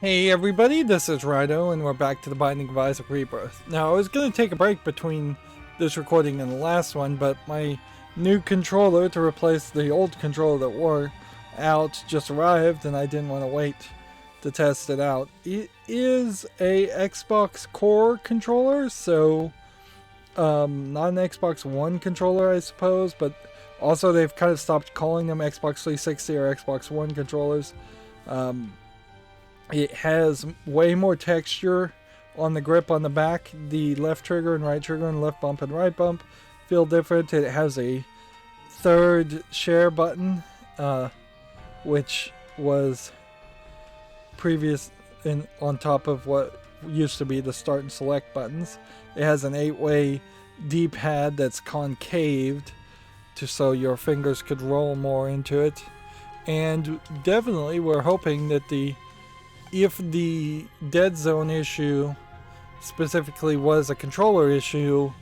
Hey everybody, this is Rydo, and we're back to the Binding of Isaac Rebirth. Now, I was going to take a break between this recording and the last one, but my new controller to replace the old controller that wore out just arrived, and I didn't want to wait to test it out. It is a Xbox Core controller, so not an Xbox One controller, I suppose, but also they've kind of stopped calling them Xbox 360 or Xbox One controllers. It has way more texture on the grip on the back. The left trigger and right trigger and left bump and right bump feel different. It has a third share button, which was previous on top of what used to be the start and select buttons. It has an 8-way D-pad that's concaved so your fingers could roll more into it. And definitely we're hoping that if the dead zone issue specifically was a controller issue,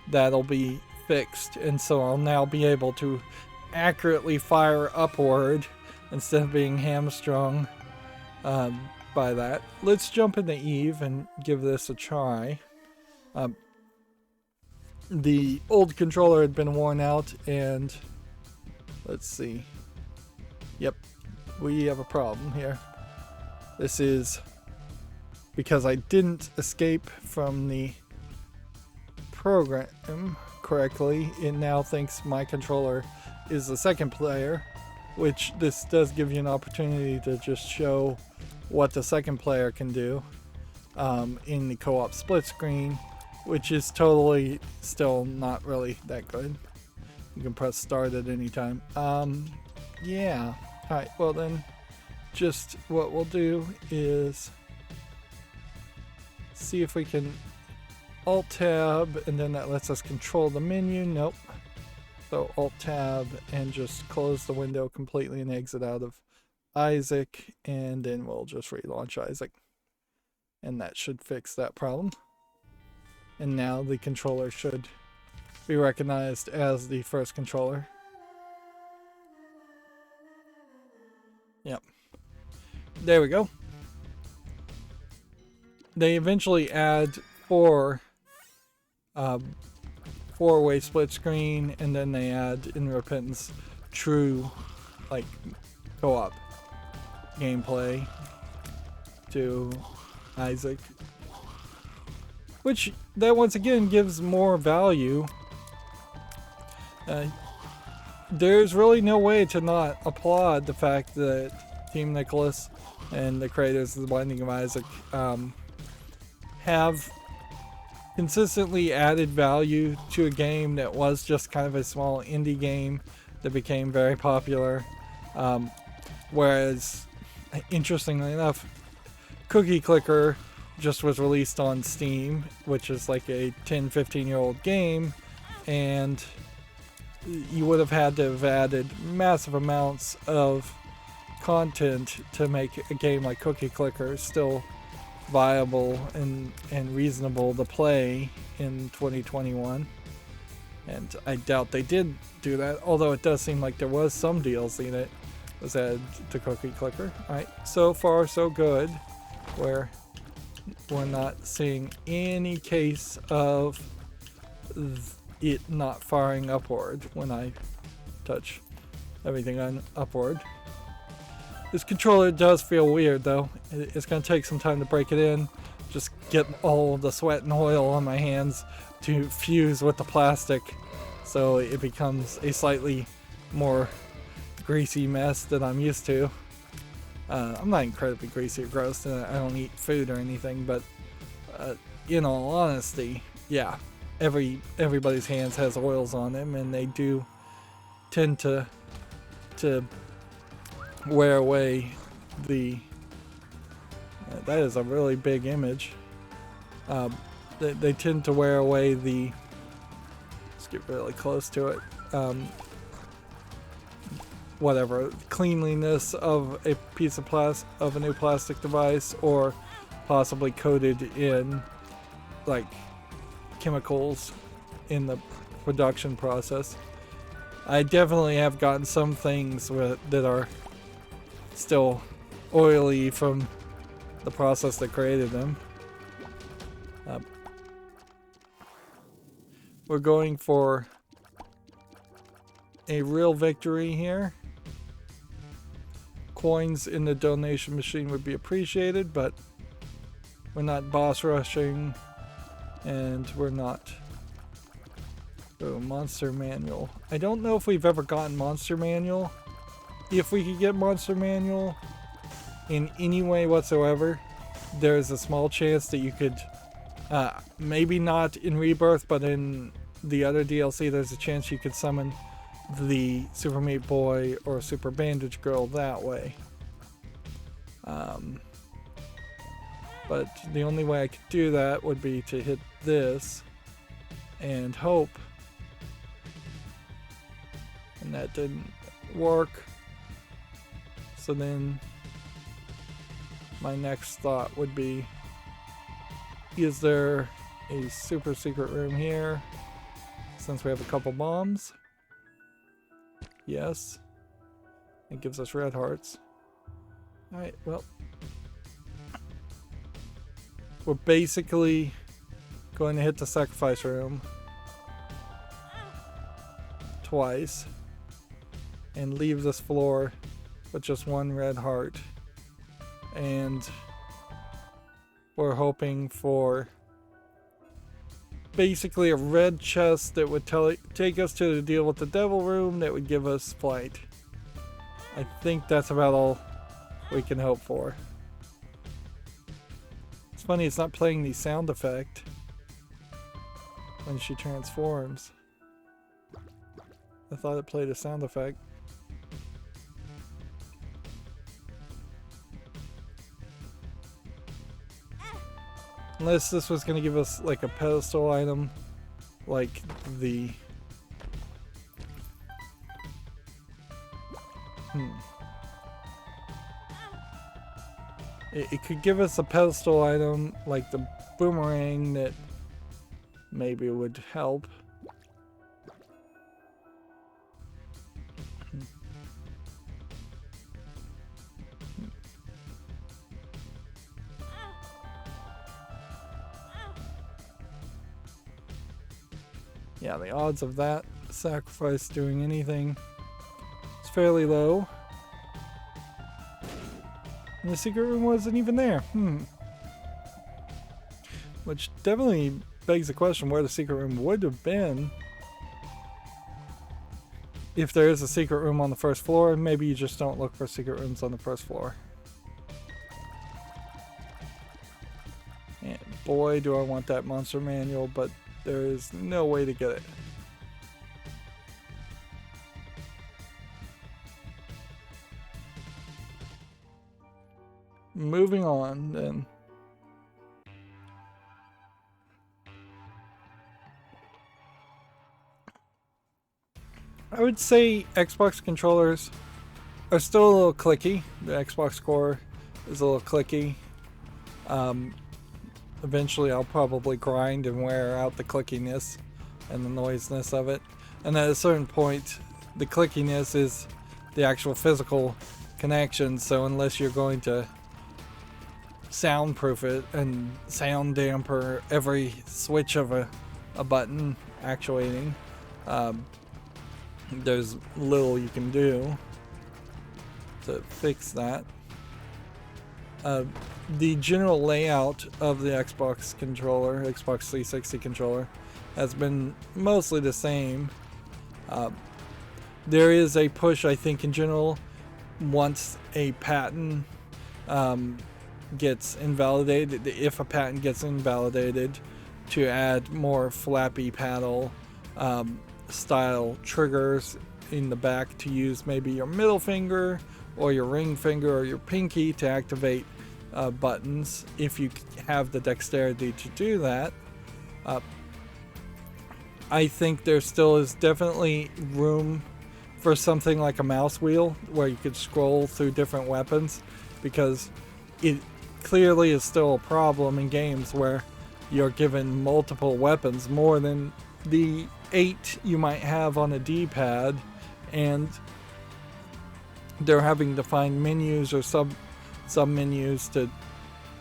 that'll be fixed, and so I'll now be able to accurately fire upward instead of being hamstrung by that. Let's jump into Eve and give this a try. The old controller had been worn out, and let's see. Yep, we have a problem here. This is because I didn't escape from the program correctly. It now thinks my controller is the second player, which this does give you an opportunity to just show what the second player can do in the co-op split screen, which is totally still not really that good. You can press start at any time. Yeah. Alright, well then, just what we'll do is see if we can Alt-Tab, and then that lets us control the menu. Nope. So Alt-Tab and just close the window completely and exit out of Isaac, and then we'll just relaunch Isaac. And that should fix that problem. And now the controller should be recognized as the first controller. Yep. There we go. They eventually add four-way split screen, and then they add in Repentance true like co-op gameplay to Isaac, which that once again gives more value. There's really no way to not applaud the fact that Team Nicholas and the creators of The Binding of Isaac have consistently added value to a game that was just kind of a small indie game that became very popular. Whereas, interestingly enough, Cookie Clicker just was released on Steam, which is like a 10-15-year-old game, and you would have had to have added massive amounts of content to make a game like Cookie Clicker still viable and reasonable to play in 2021. And I doubt they did do that, although it does seem like there was some DLC that was added to Cookie Clicker. Alright, so far so good. We're not seeing any case of it not firing upward when I touch everything on upward. This controller does feel weird though. It's going to take some time to break it in. Just get all the sweat and oil on my hands to fuse with the plastic so it becomes a slightly more greasy mess than I'm used to. I'm not incredibly greasy or gross, and I don't eat food or anything, but in all honesty, yeah, everybody's hands has oils on them, and they do tend to wear away the. That is a really big image. They tend to wear away the. Let's get really close to it. Whatever cleanliness of a piece of a new plastic device, or possibly coated in like chemicals in the production process. I definitely have gotten some things that are still oily from the process that created them. We're going for a real victory here. Coins in the donation machine would be appreciated, but we're not boss rushing, and we're not... Oh, Monster Manual. I don't know if we've ever gotten Monster Manual. If we could get Monster Manual in any way whatsoever, there's a small chance that you could, maybe not in Rebirth, but in the other DLC, there's a chance you could summon the Super Meat Boy or Super Bandage Girl that way. But the only way I could do that would be to hit this and hope. And that didn't work. So then my next thought would be, is there a super secret room here? Since we have a couple bombs. Yes. It gives us red hearts. Alright, well. We're basically going to hit the sacrifice room twice and leave this floor with just one red heart. And we're hoping for basically a red chest that would take us to the deal with the devil room that would give us flight. I think that's about all we can hope for. It's funny, it's not playing the sound effect when she transforms. I thought it played a sound effect. Unless this was going to give us like a pedestal item, like the... It could give us a pedestal item like the boomerang that maybe would help. Yeah, the odds of that sacrifice doing anything is fairly low. And the secret room wasn't even there. Which definitely begs the question where the secret room would have been. If there is a secret room on the first floor, maybe you just don't look for secret rooms on the first floor. And boy, do I want that monster manual, but there is no way to get it. Moving on, then. I would say Xbox controllers are still a little clicky. The Xbox Core is a little clicky. Eventually I'll probably grind and wear out the clickiness and the noisiness of it. And at a certain point, the clickiness is the actual physical connection, so unless you're going to soundproof it and sound damper every switch of a button actuating, there's little you can do to fix that. The general layout of the Xbox controller, Xbox 360 controller, has been mostly the same. There is a push, I think, in general, once a patent gets invalidated, if a patent gets invalidated, to add more flappy paddle style triggers in the back to use maybe your middle finger or your ring finger or your pinky to activate buttons if you have the dexterity to do that. I think there still is definitely room for something like a mouse wheel where you could scroll through different weapons, because it clearly is still a problem in games where you're given multiple weapons, more than the 8 you might have on a D-pad, and they're having to find menus or sub menus to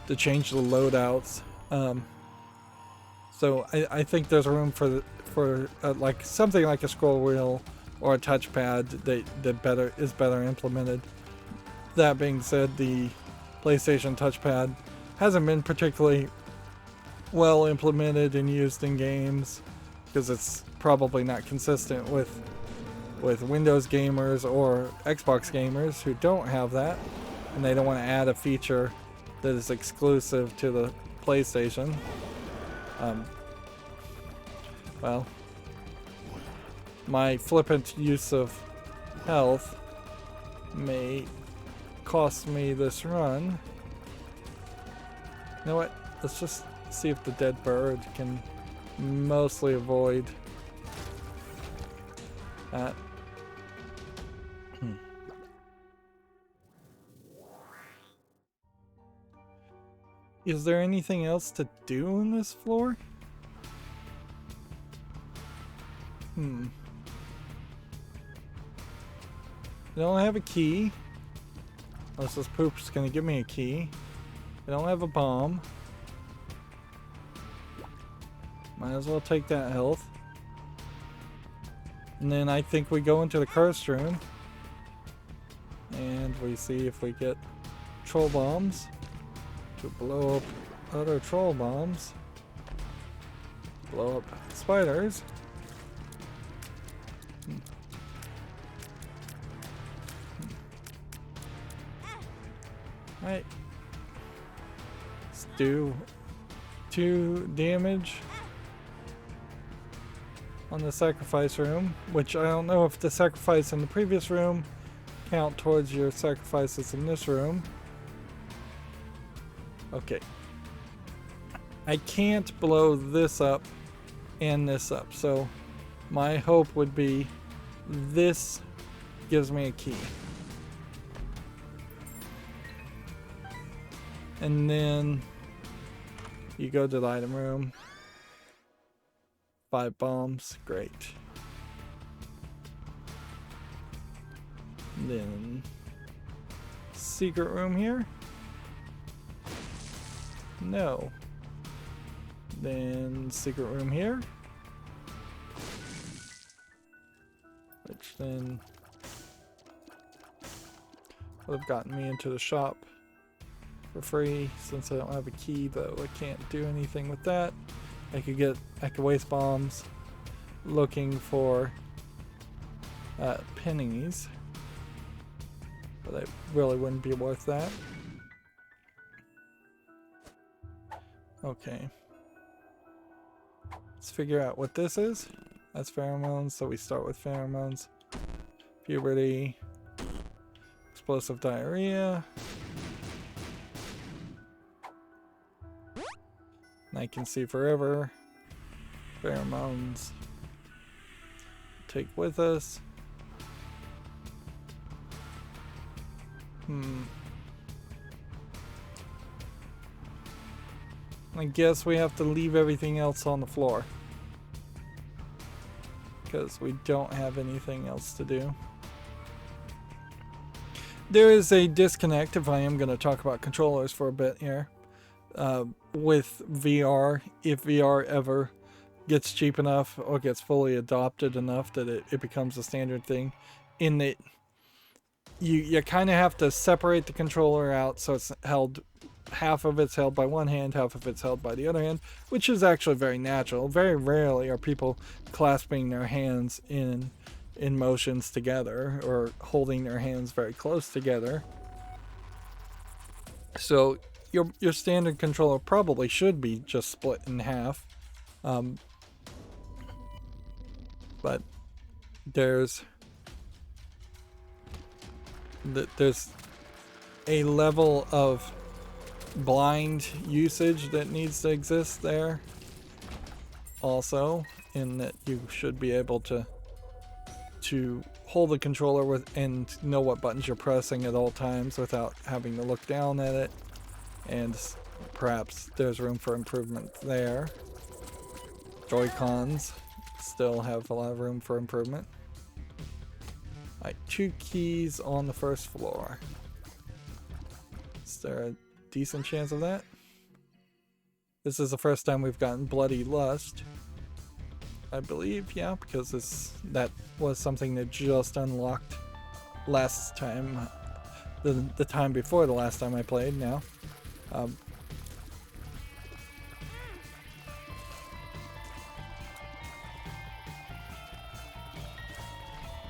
to change the loadouts. So I think there's room for like something like a scroll wheel or a touchpad that is better implemented. That being said, the PlayStation touchpad hasn't been particularly well implemented and used in games because it's probably not consistent with Windows gamers or Xbox gamers who don't have that, and they don't want to add a feature that is exclusive to the PlayStation. Well, my flippant use of health may cost me this run. You know what? Let's just see if the dead bird can mostly avoid that. Is there anything else to do on this floor? I don't have a key. Unless this poop's gonna give me a key. I don't have a bomb. Might as well take that health. And then I think we go into the cursed room. And we see if we get troll bombs to blow up other troll bombs. Blow up spiders. Alright. Let's do 2 damage on the sacrifice room, which I don't know if the sacrifice in the previous room count towards your sacrifices in this room. Okay. I can't blow this up and this up, so my hope would be this gives me a key. And then you go to the item room. 5 bombs, great. And then secret room here. No. Then secret room here. Which then would have gotten me into the shop for free since I don't have a key, though I can't do anything with that. I could waste bombs looking for pennies, but it really wouldn't be worth that. Okay. Let's figure out what this is. That's pheromones, so we start with pheromones. Puberty. Explosive diarrhea. And I can see forever. Pheromones. Take with us. I guess we have to leave everything else on the floor, because we don't have anything else to do. There is a disconnect, if I am going to talk about controllers for a bit here, with VR. If VR ever gets cheap enough or gets fully adopted enough that it becomes a standard thing, in that you kind of have to separate the controller out so it's held, half of it's held by one hand, half of it's held by the other hand, which is actually very natural. Very rarely are people clasping their hands in motions together or holding their hands very close together. So your standard controller probably should be just split in half. But there's a level of blind usage that needs to exist there also, in that you should be able to hold the controller with and know what buttons you're pressing at all times without having to look down at it, and perhaps there's room for improvement there. Joy-Cons still have a lot of room for improvement. Alright, 2 keys on the first floor. Is there a decent chance of that? This is the first time we've gotten Bloody Lust, I believe, yeah, because that was something that just unlocked last time, the time before the last time I played now.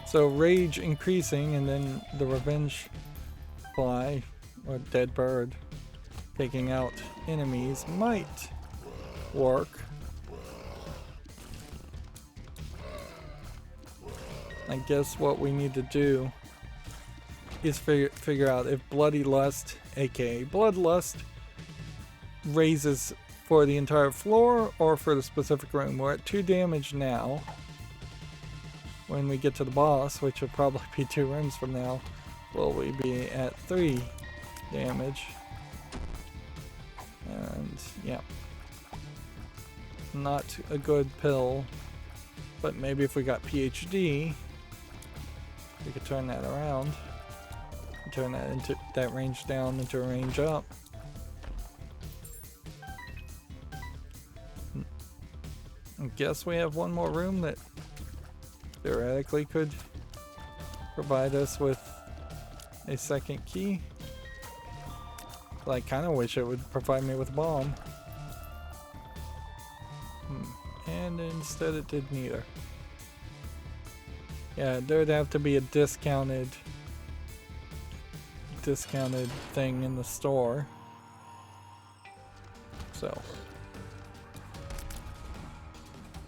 So rage increasing, and then the revenge fly, or dead bird, taking out enemies might work. I guess what we need to do is figure out if Bloody Lust, aka Bloodlust, raises for the entire floor or for the specific room. We're at 2 damage now. When we get to the boss, which will probably be 2 rooms from now, will we be at 3 damage? And yeah, not a good pill, but maybe if we got PhD, we could turn that around, turn that into that range down into a range up. I guess we have one more room that theoretically could provide us with a second key. But I kind of wish it would provide me with a bomb. And instead it did neither. Yeah, there'd have to be a discounted thing in the store. So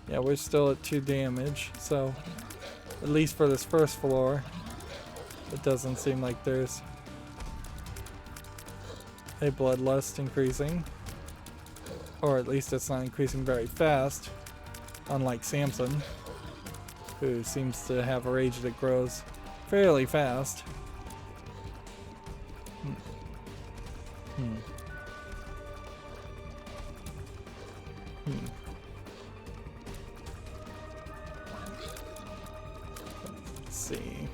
yeah, we're still at 2 damage, so at least for this first floor, it doesn't seem like there's a bloodlust increasing. Or at least it's not increasing very fast, unlike Samson, who seems to have a rage that grows fairly fast. Let's see.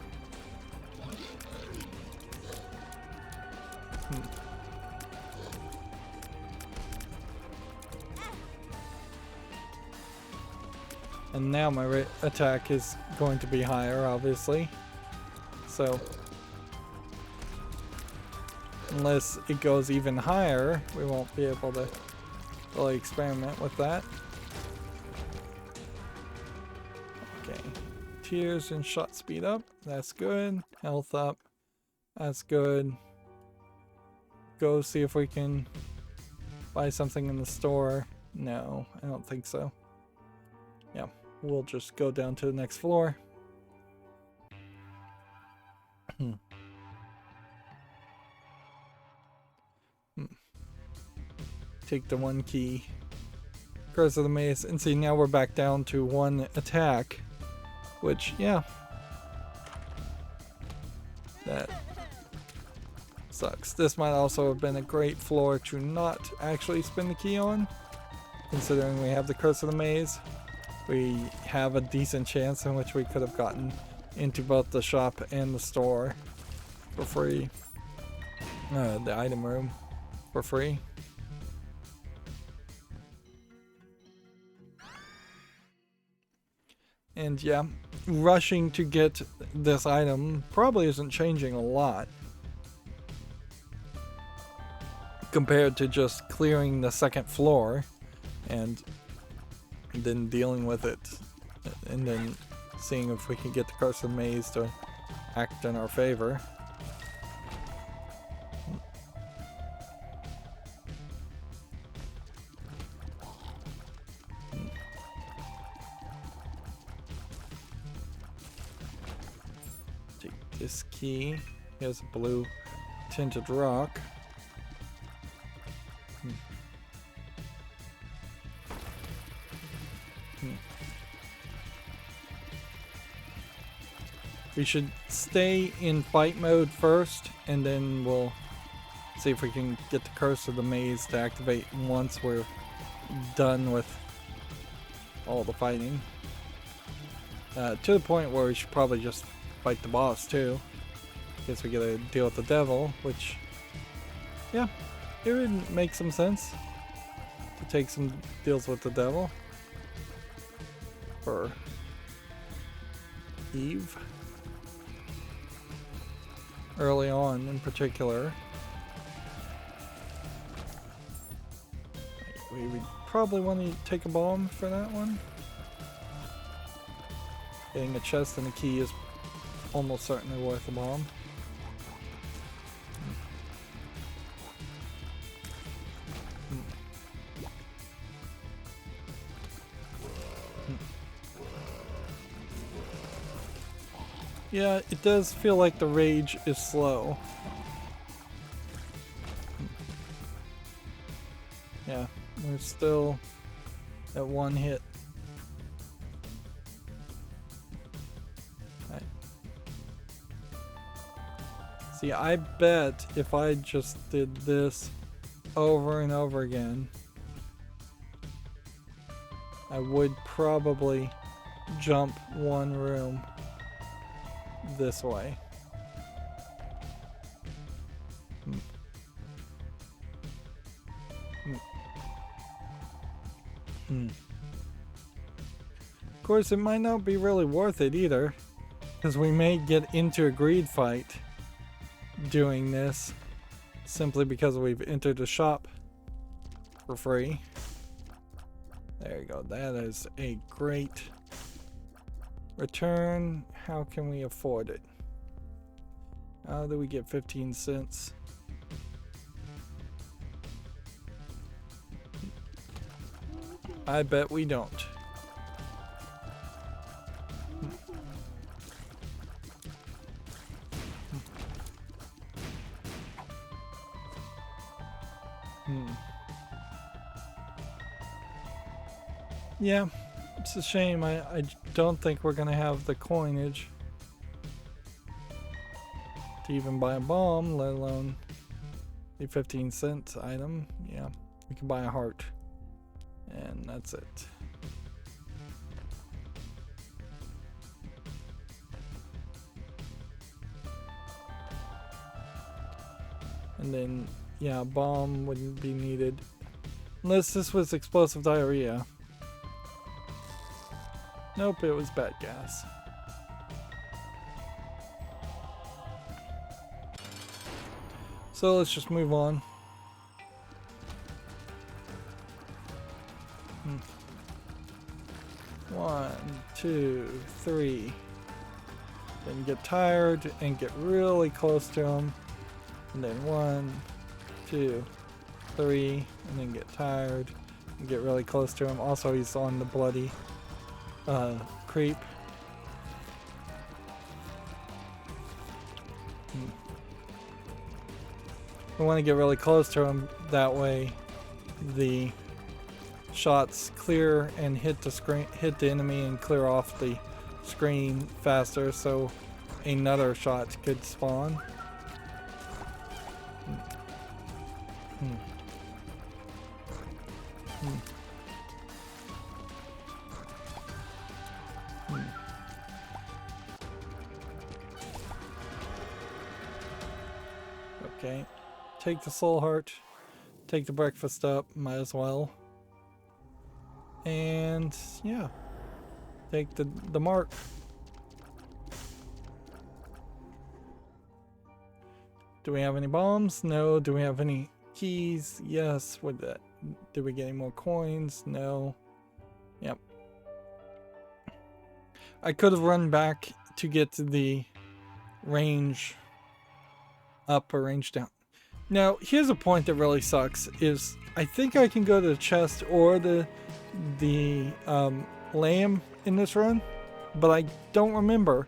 And now my attack is going to be higher, obviously. So, unless it goes even higher, we won't be able to really experiment with that. Okay. Tears and shot speed up. That's good. Health up. That's good. Go see if we can buy something in the store. No, I don't think so. Yeah. We'll just go down to the next floor. Take the 1 key. Curse of the Maze. And see, now we're back down to 1 attack. Which, yeah. That sucks. This might also have been a great floor to not actually spin the key on. Considering we have the Curse of the Maze. We have a decent chance in which we could have gotten into both the shop and the store for free. The item room for free. And yeah, rushing to get this item probably isn't changing a lot compared to just clearing the 2nd floor and then dealing with it, and then seeing if we can get the Curse of the Maze to act in our favor. Take this key. Here's a blue tinted rock. We should stay in fight mode first, and then we'll see if we can get the Curse of the Maze to activate once we're done with all the fighting. To the point where we should probably just fight the boss too. Guess we gotta deal with the devil, which, yeah, it would make some sense to take some deals with the devil. For Eve. Early on in particular. We would probably want to take a bomb for that one. Getting a chest and a key is almost certainly worth a bomb. Yeah, it does feel like the rage is slow. Yeah, we're still at one hit. Right. See, I bet if I just did this over and over again, I would probably jump one room this way. Of course, it might not be really worth it either, because we may get into a greed fight doing this simply because we've entered the shop for free. There you go. That is a great return. How can we afford it? How do we get 15 cents? I bet we don't. Yeah, it's a shame. I don't think we're gonna have the coinage to even buy a bomb, let alone a 15-cent item. Yeah, we can buy a heart, and that's it. And then, yeah, a bomb wouldn't be needed unless this was explosive diarrhea. Nope, it was bat gas. So let's just move on. One, two, three. Then get tired and get really close to him. And then 1, 2, 3, and then get tired and get really close to him. Also, he's on the bloody creep. We want to get really close to him, that way the shots clear and hit the screen, hit the enemy and clear off the screen faster, so another shot could spawn. Okay, take the soul heart, take the breakfast up, might as well. And yeah, take the mark. Do we have any bombs? No. Do we have any keys? Yes. With that, did we get any more coins? No. Yep. I could have run back to get to the range up or range down. Now, here's a point that really sucks, is I think I can go to the chest or the lamb in this run, but I don't remember.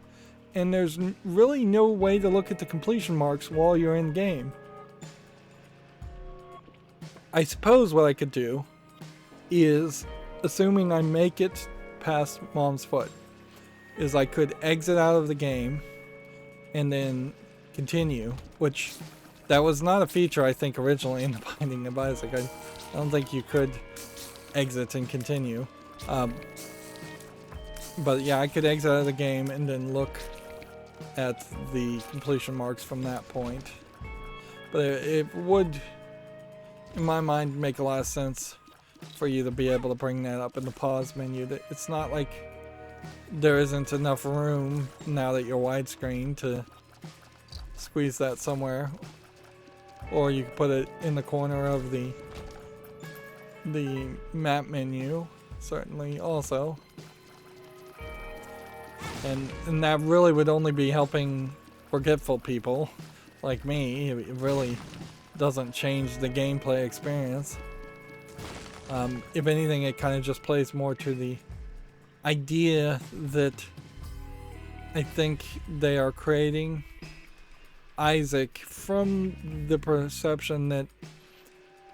And there's really no way to look at the completion marks while you're in game. I suppose what I could do is, assuming I make it past Mom's Foot, is I could exit out of the game and then continue, which that was not a feature I think originally in the Binding of Isaac. I don't think you could exit and continue. But yeah, I could exit out of the game and then look at the completion marks from that point. But it would, in my mind, make a lot of sense for you to be able to bring that up in the pause menu. It's not like there isn't enough room now that you're widescreen to squeeze that somewhere. Or you can put it in the corner of the map menu, certainly also. And that really would only be helping forgetful people like me. It really doesn't change the gameplay experience. If anything, it kind of just plays more to the idea that I think they are creating Isaac from the perception that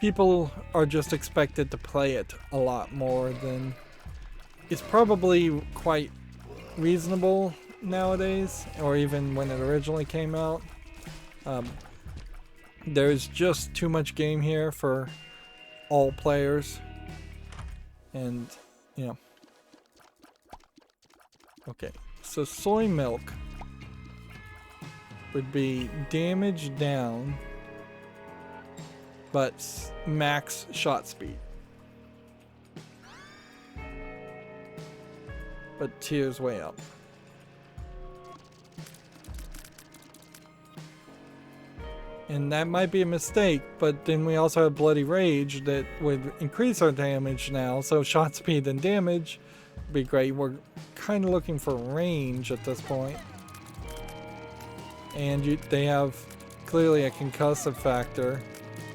people are just expected to play it a lot more than it's probably quite reasonable nowadays, or even when it originally came out. There's just too much game here for all players, and you know. Okay, so soy milk would be damage down, but max shot speed. But tears way up. And that might be a mistake, but then we also have Bloody Rage that would increase our damage now, so shot speed and damage would be great. We're kind of looking for range at this point. And they have clearly a concussive factor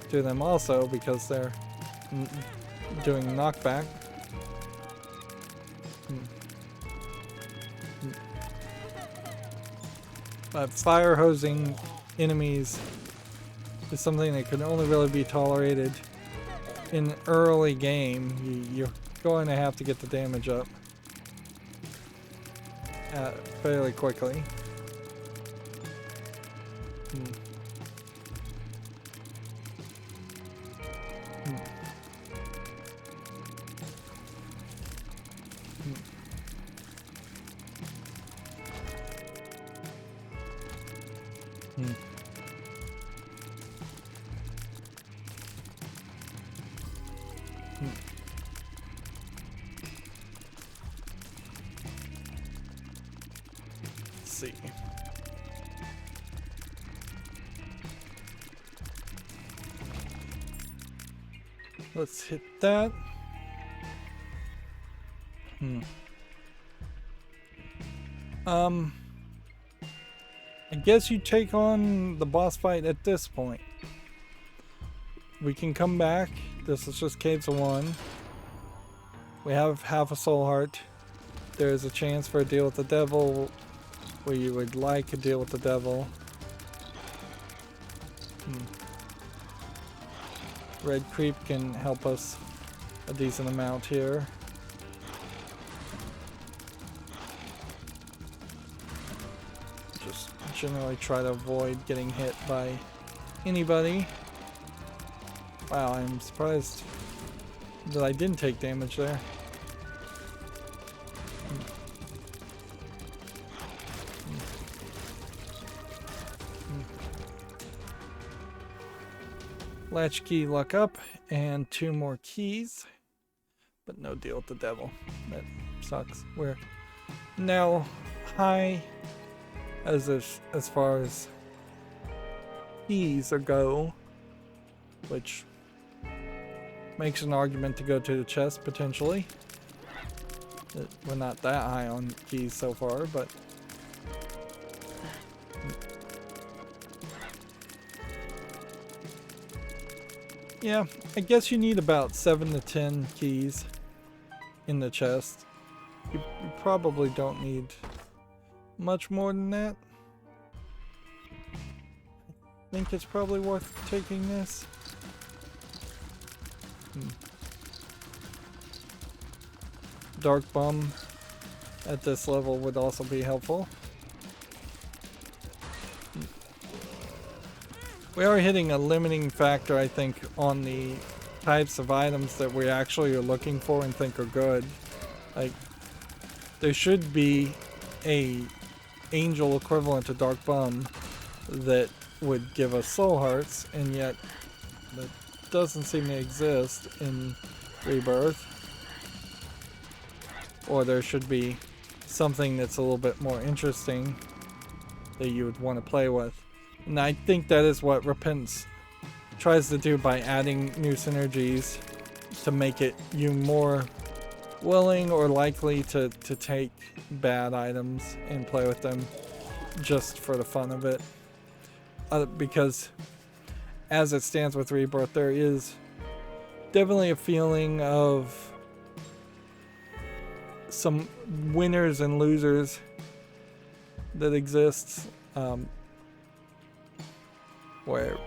to them also because they're doing knockback. But fire hosing enemies is something that can only really be tolerated in early game. You're going to have to get the damage up fairly quickly. See. Let's hit that. I guess you take on the boss fight at this point. We can come back. This is just Caves of 1. We have half a soul heart. There is a chance for a deal with the devil where you would like a deal with the devil. Red Creep can help us a decent amount here. Just generally try to avoid getting hit by anybody. Wow, I'm surprised that I didn't take damage there. Latchkey luck up, and 2 more keys, but no deal with the devil. That sucks. We're now high as far as keys go, which makes an argument to go to the chest potentially. We're not that high on keys so far, but yeah, I guess you need about 7 to 10 keys in the chest. You probably don't need much more than that. I think it's probably worth taking this. Dark Bum at this level would also be helpful. We are hitting a limiting factor, I think, on the types of items that we actually are looking for and think are good. Like, there should be a angel equivalent to Dark Bum that would give us soul hearts, and yet that doesn't seem to exist in Rebirth. Or there should be something that's a little bit more interesting that you would want to play with. And I think that is what Repentance tries to do by adding new synergies to make it you more willing or likely to take bad items and play with them just for the fun of it. Because as it stands with Rebirth, there is definitely a feeling of some winners and losers that exists, where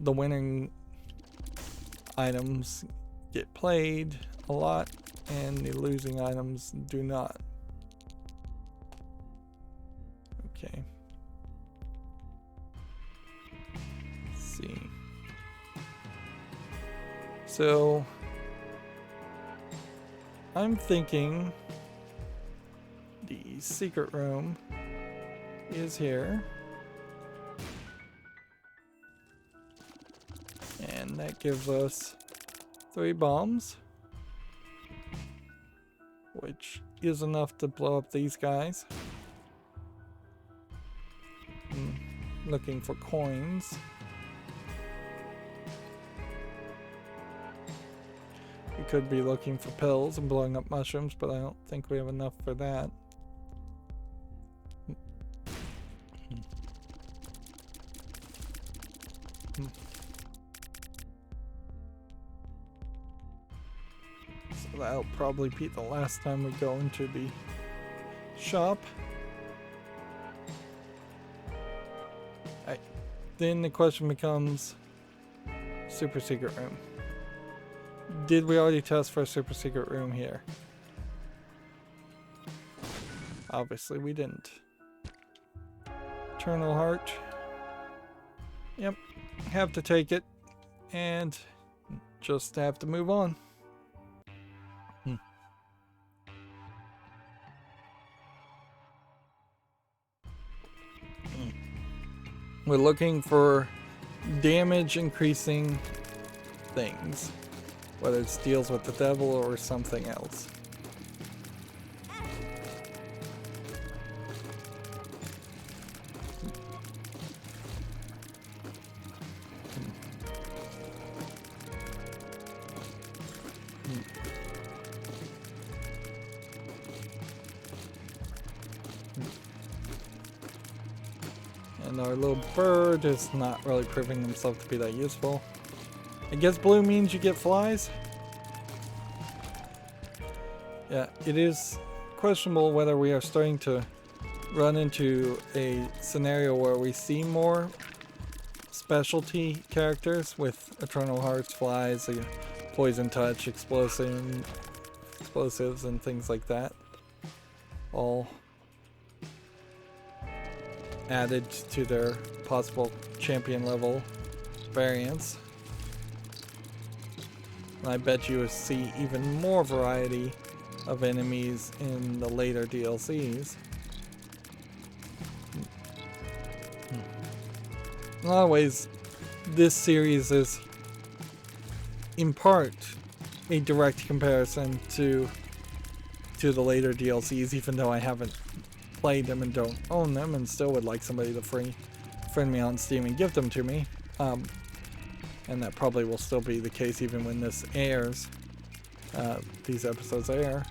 the winning items get played a lot and the losing items do not. Okay. Let's see. So I'm thinking the secret room is here. And that gives us 3 bombs, which is enough to blow up these guys. I'm looking for coins. We could be looking for pills and blowing up mushrooms, but I don't think we have enough for that. So that'll probably be the last time we go into the shop. Alright, then the question becomes super secret room. Did we already test for a super secret room here? Obviously we didn't. Eternal Heart. Yep, have to take it and just have to move on. We're looking for damage increasing things, whether it's deals with the devil or something else. And our little bird is not really proving himself to be that useful. I guess blue means you get flies? Yeah, it is questionable whether we are starting to run into a scenario where we see more specialty characters with Eternal Hearts, flies, poison touch, explosives, and things like that. All added to their possible champion level variants. And I bet you will see even more variety of enemies in the later DLCs. In a lot of ways, this series is in part a direct comparison to the later DLCs, even though I haven't played them and don't own them, and still would like somebody to friend me on Steam and give them to me. And that probably will still be the case even when this airs. These episodes air.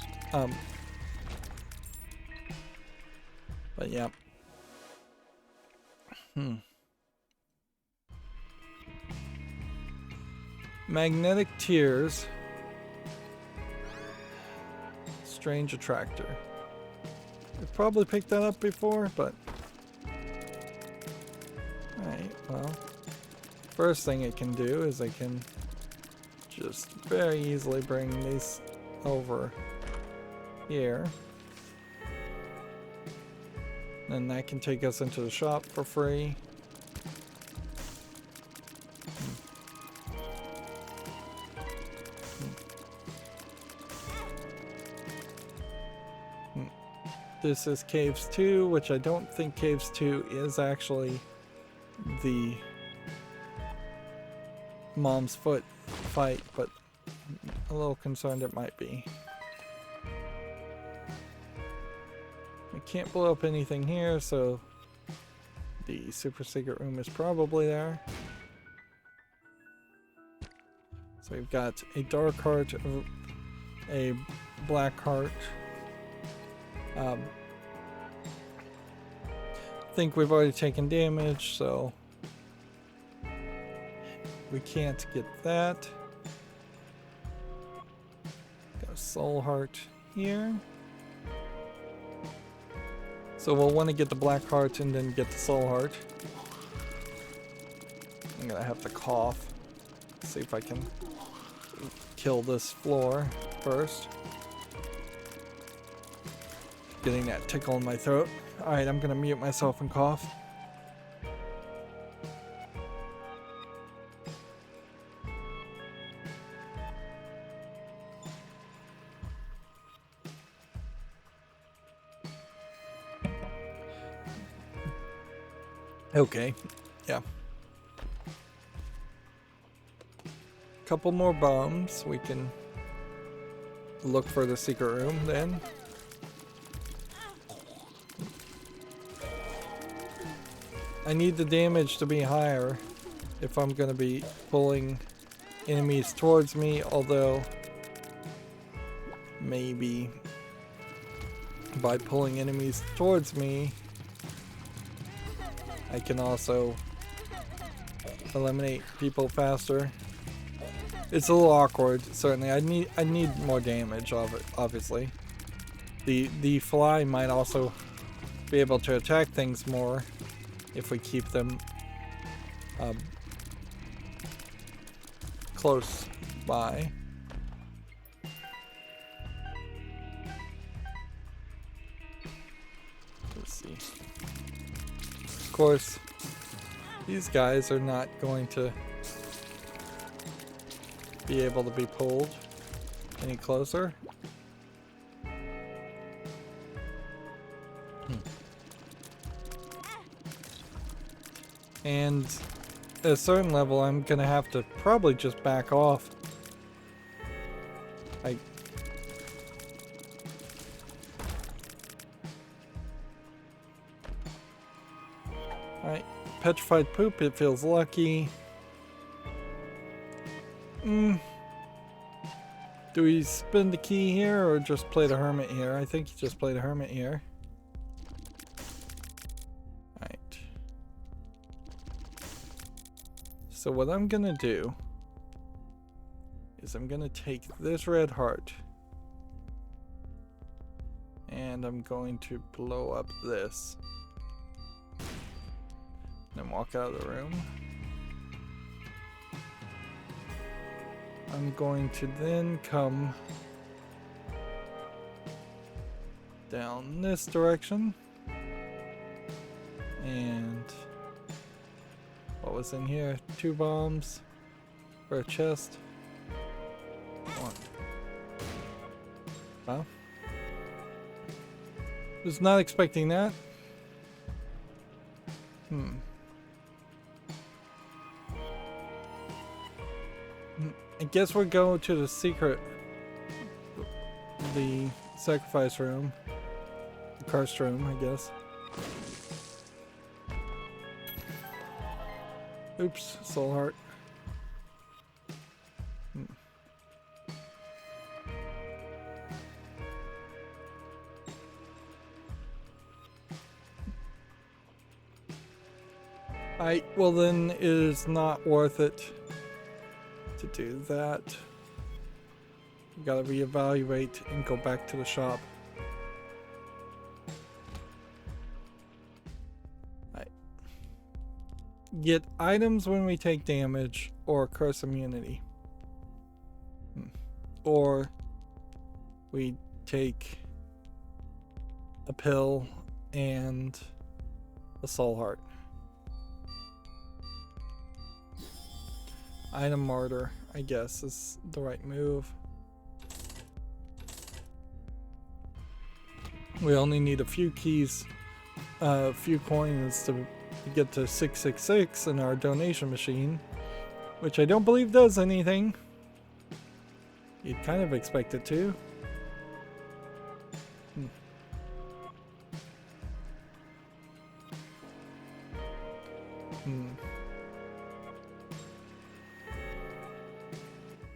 But yeah. Magnetic Tears. Strange Attractor. I've probably picked that up before, but... Alright, well... First thing it can do is it can just very easily bring these over here. And that can take us into the shop for free. This is Caves 2, which I don't think Caves 2 is actually the Mom's Foot fight, but a little concerned it might be. We can't blow up anything here, so the super secret room is probably there. So we've got a dark heart, a black heart. I think we've already taken damage, so we can't get that. Got a soul heart here. So we'll want to get the black heart and then get the soul heart. I'm gonna have to cough. See if I can kill this floor first. Getting that tickle in my throat. Alright, I'm gonna mute myself and cough. Okay, yeah. Couple more bombs. We can look for the secret room then. I need the damage to be higher if I'm going to be pulling enemies towards me, although maybe by pulling enemies towards me I can also eliminate people faster. It's a little awkward, certainly. I need more damage of it, obviously. The fly might also be able to attack things more if we keep them close by. Let's see. Of course, these guys are not going to be able to be pulled any closer. And at a certain level, I'm gonna have to probably just back off. Alright, petrified poop, it feels lucky. Do we spin the key here or just play the hermit here? I think you just play the hermit here. Alright. So what I'm gonna do is I'm gonna take this red heart and I'm going to blow up this. Then walk out of the room. I'm going to then come down this direction. And what was in here? 2 bombs for a chest. 1. Wow. Was not expecting that. I guess we're going to the secret, the sacrifice room, the cursed room, I guess. Oops, soul heart. Well then it is not worth it to do that. We gotta reevaluate and go back to the shop. Get items when we take damage or curse immunity. Or we take a pill and a soul heart. Item martyr, I guess, is the right move. We only need a few keys, a few coins to get to 666 in our donation machine, which I don't believe does anything. You'd kind of expect it to.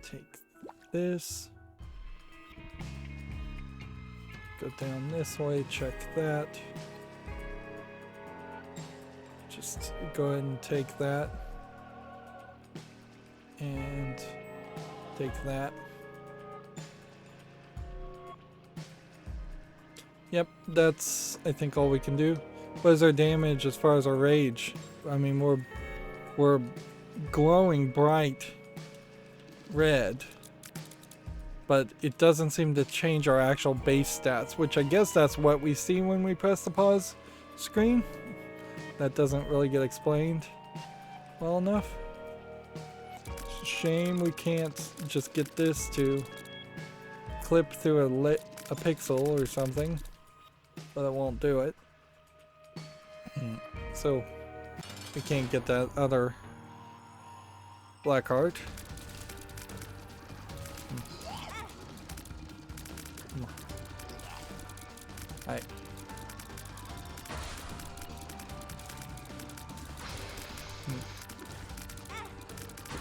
Take this. Go down this way, check that. Just go ahead and take that. And take that. Yep, that's I think all we can do. What is our damage as far as our rage? I mean, we're glowing bright red, but it doesn't seem to change our actual base stats, which I guess that's what we see when we press the pause screen. That doesn't really get explained well enough. It's a shame we can't just get this to clip through a pixel or something, but it won't do it. So we can't get that other black heart. Alright.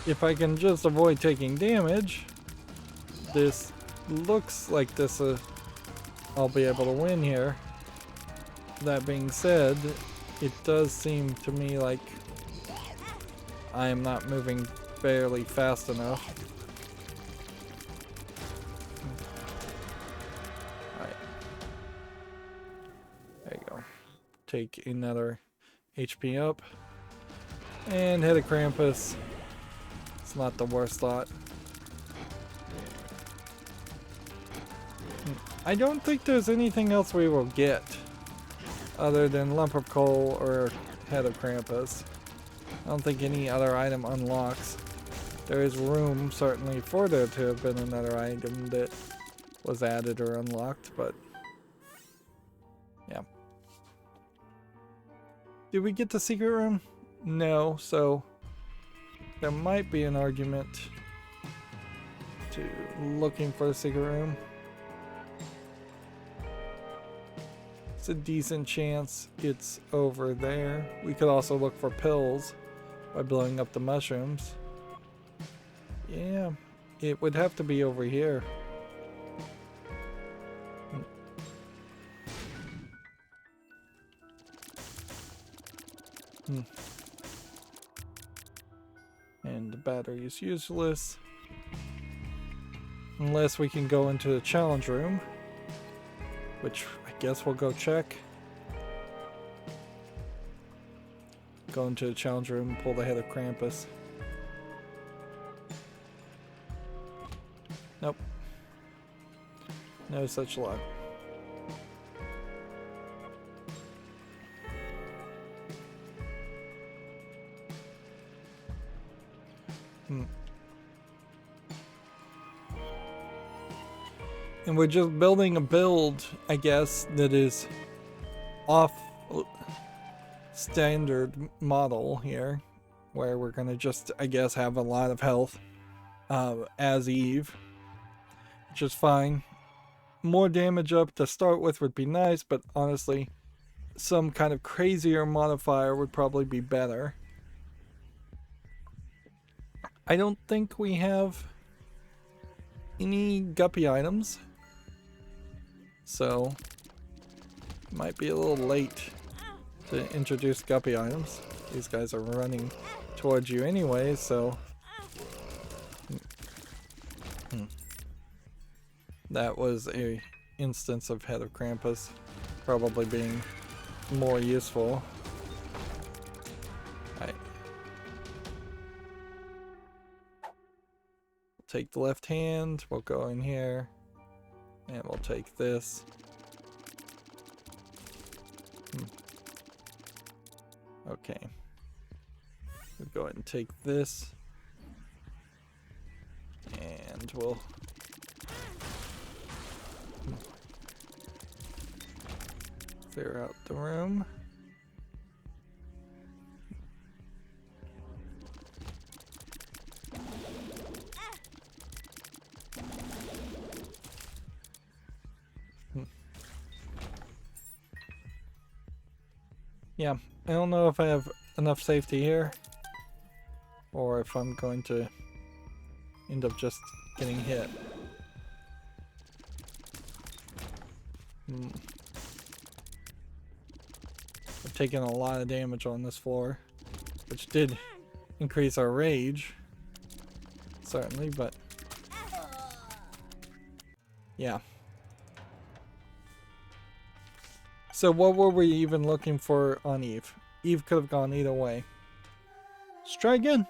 If I can just avoid taking damage, this looks like this I'll be able to win here. That being said, it does seem to me like I am not moving fairly fast enough. Alright. There you go. Take another HP up. And hit a Krampus. It's not the worst thought. I don't think there's anything else we will get other than lump of coal or head of Krampus. I don't think any other item unlocks. There is room certainly for there to have been another item that was added or unlocked, but yeah. Did we get the secret room? No, so there might be an argument to looking for the secret room. It's a decent chance it's over there. We could also look for pills by blowing up the mushrooms. Yeah, it would have to be over here. And the battery is useless. Unless we can go into the challenge room, which I guess we'll go check. Go into the challenge room and pull the head of Krampus. Nope. No such luck. And we're just building a build, I guess, that is off standard model here, where we're gonna just, I guess, have a lot of health as Eve, which is fine. More damage up to start with would be nice, but honestly, some kind of crazier modifier would probably be better. I don't think we have any guppy items, so might be a little late to introduce guppy items. These guys are running towards you anyway, so that was a instance of Head of Krampus probably being more useful. Alright. Take the left hand, we'll go in here, and we'll take this. Okay. We'll go ahead and take this, and we'll clear out the room. Yeah, I don't know if I have enough safety here, or if I'm going to end up just getting hit. I've taken a lot of damage on this floor, which did increase our rage, certainly, but yeah. So what were we even looking for on Eve? Eve could have gone either way. Let's try again.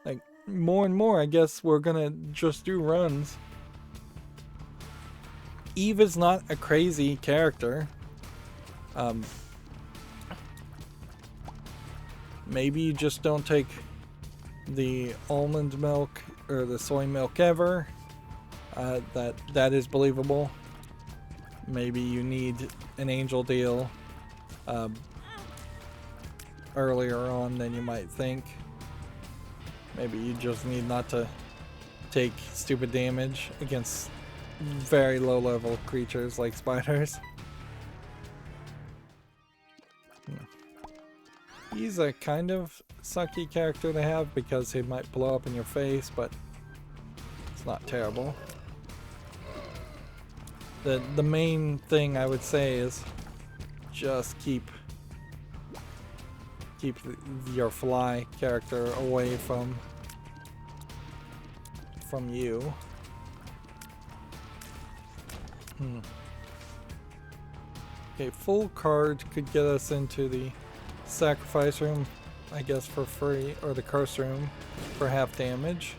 Like, more and more, I guess we're gonna just do runs. Eve is not a crazy character. Maybe you just don't take the almond milk or the soy milk ever. That is believable. Maybe you need an angel deal earlier on than you might think. Maybe you just need not to take stupid damage against very low level creatures like spiders. He's a kind of sucky character to have because he might blow up in your face, but it's not terrible. The main thing I would say is just keep your fly character away from you. Okay, full card could get us into the sacrifice room, I guess, for free, or the curse room for half damage,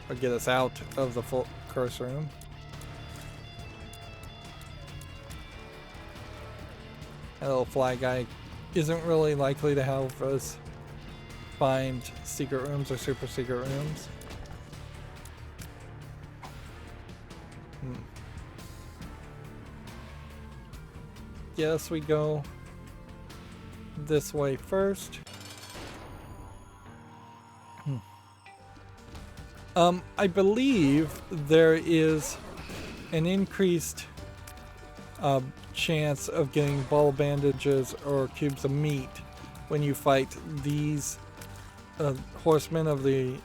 or get us out of the full curse room. That little fly guy isn't really likely to help us find secret rooms or super secret rooms. Yes, we go this way first. I believe there is an increased chance of getting ball bandages or cubes of meat when you fight these horsemen of the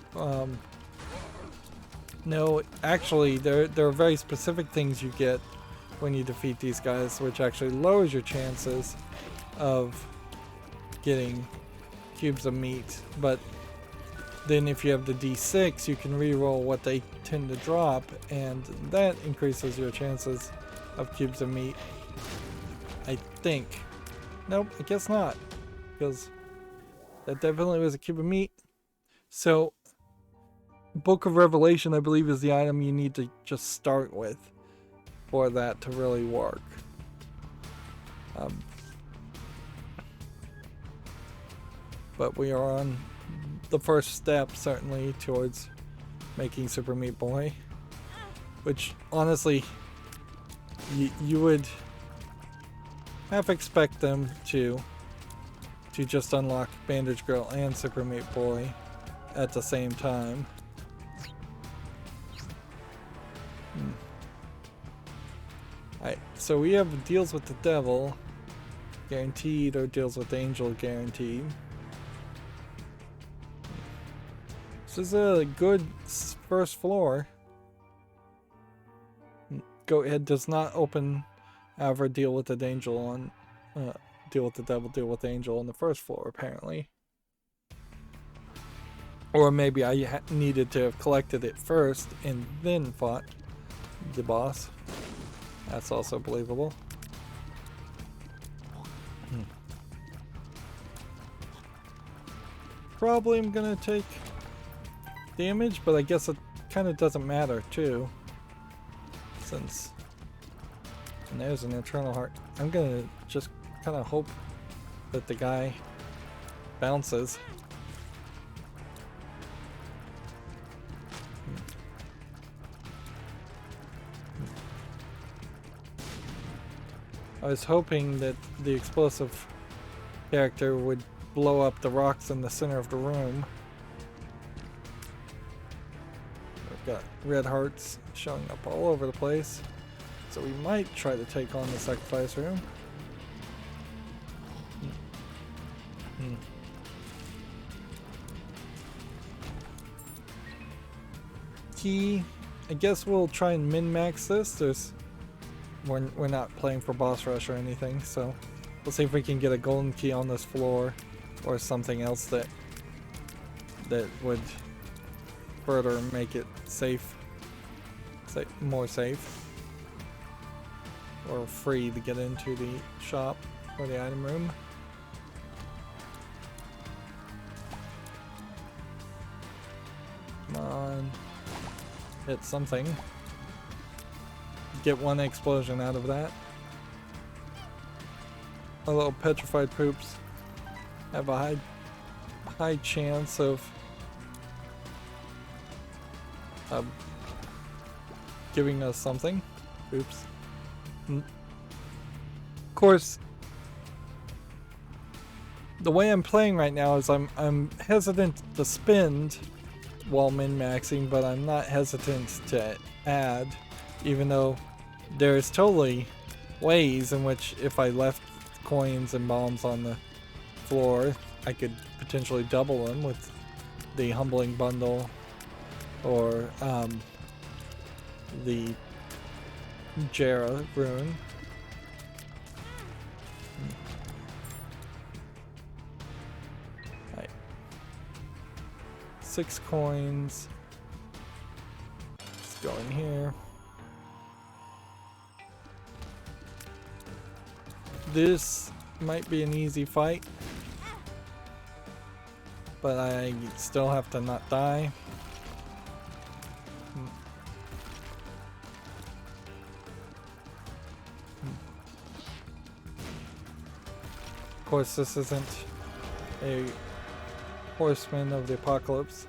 no, actually there are very specific things you get when you defeat these guys, which actually lowers your chances of getting cubes of meat. But then if you have the D6, you can reroll what they tend to drop, and that increases your chances of cubes of meat, I think. Nope, I guess not, because that definitely was a cube of meat. So Book of Revelation, I believe, is the item you need to just start with for that to really work. But we are on the first step, certainly, towards making Super Meat Boy, which honestly you would half expect them to just unlock Bandage Girl and Super Meat Boy at the same time. Alright, so we have deals with the devil guaranteed, or deals with the angel guaranteed. This is a good first floor. Go ahead, does not open ever deal with the angel on deal with the devil, deal with the angel on the first floor, apparently. Or maybe I needed to have collected it first and then fought the boss. That's also believable. Probably I'm gonna take damage, but I guess it kind of doesn't matter too, since, and there's an eternal heart. I'm gonna just kind of hope that the guy bounces. I was hoping that the explosive character would blow up the rocks in the center of the room. We've got red hearts showing up all over the place, so we might try to take on the sacrifice room. key. I guess we'll try and min-max this. We're not playing for boss rush or anything, so we'll see if we can get a golden key on this floor or something else that would further make it safe, more safe, or free to get into the shop or the item room. Come on, hit something. Get one explosion out of that. Our little petrified poops have a high chance of giving us something. Oops. Of course, the way I'm playing right now is I'm hesitant to spend while min-maxing, but I'm not hesitant to add, even though there's totally ways in which if I left coins and bombs on the floor, I could potentially double them with the Humbling Bundle or the Jera rune. Right. 6 coins. Let's go in here. This might be an easy fight, but I still have to not die. Of course, this isn't a Horseman of the Apocalypse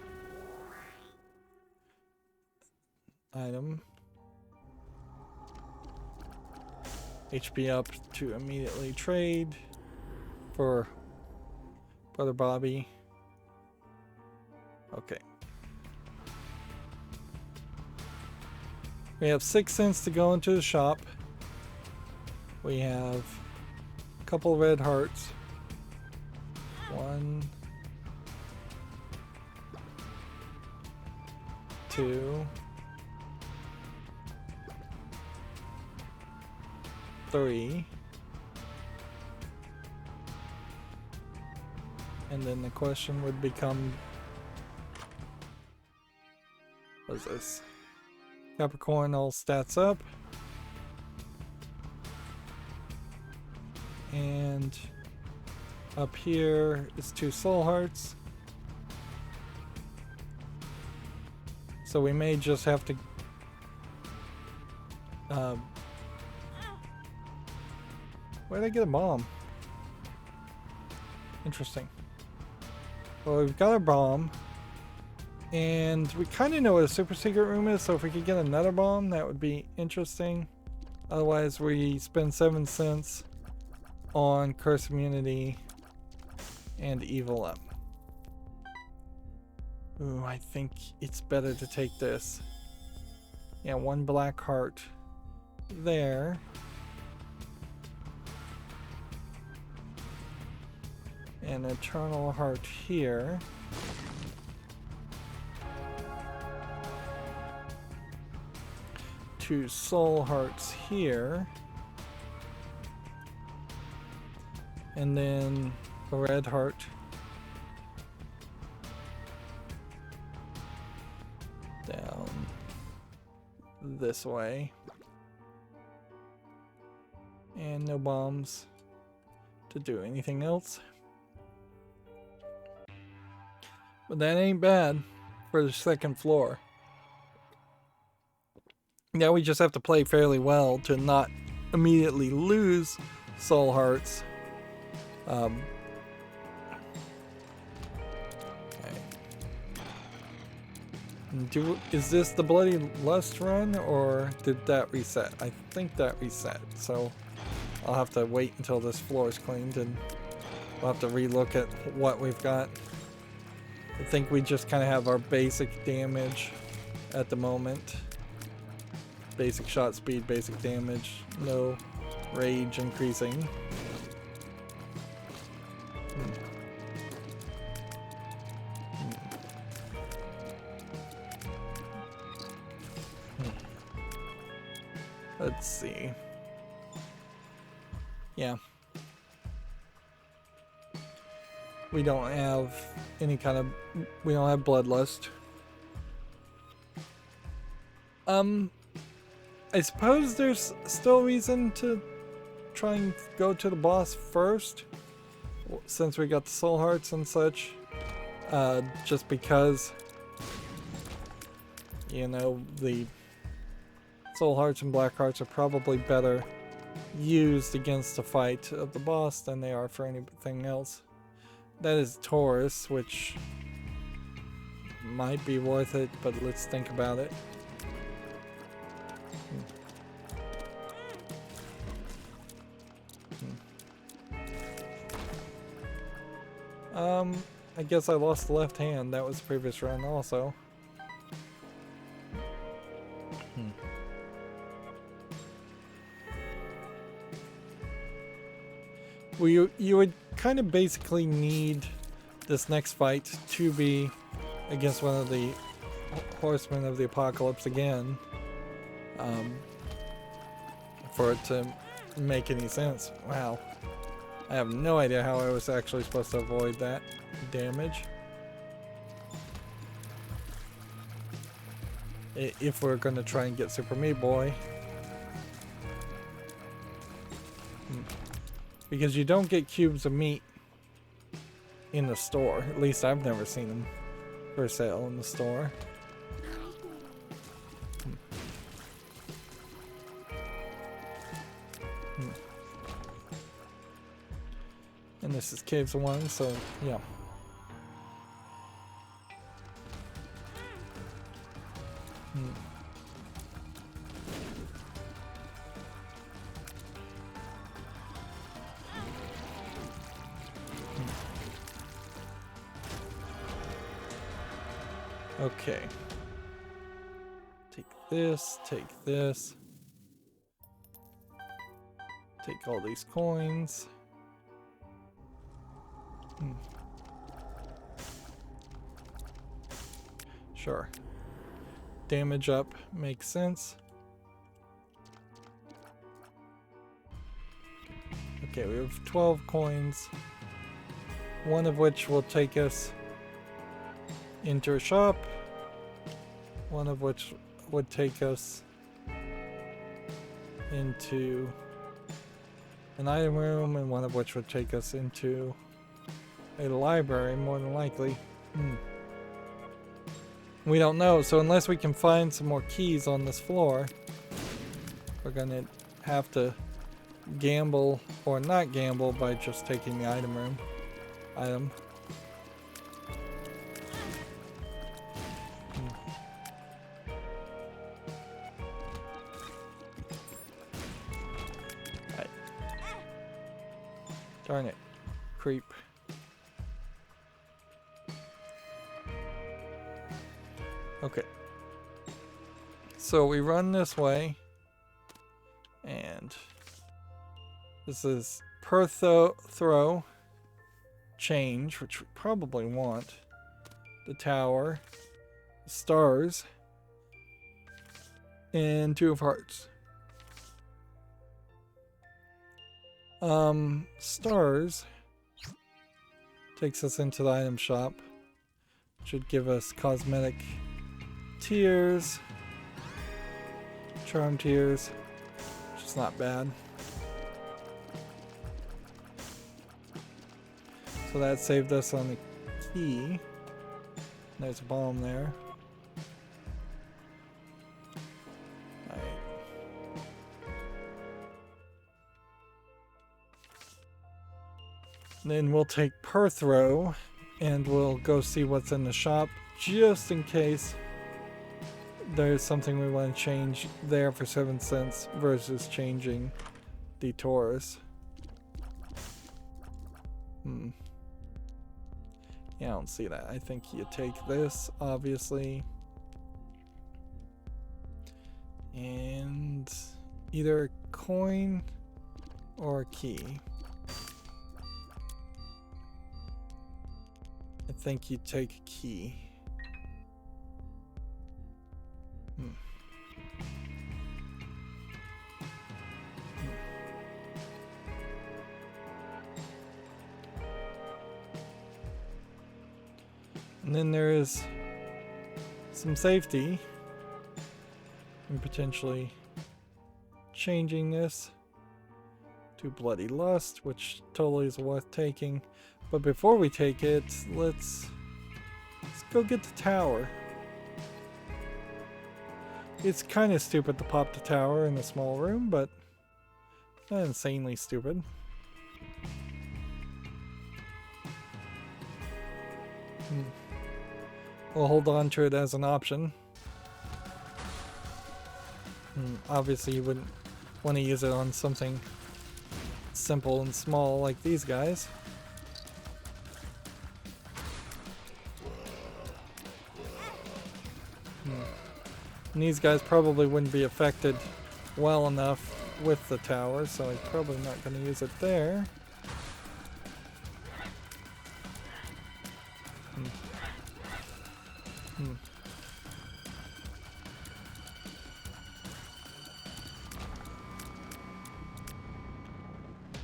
item. HP up to immediately trade for Brother Bobby. Okay. We have 6 cents to go into the shop. We have a couple red hearts. 1, 2, 3, and then the question would become, what is this? Capricorn all stats up, and up here is 2 soul hearts, so we may just have to where'd I get a bomb? Interesting. Well, we've got our bomb, and we kind of know what a super secret room is, so if we could get another bomb, that would be interesting. Otherwise, we spend 7 cents on curse immunity and evil up. Ooh, I think it's better to take this. Yeah, 1 black heart there. An eternal heart here. Two soul hearts here. And then a red heart. Down this way. And no bombs to do anything else. But that ain't bad for the second floor. Now we just have to play fairly well to not immediately lose soul hearts. Okay. Is this the Bloody Lust run, or did that reset? I think that reset, so I'll have to wait until this floor is cleaned and we'll have to relook at what we've got. I think we just kind of have our basic damage at the moment. Basic shot speed, basic damage, no rage increasing. Let's see. Yeah. We don't have any kind of... We don't have Bloodlust. I suppose there's still reason to try and go to the boss first, since we got the soul hearts and such. Just because, you know, the soul hearts and black hearts are probably better used against the fight of the boss than they are for anything else. That is Taurus, which might be worth it, but let's think about it. I guess I lost the left hand. That was the previous run also. Well, you would kind of basically need this next fight to be against one of the horsemen of the apocalypse again, for it to make any sense. Wow. I have no idea how I was actually supposed to avoid that damage. If we're going to try and get Super Meat Boy. Because you don't get cubes of meat in the store. At least I've never seen them for sale in the store. And this is Caves of One, so yeah. Okay. Take this, take this. Take all these coins. Sure. Damage up makes sense. Okay, we have 12 coins. One of which will take us into a shop. One of which would take us into an item room, and one of which would take us into a library, more than likely. We don't know, so unless we can find some more keys on this floor, we're gonna have to gamble or not gamble by just taking the item room item. Right. Darn it. Creep. Okay. So we run this way, and this is per throw change, which we probably want. The tower, stars, and 2 of hearts. Stars takes us into the item shop. Should give us cosmetic tears, charm tears, which is not bad. So that saved us on the key. There's a bomb there. Alright. Then we'll take per throw and we'll go see what's in the shop, just in case there's something we want to change there for 7 cents versus changing the Taurus. Yeah, I don't see that. I think you take this, obviously, and either a coin or a key. I think you take a key. And then there is some safety in potentially changing this to Bloody Lust, which totally is worth taking. But before we take it, let's go get the tower. It's kind of stupid to pop the tower in a small room, but not insanely stupid. We'll hold on to it as an option. Obviously you wouldn't want to use it on something simple and small like these guys. And these guys probably wouldn't be affected well enough with the tower, so I'm probably not going to use it there.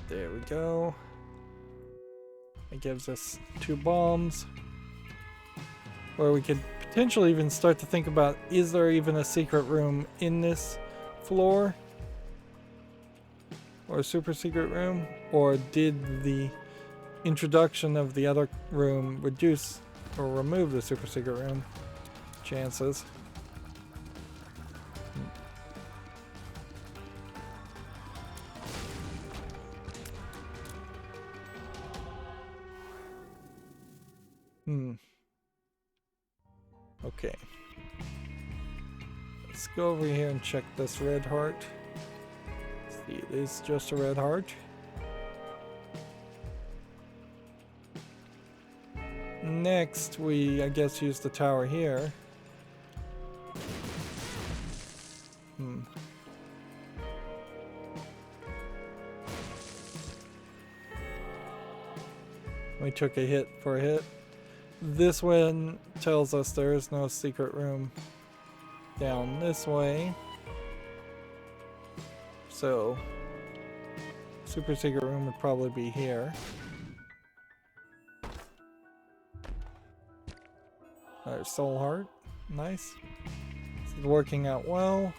There we go. It gives us 2 bombs, where we could potentially even start to think about, is there even a secret room in this floor? Or a super secret room? Or did the introduction of the other room reduce or remove the super secret room chances? Okay. Let's go over here and check this red heart. See, it is just a red heart. Next, we, I guess, use the tower here. We took a hit for a hit. This one tells us there is no secret room down this way. So, super secret room would probably be here. Our soul heart. Nice. This is working out well.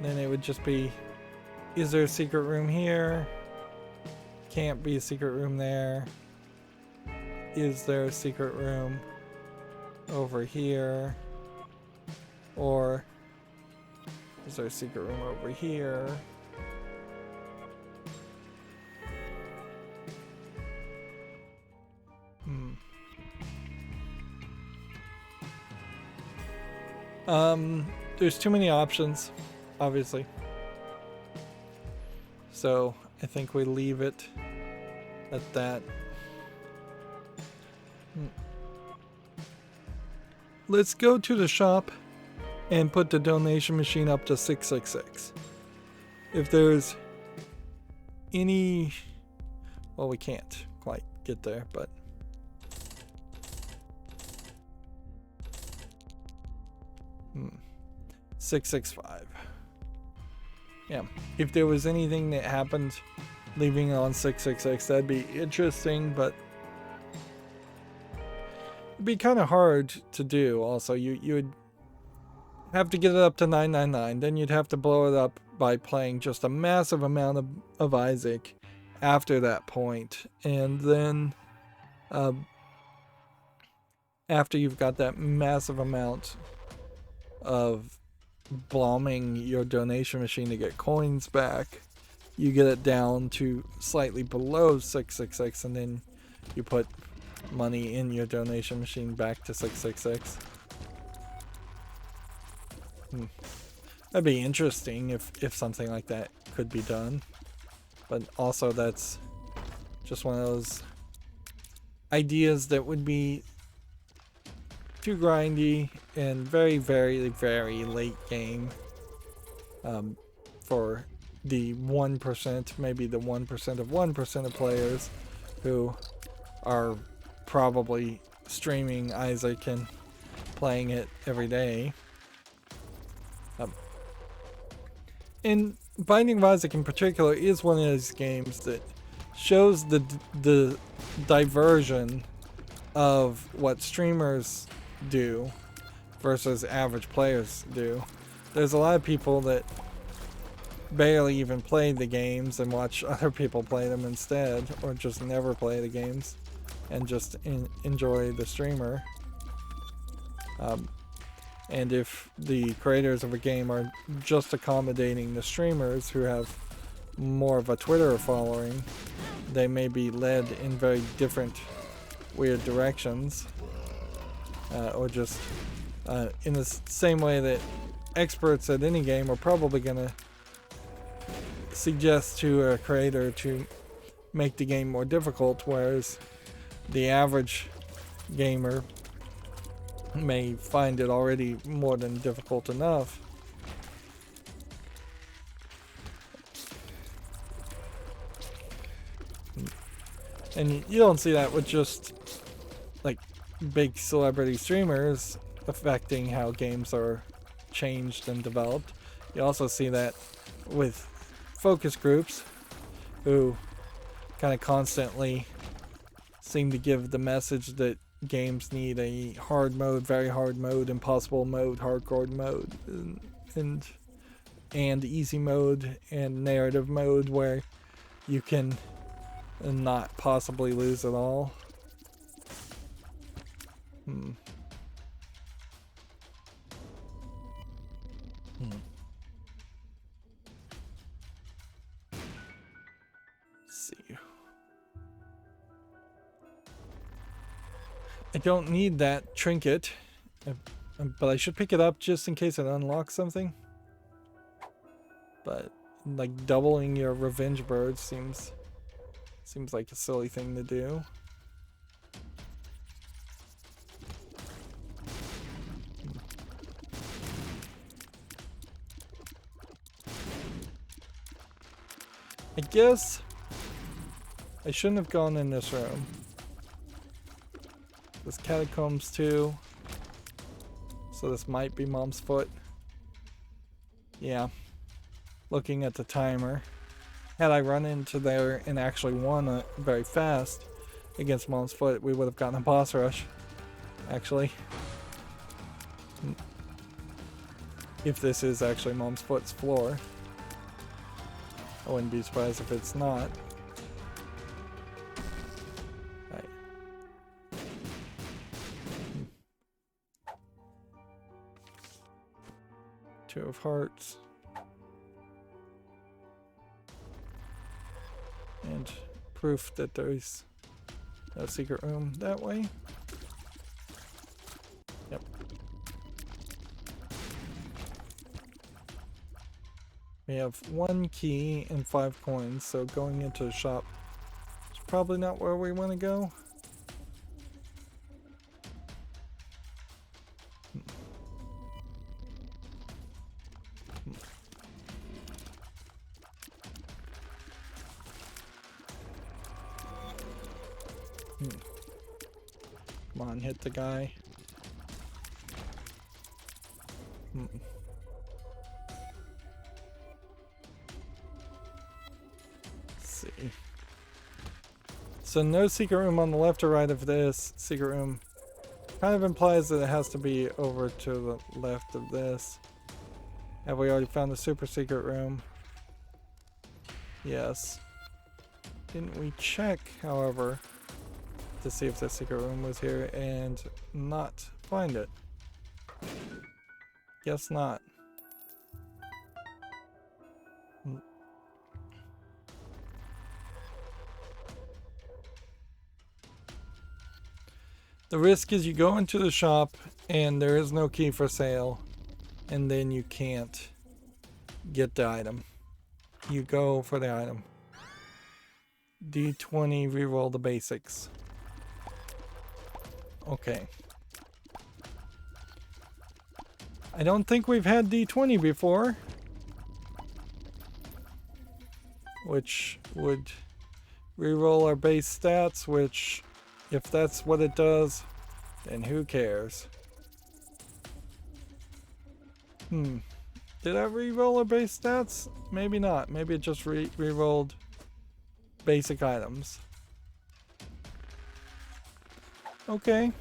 Then it would just be, is there a secret room here? Can't be a secret room there. Is there a secret room over here? Or is there a secret room over here? There's too many options, obviously. So I think we leave it at that. Let's go to the shop and put the donation machine up to 666. If there's any... Well, we can't quite get there, but... 665. Yeah. If there was anything that happened leaving it on 666, that'd be interesting, but... It'd be kind of hard to do also. You would have to get it up to 999, then you'd have to blow it up by playing just a massive amount of Isaac after that point, and then after you've got that massive amount of bombing your donation machine to get coins back, you get it down to slightly below 666, and then you put money in your donation machine back to 666. That'd be interesting if something like that could be done, but also that's just one of those ideas that would be too grindy and very, very, very late game for the 1%, maybe the 1% of 1% of players who are probably streaming Isaac and playing it every day. And Binding of Isaac in particular is one of those games that shows the diversion of what streamers do versus average players do. There's a lot of people that barely even play the games and watch other people play them instead, or just never play the games and just enjoy the streamer. And if the creators of a game are just accommodating the streamers who have more of a Twitter following, they may be led in very different weird directions, or just in the same way that experts at any game are probably going to suggest to a creator to make the game more difficult, whereas the average gamer may find it already more than difficult enough. And you don't see that with just like big celebrity streamers affecting how games are changed and developed. You also see that with focus groups who kind of constantly seem to give the message that games need a hard mode, very hard mode, impossible mode, hardcore mode, and easy mode and narrative mode where you can not possibly lose at all. Let's see. I don't need that trinket, but I should pick it up just in case it unlocks something. But like doubling your revenge bird seems like a silly thing to do. I guess I shouldn't have gone in this room. This catacombs too. So this might be Mom's foot. Yeah. Looking at the timer. Had I run into there and actually won very fast against Mom's foot, we would have gotten a boss rush. Actually. If this is actually Mom's foot's floor. I wouldn't be surprised if it's not. Right. Two of hearts. And proof that there's no secret room that way. Yep. We have 1 key and 5 coins, so going into the shop is probably not where we want to go. Come on, hit the guy. Let's see. So no secret room on the left or right of this. Secret room kind of implies that it has to be over to the left of this. Have we already found the super secret room? Yes. Didn't we check, however, to see if the secret room was here and not find it? Guess not. The risk is you go into the shop and there is no key for sale, and then you can't get the item. You go for the item. D20, reroll the basics. Okay. I don't think we've had D20 before, which would reroll our base stats, which, if that's what it does, then who cares? Did I reroll our base stats? Maybe not. Maybe it just rerolled basic items. Okay.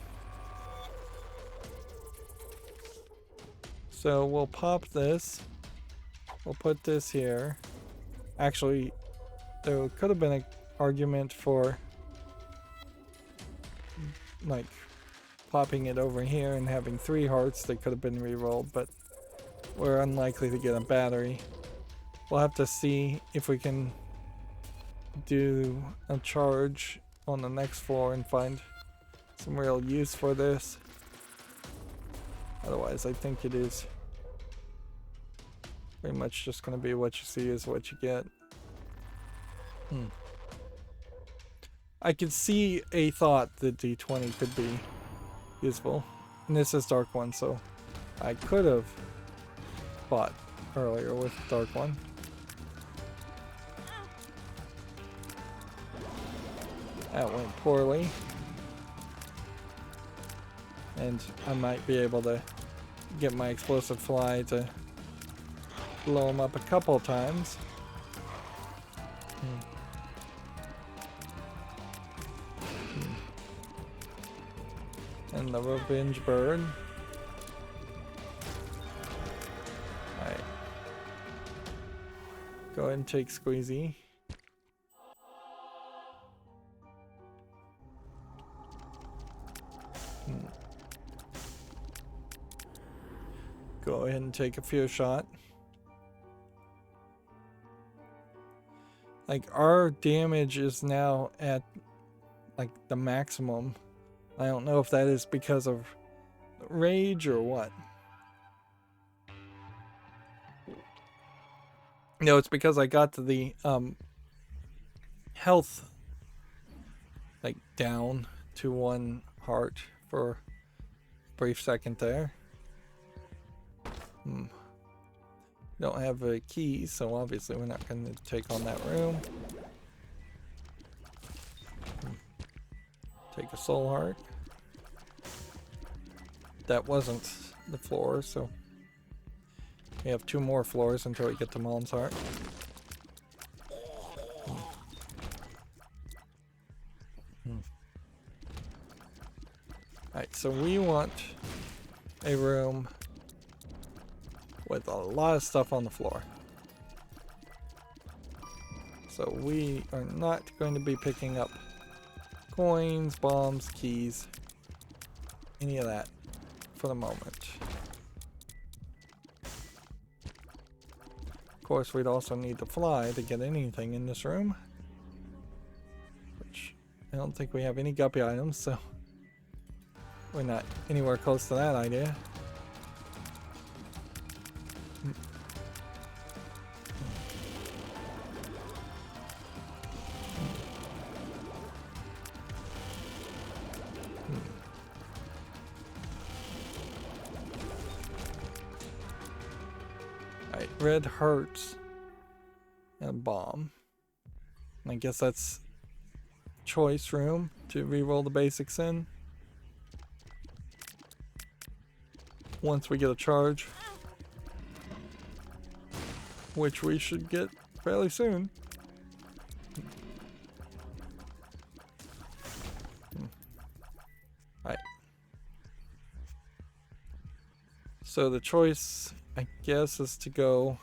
So we'll pop this. We'll put this here. Actually, there could have been an argument for like popping it over here and having 3 hearts that could have been re-rolled, but we're unlikely to get a battery. We'll have to see if we can do a charge on the next floor and find some real use for this. Otherwise, I think it is pretty much just going to be what you see is what you get. I could see a thought that D20 could be useful. And this is Dark One, so I could have fought earlier with Dark One. That went poorly. And I might be able to get my explosive fly to blow him up a couple times. And the revenge bird. Alright. Go ahead and take Squeezy. Go ahead and take a fear shot. Like, our damage is now at like the maximum. I don't know if that is because of rage or what. No, it's because I got to the health like down to 1 heart for a brief second there. Don't have a key, so obviously we're not going to take on that room. Take a soul heart. That wasn't the floor, so we have 2 more floors until we get to Mom's heart. Alright, so we want a room with a lot of stuff on the floor. So we are not going to be picking up coins, bombs, keys, any of that for the moment. Of course, we'd also need to fly to get anything in this room, which I don't think we have any guppy items, so we're not anywhere close to that idea. Alright, red hearts and a bomb. I guess that's choice room to re-roll the basics in. Once we get a charge, which we should get fairly soon. Alright. So the choice, I guess, is to go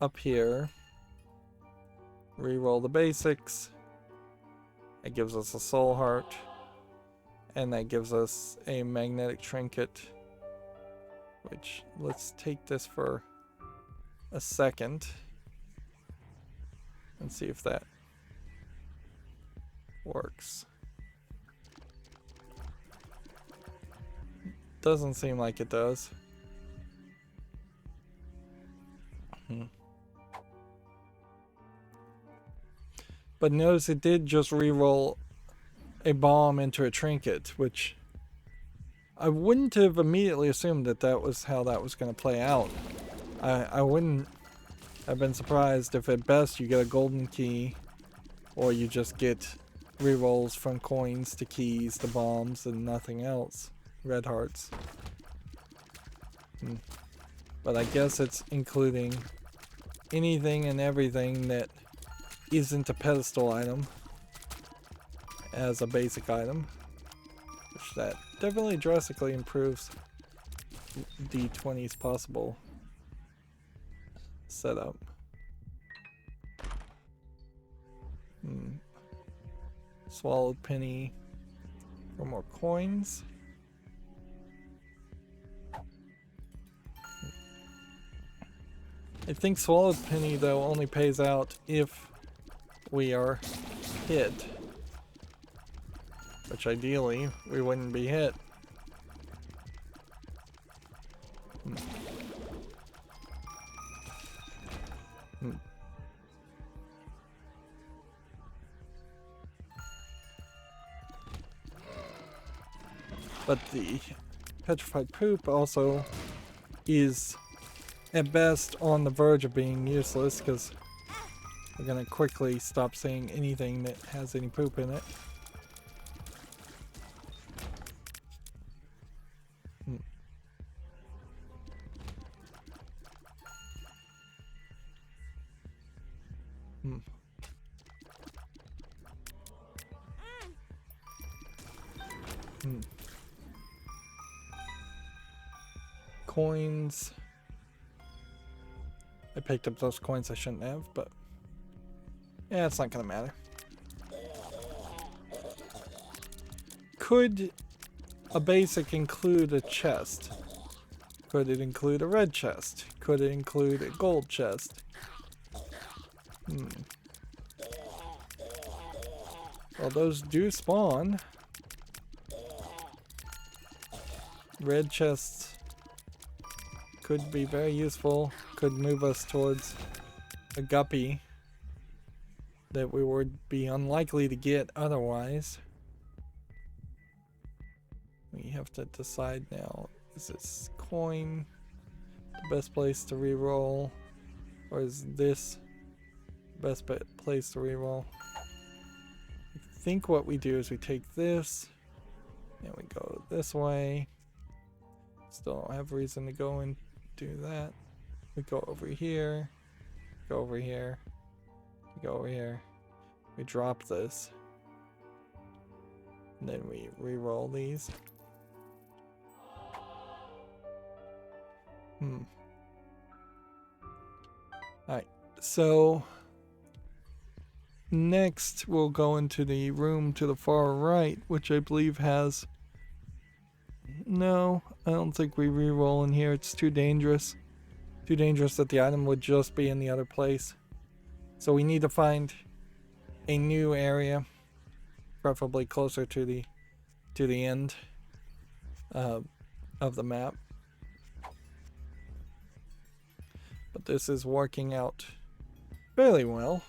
up here, re-roll the basics. It gives us a soul heart, and that gives us a magnetic trinket, which, let's take this for a second and see if that works. Doesn't seem like it does. But notice it did just re-roll a bomb into a trinket, which I wouldn't have immediately assumed that that was how that was going to play out. I wouldn't have been surprised if at best you get a golden key, or you just get re-rolls from coins to keys to bombs and nothing else. Red hearts. But I guess it's including anything and everything that isn't a pedestal item. as a basic item, which that definitely drastically improves D20's possible setup. Swallowed penny for more coins. I think swallowed penny though only pays out if we are hit, which ideally we wouldn't be hit. But the petrified poop also is at best on the verge of being useless, because we're gonna quickly stop seeing anything that has any poop in it. Coins. I picked up those coins I shouldn't have, but yeah, it's not gonna matter. Could a basic include a chest? Could it include a red chest? Could it include a gold chest? Well, those do spawn. Red chests could be very useful, could move us towards a guppy that we would be unlikely to get otherwise. We have to decide now, is this coin the best place to reroll, or is this the best place to reroll? I think what we do is we take this and we go this way. Still don't have reason to go and do that. We go over here, go over here, go over here. We drop this, and then we re-roll these. Alright, so next we'll go into the room to the far right, which I believe has... No, I don't think we re-roll in here. It's too dangerous. Too dangerous that the item would just be in the other place. So we need to find a new area, preferably closer to the end of the map. But this is working out fairly well.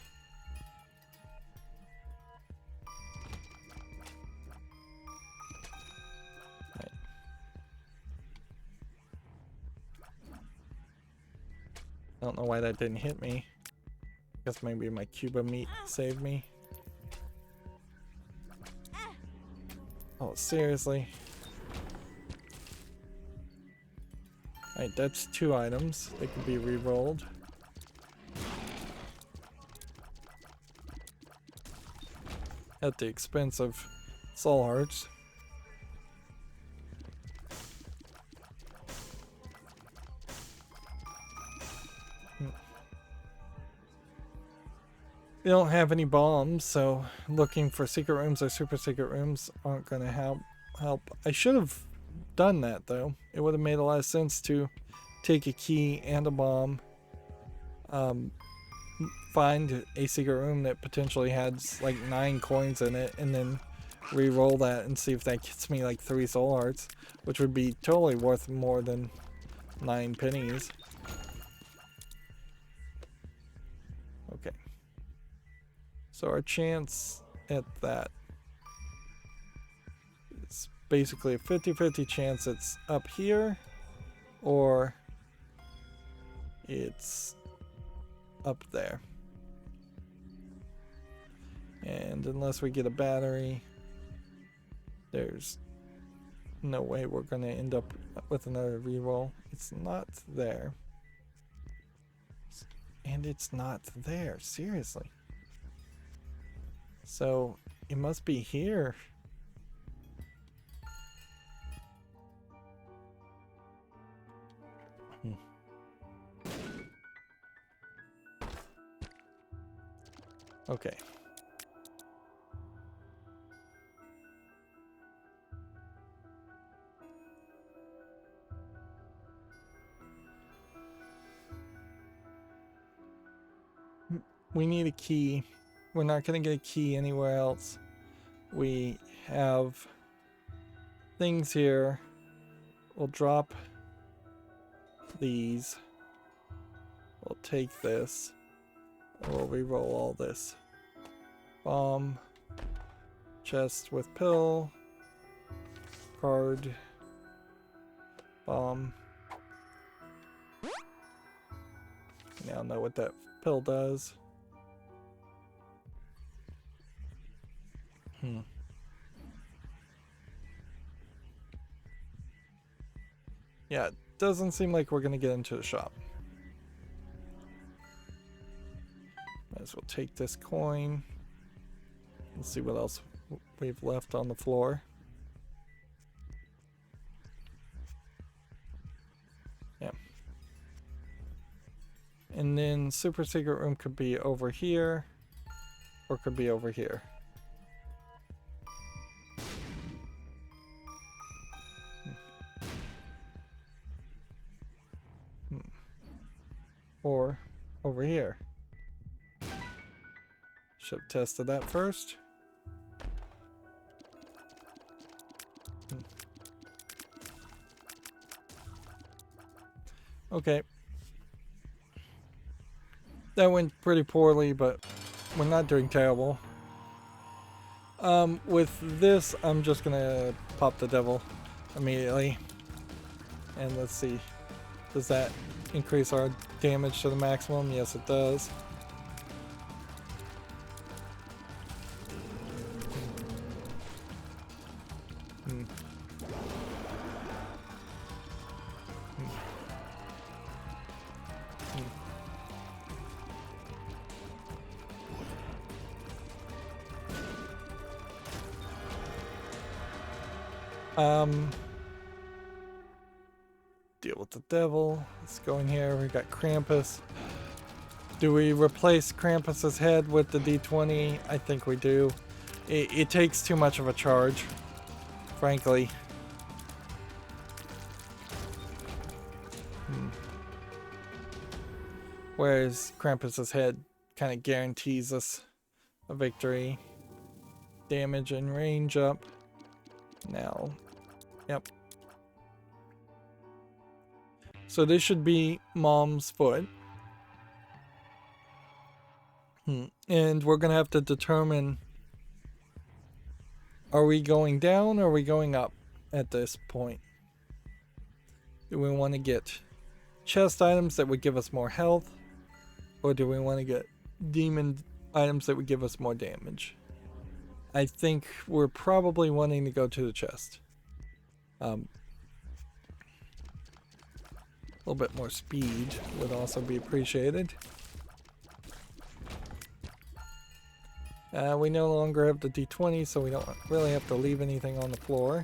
I don't know why that didn't hit me. I guess maybe my Cuba meat saved me. Oh, seriously? Alright, that's 2 items. They can be re-rolled. At the expense of soul hearts. We don't have any bombs, so looking for secret rooms or super secret rooms aren't going to help. I should have done that, though. It would have made a lot of sense to take a key and a bomb, find a secret room that potentially has like 9 coins in it, and then re-roll that and see if that gets me like 3 soul hearts, which would be totally worth more than 9 pennies. Okay. So our chance at that is basically a 50-50 chance it's up here or it's up there. And unless we get a battery, there's no way we're going to end up with another reroll. It's not there. And it's not there, seriously. So It must be here. Okay. We need a key. We're not going to get a key anywhere else. We have things here. We'll drop these. We'll take this. We'll re-roll all this. Bomb. Chest with pill. Card. Bomb. Now know what that pill does. Yeah, it doesn't seem like we're gonna get into the shop. Might as well take this coin. Let's see what else we've left on the floor. Yeah. And then super secret room could be over here, or could be over here. Or over here. Should have tested that first. Okay. That went pretty poorly, but we're not doing terrible. With this, I'm just gonna pop the devil immediately. And let's see. Does that increase our damage to the maximum? Yes, it does. Deal with the devil. Let's go in here. We got Krampus. Do we replace Krampus's head with the D20? I think we do. It takes too much of a charge, frankly. Whereas Krampus's head kind of guarantees us a victory. Damage and range up. Now. Yep. So this should be Mom's foot. And we're going to have to determine, are we going down or are we going up at this point? Do we want to get chest items that would give us more health? Or do we want to get demon items that would give us more damage? I think we're probably wanting to go to the chest. A little bit more speed would also be appreciated. We no longer have the D20, so we don't really have to leave anything on the floor.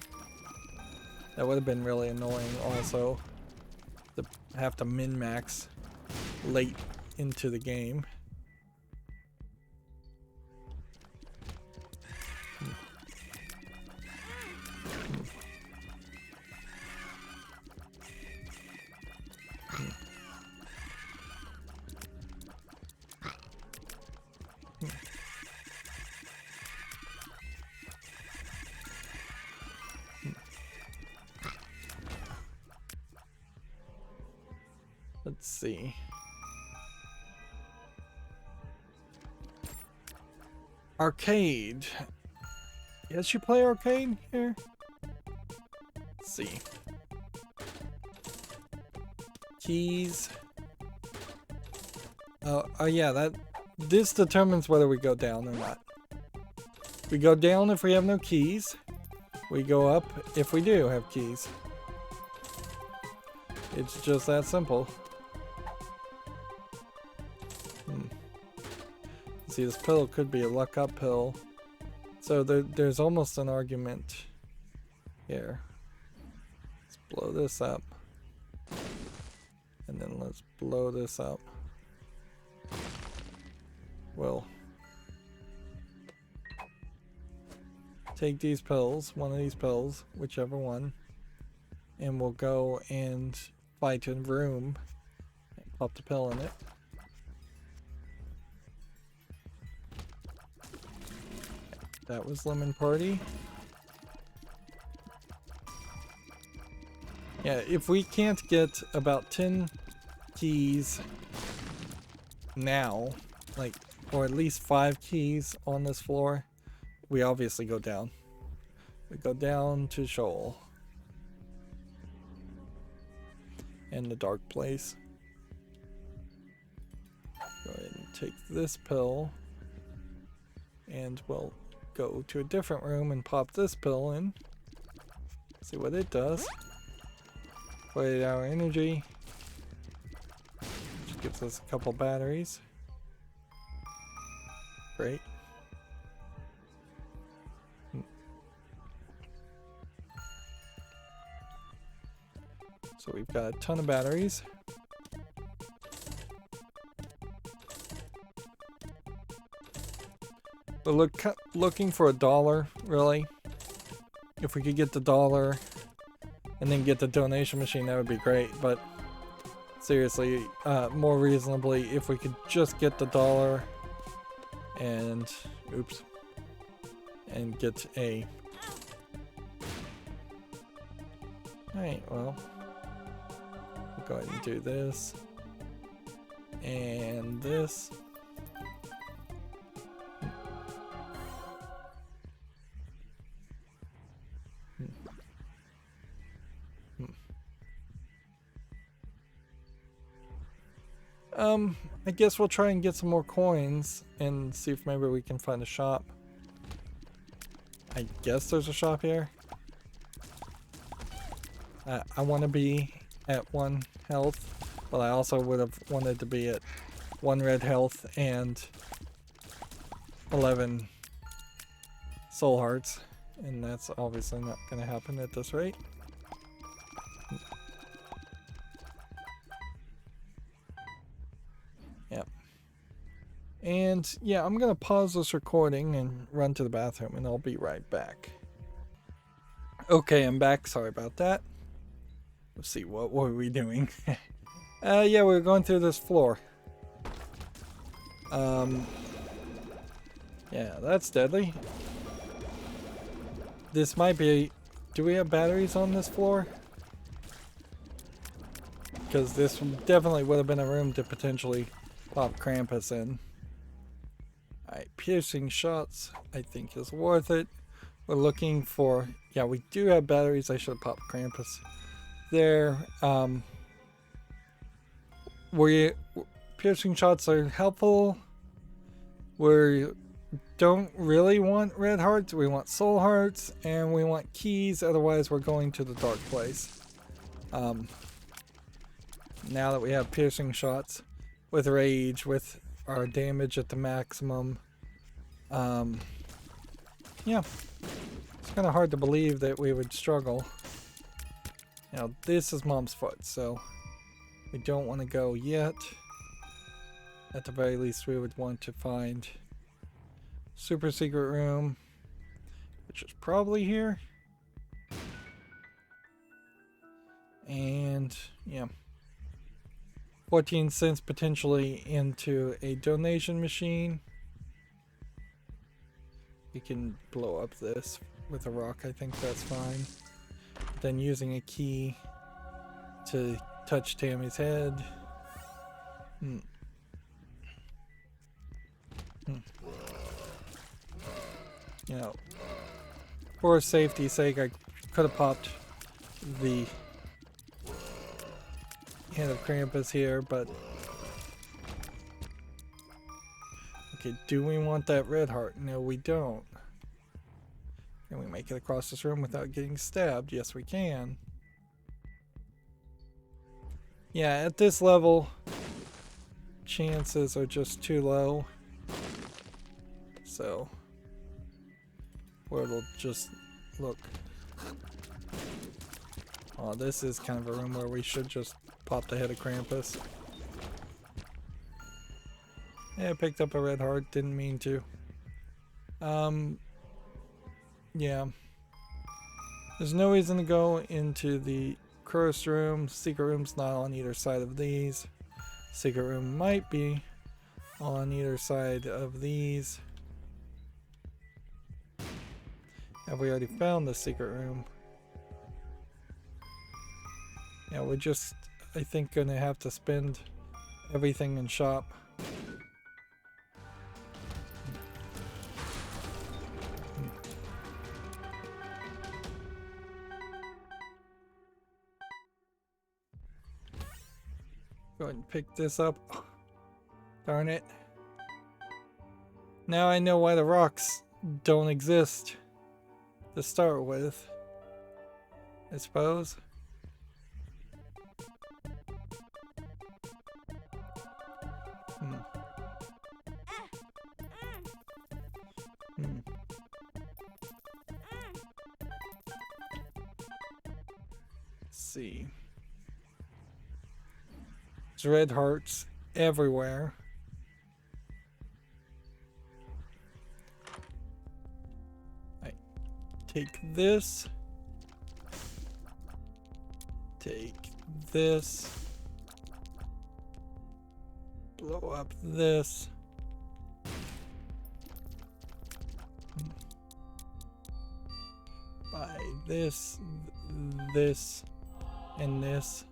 That would have been really annoying also, to have to min-max late into the game. Let's see. Arcade. Yes, you play arcade here? Let's see. Keys. Oh yeah, this determines whether we go down or not. We go down if we have no keys. We go up if we do have keys. It's just that simple. See, this pill could be a luck up pill. So there's almost an argument here. Let's blow this up. And then let's blow this up. We'll take these pills, one of these pills, whichever one, and we'll go and fight in room and pop the pill in it. That was Lemon Party. Yeah, if we can't get about 10 keys now, like, or at least 5 keys on this floor, we obviously go down. We go down to Shoal. And the dark place. Go ahead and take this pill. And we'll go to a different room and pop this pill in. See what it does. 48-hour energy. Which gives us a couple batteries. Great. So we've got a ton of batteries. We're looking for $1, really. If we could get the $1 and then get the donation machine, that would be great. But seriously, more reasonably, if we could just get the $1 and, oops, and get a... Alright, well, we'll go ahead and do this. And this. I guess we'll try and get some more coins and see if maybe we can find a shop. I guess there's a shop here. I want to be at 1 health, but I also would have wanted to be at 1 red health and 11 soul hearts, and that's obviously not going to happen at this rate. Yep. And yeah, I'm going to pause this recording and run to the bathroom, and I'll be right back. Okay, I'm back. Sorry about that. Let's see, what were we doing? Yeah, we were going through this floor. Yeah, that's deadly. This might be... Do we have batteries on this floor? Because this definitely would have been a room to potentially pop Krampus in. Alright, piercing shots I think is worth it. We're looking for... Yeah, we do have batteries. I should have popped Krampus there. Piercing shots are helpful. We don't really want red hearts. We want soul hearts, and we want keys. Otherwise, we're going to the dark place. Now that we have piercing shots with rage, with our damage at the maximum, yeah, it's kind of hard to believe that we would struggle. Now, this is Mom's foot, so we don't want to go yet. At the very least, we would want to find super secret room, which is probably here. And, yeah. 14 cents potentially into a donation machine. We can blow up this with a rock. I think that's fine. Then using a key to touch Tammy's head. You know, for safety's sake, I could have popped the Hand of Krampus here, but okay, do we want that red heart? No, we don't. Can we make it across this room without getting stabbed? Yes, we can. Yeah, at this level, chances are just too low. So, where it'll just look. Oh, this is kind of a room where we should just pop the head of Krampus. Yeah, I picked up a red heart, didn't mean to. Yeah. There's no reason to go into the cursed room. Secret room's not on either side of these. Secret room might be on either side of these. Have we already found the secret room? Yeah, we're just, I think, gonna have to spend everything in shop. Go ahead and pick this up. Darn it. Now I know why the rocks don't exist to start with, I suppose. Let's see. There's red hearts everywhere. I take this. Take this. Blow up this. Buy this, this, and this.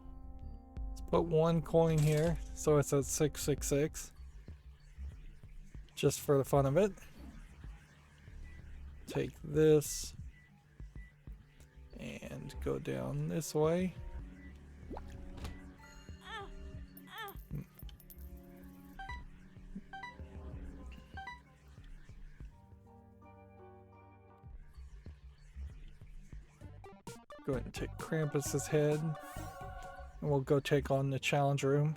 Let's put one coin here so it's at 666. Just for the fun of it. Take this and go down this way. Go ahead and take Krampus's head. And we'll go take on the challenge room.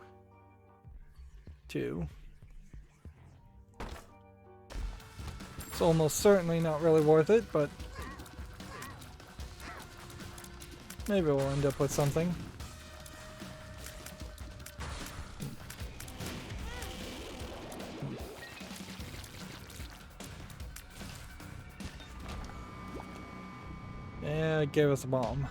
2. It's almost certainly not really worth it, but maybe we'll end up with something. Yeah, it gave us a bomb.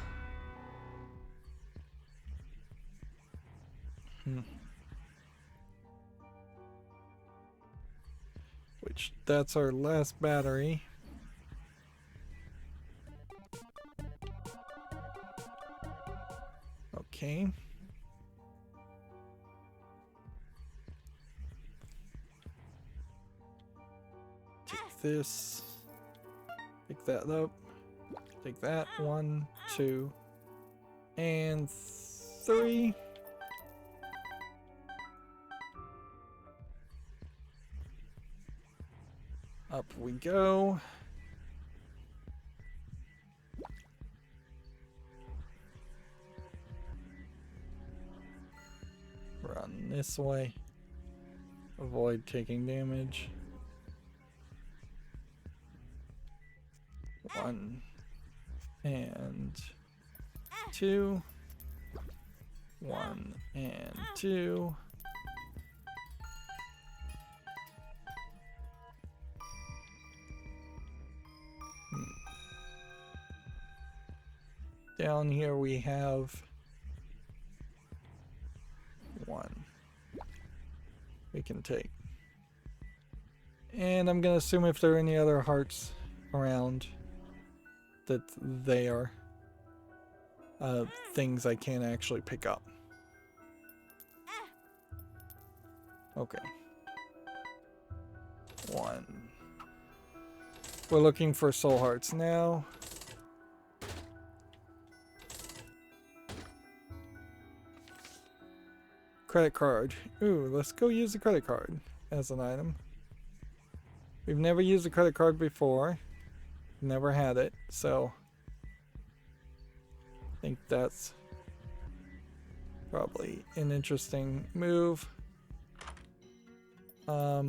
Which, that's our last battery. Okay. Take this. Pick that up. Take that. 1, 2, and 3. Up we go. Run this way. Avoid taking damage. 1 and 2. 1 and 2. Down here we have 1 we can take. And I'm gonna assume if there are any other hearts around that they are things I can't actually pick up. Okay. 1. We're looking for soul hearts now. Credit card. Ooh, let's go use the credit card as an item. We've never used a credit card before. Never had it, so I think that's probably an interesting move. I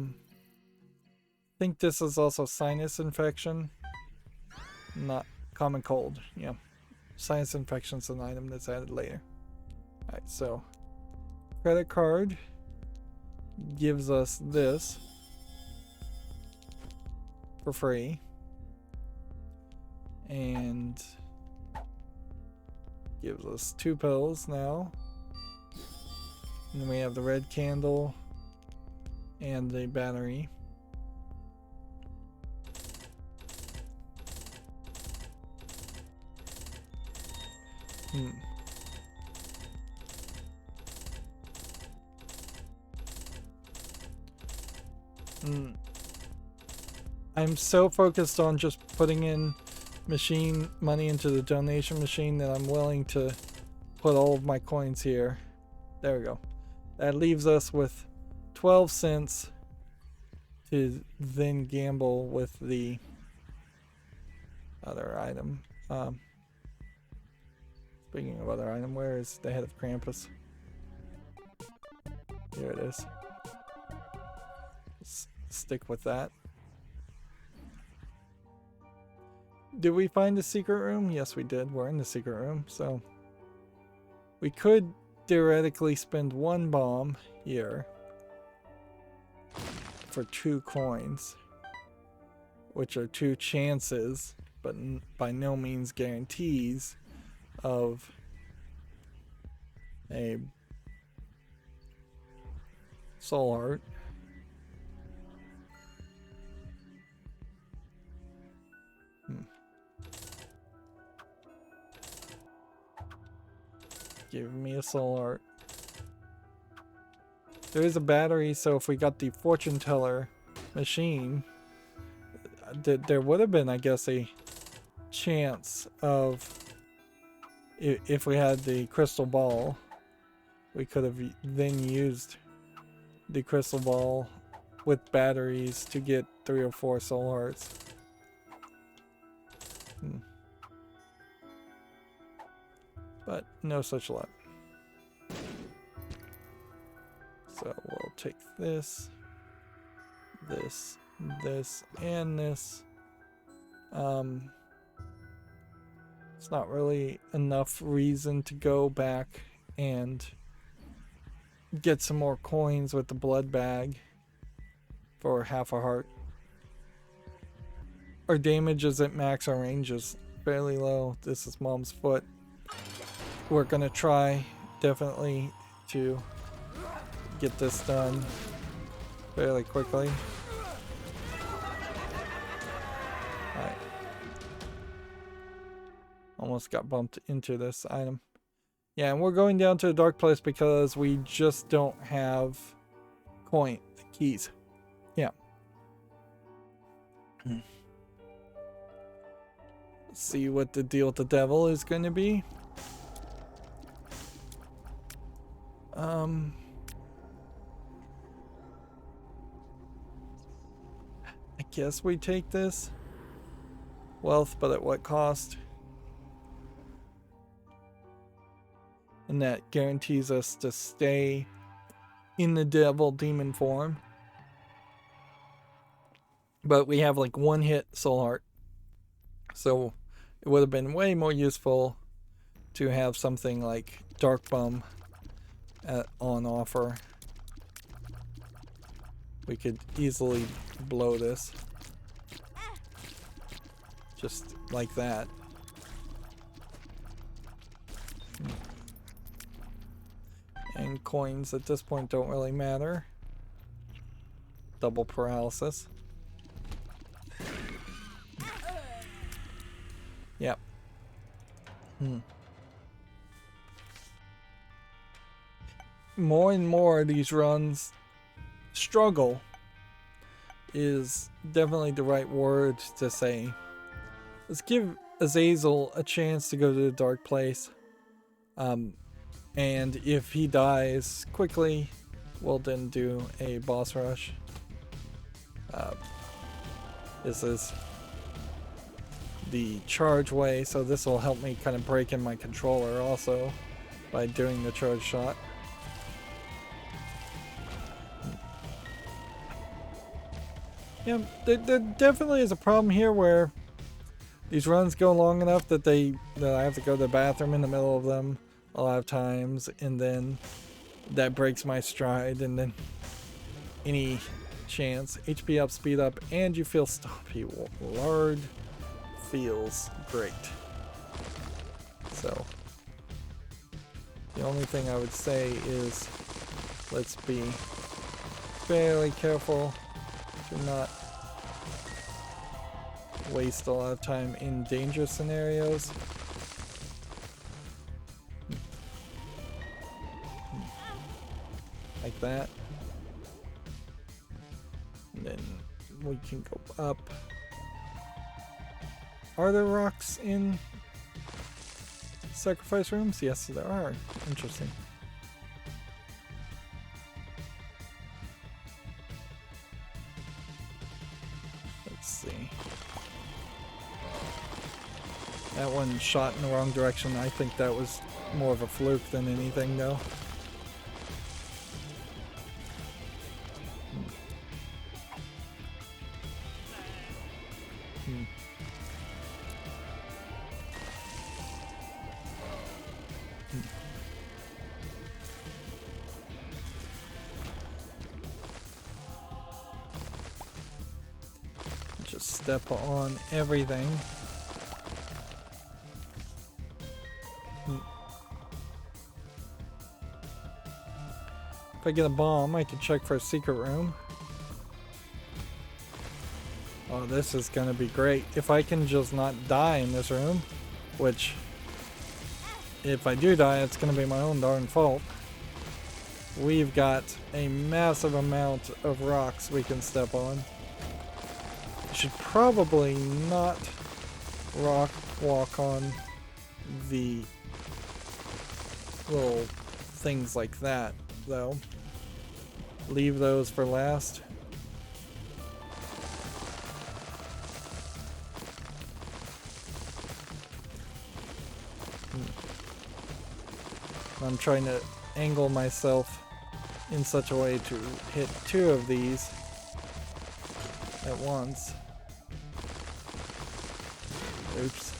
think this is also sinus infection. not common cold. Yeah. Sinus infection's an item that's added later. Alright, so credit card gives us this for free. And gives us 2 pills now. And then we have the red candle and the battery. I'm so focused on just putting in machine money into the donation machine that I'm willing to put all of my coins here. There we go. That leaves us with 12 cents to then gamble with the other item. Speaking of other item, where is the head of Krampus? Here it is. Stick with that. Did we find the secret room? Yes, we did. We're in the secret room, so we could theoretically spend 1 bomb here for 2 coins, which are 2 chances, but by no means guarantees of a soul heart. Give me a soul heart. There is a battery, so if we got the fortune teller machine, there would have been, I guess, a chance of, if we had the crystal ball, we could have then used the crystal ball with batteries to get 3 or 4 soul hearts. But no such luck. So we'll take this, this, this, and this. It's not really enough reason to go back and get some more coins with the blood bag for half a heart. Our damage is at max, our range is fairly low. This is Mom's foot. We're gonna try definitely to get this done fairly quickly. Alright. Almost got bumped into this item. Yeah, and we're going down to the dark place because we just don't have keys. Yeah. Let's see what the deal with the devil is going to be. I guess we take this. Wealth, but at what cost? And that guarantees us to stay in the devil demon form. But we have like 1 hit soul heart. So it would have been way more useful to have something like Dark Bum on offer. We could easily blow this. Just like that. And coins at this point don't really matter. Double paralysis. Yep. More and more these runs, struggle is definitely the right word to say. Let's give Azazel a chance to go to the dark place. And if he dies quickly, we'll then do a boss rush. This is the charge way, so this will help me kind of break in my controller also by doing the charge shot. Yeah, there definitely is a problem here where These runs go long enough that I have to go to the bathroom in the middle of them a lot of times, and then that breaks my stride, and then any chance. HP up, speed up, and you feel stompy. Lord, feels great. So, the only thing I would say is let's be fairly careful to not waste a lot of time in dangerous scenarios. Like that. And then we can go up. Are there rocks in sacrifice rooms? Yes, there are. Interesting. Let's see. That one shot in the wrong direction. I think that was more of a fluke than anything, though. Just step on everything. If I get a bomb, I can check for a secret room. Oh, this is gonna be great. If I can just not die in this room, which, if I do die, it's gonna be my own darn fault. We've got a massive amount of rocks we can step on. I should probably not walk on the little things like that, though. Leave those for last. I'm trying to angle myself in such a way to hit two of these at once. Oops.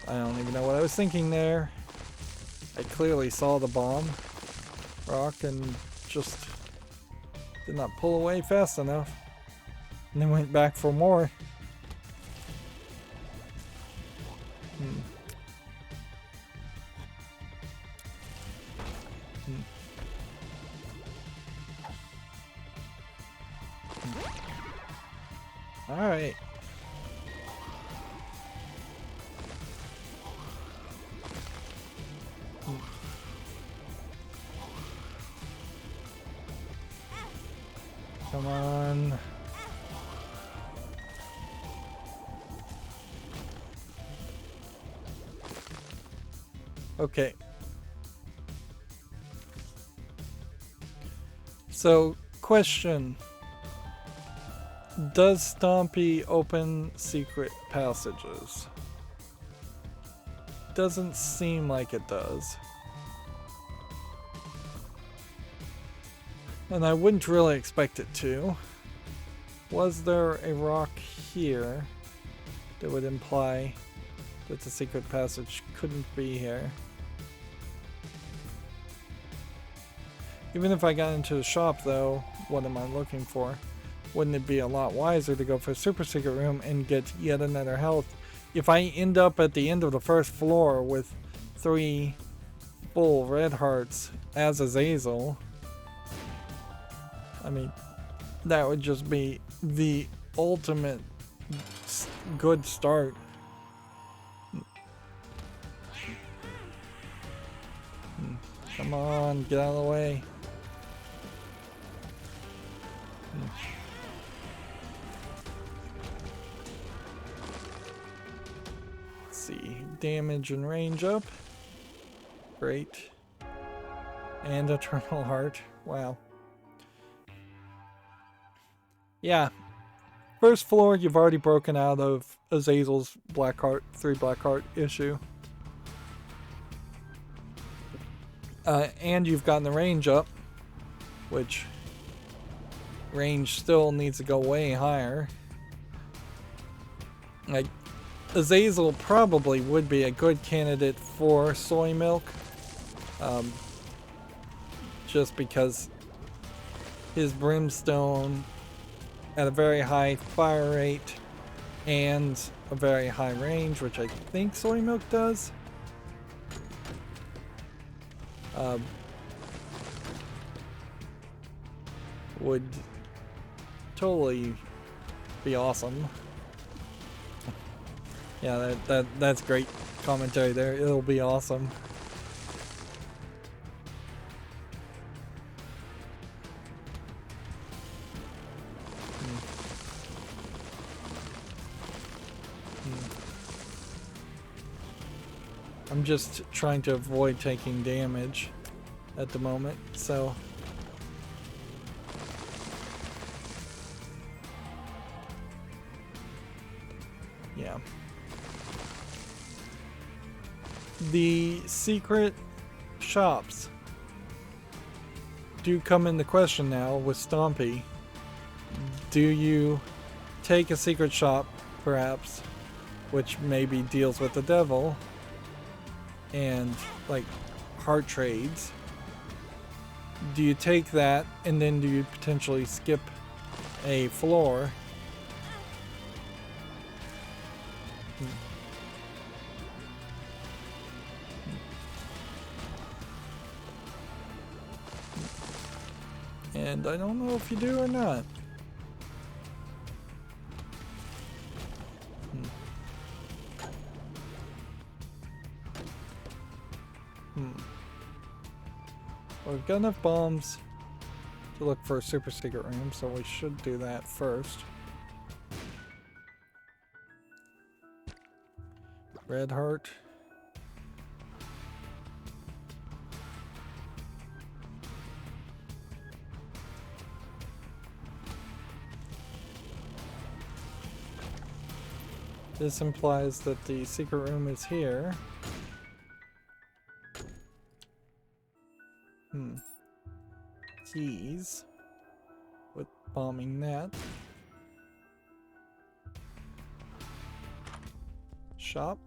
I don't even know what I was thinking there. I clearly saw the bomb rock and just did not pull away fast enough. And then went back for more. Alright. Come on. Okay. So, question. Does Stompy open secret passages? Doesn't seem like it does. And I wouldn't really expect it to. Was there a rock here that would imply that the secret passage couldn't be here? Even if I got into the shop though, what am I looking for? Wouldn't it be a lot wiser to go for a super secret room and get yet another health? If I end up at the end of the first floor with 3 full red hearts as Azazel, I mean, that would just be the ultimate good start. Come on, get out of the way. Let's see, damage and range up. Great. And Eternal Heart. Wow. Yeah. First floor, you've already broken out of Azazel's black heart, 3 black heart issue. And you've gotten the range up, which range still needs to go way higher. Like, Azazel probably would be a good candidate for soy milk. Just because his brimstone at a very high fire rate and a very high range, which I think soy milk does. Would totally be awesome. Yeah, that's great commentary there. It'll be awesome. I'm just trying to avoid taking damage at the moment, so yeah. The secret shops do come into question now with Stompy. Do you take a secret shop, perhaps, which maybe deals with the devil and like heart trades? Do you take that and then do you potentially skip a floor? And I don't know if you do or not. Well, we've got enough bombs to look for a super secret room, so we should do that first. Red heart. This implies that the secret room is here. Keys. With bombing that. Shop.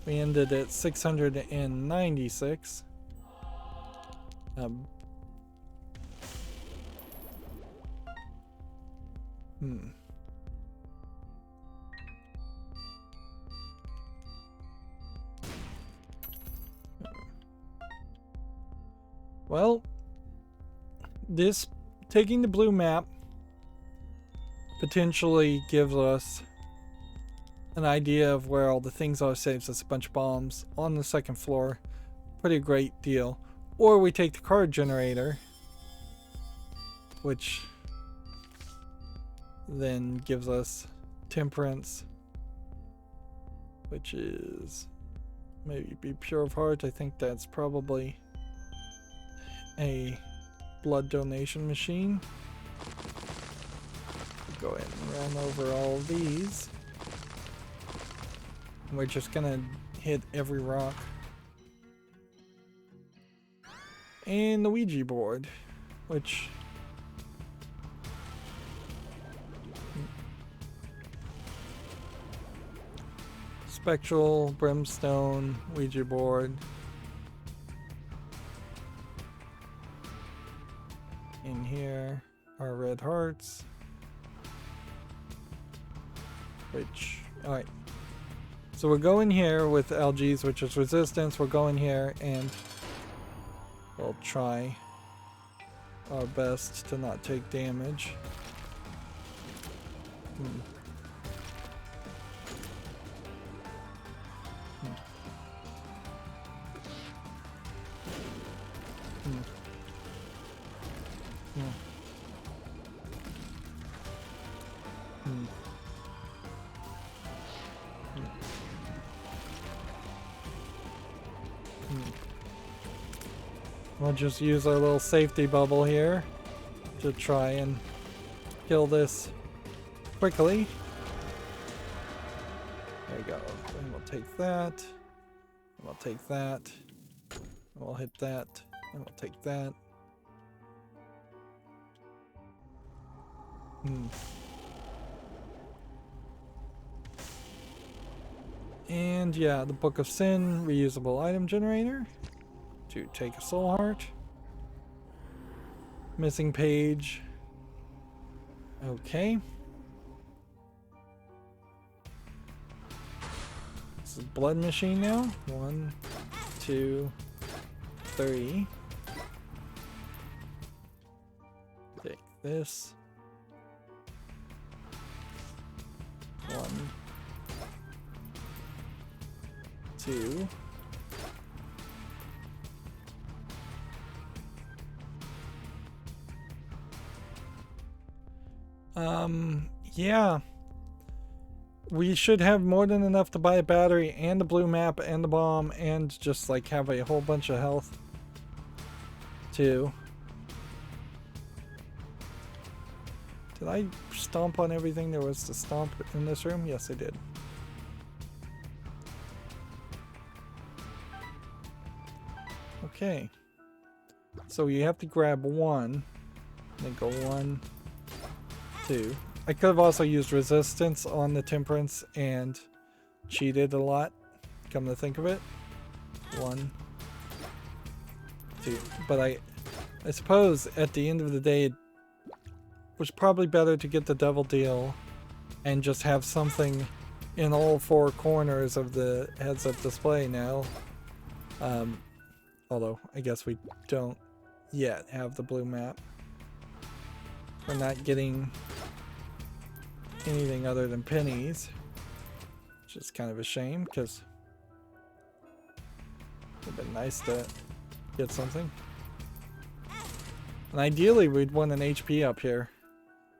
We ended at 696. Well, this taking the blue map potentially gives us an idea of where all the things are. Saves us a bunch of bombs on the second floor. Pretty great deal. Or we take the card generator, which then gives us temperance, which is maybe be pure of heart. I think that's probably a blood donation machine. Go ahead and run over all of these. We're just gonna hit every rock. And the Ouija board, which spectral, brimstone, Ouija board. In here are red hearts, which, alright. So we'll go in here with LGs, which is resistance. We'll go in here and we'll try our best to not take damage. We'll just use our little safety bubble here to try and kill this quickly. There you go. And we'll take that. And we'll take that. And we'll hit that. And we'll take that. And yeah, the Book of Sin, reusable item generator. To take a soul heart. Missing page. Okay. This is blood machine now. 1, 2, 3. Take this. 1, 2. Yeah. We should have more than enough to buy a battery and a blue map and the bomb and just like have a whole bunch of health too. Did I stomp on everything there was to stomp in this room? Yes, I did. Okay. So you have to grab one, then go 1, 2. I could have also used resistance on the temperance and cheated a lot, come to think of it. 1, 2. But I suppose at the end of the day, it was probably better to get the double deal and just have something in all 4 corners of the heads-up display now. Although, I guess we don't yet have the blue map. We're not getting anything other than pennies, which is kind of a shame because it would have been nice to get something. And ideally we'd want an HP up here.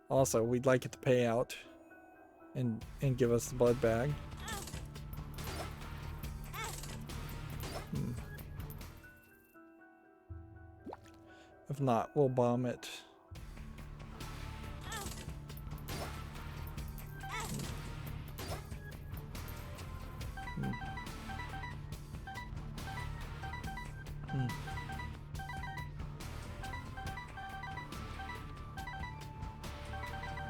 Also, we'd like it to pay out and give us the blood bag. If not, we'll bomb it.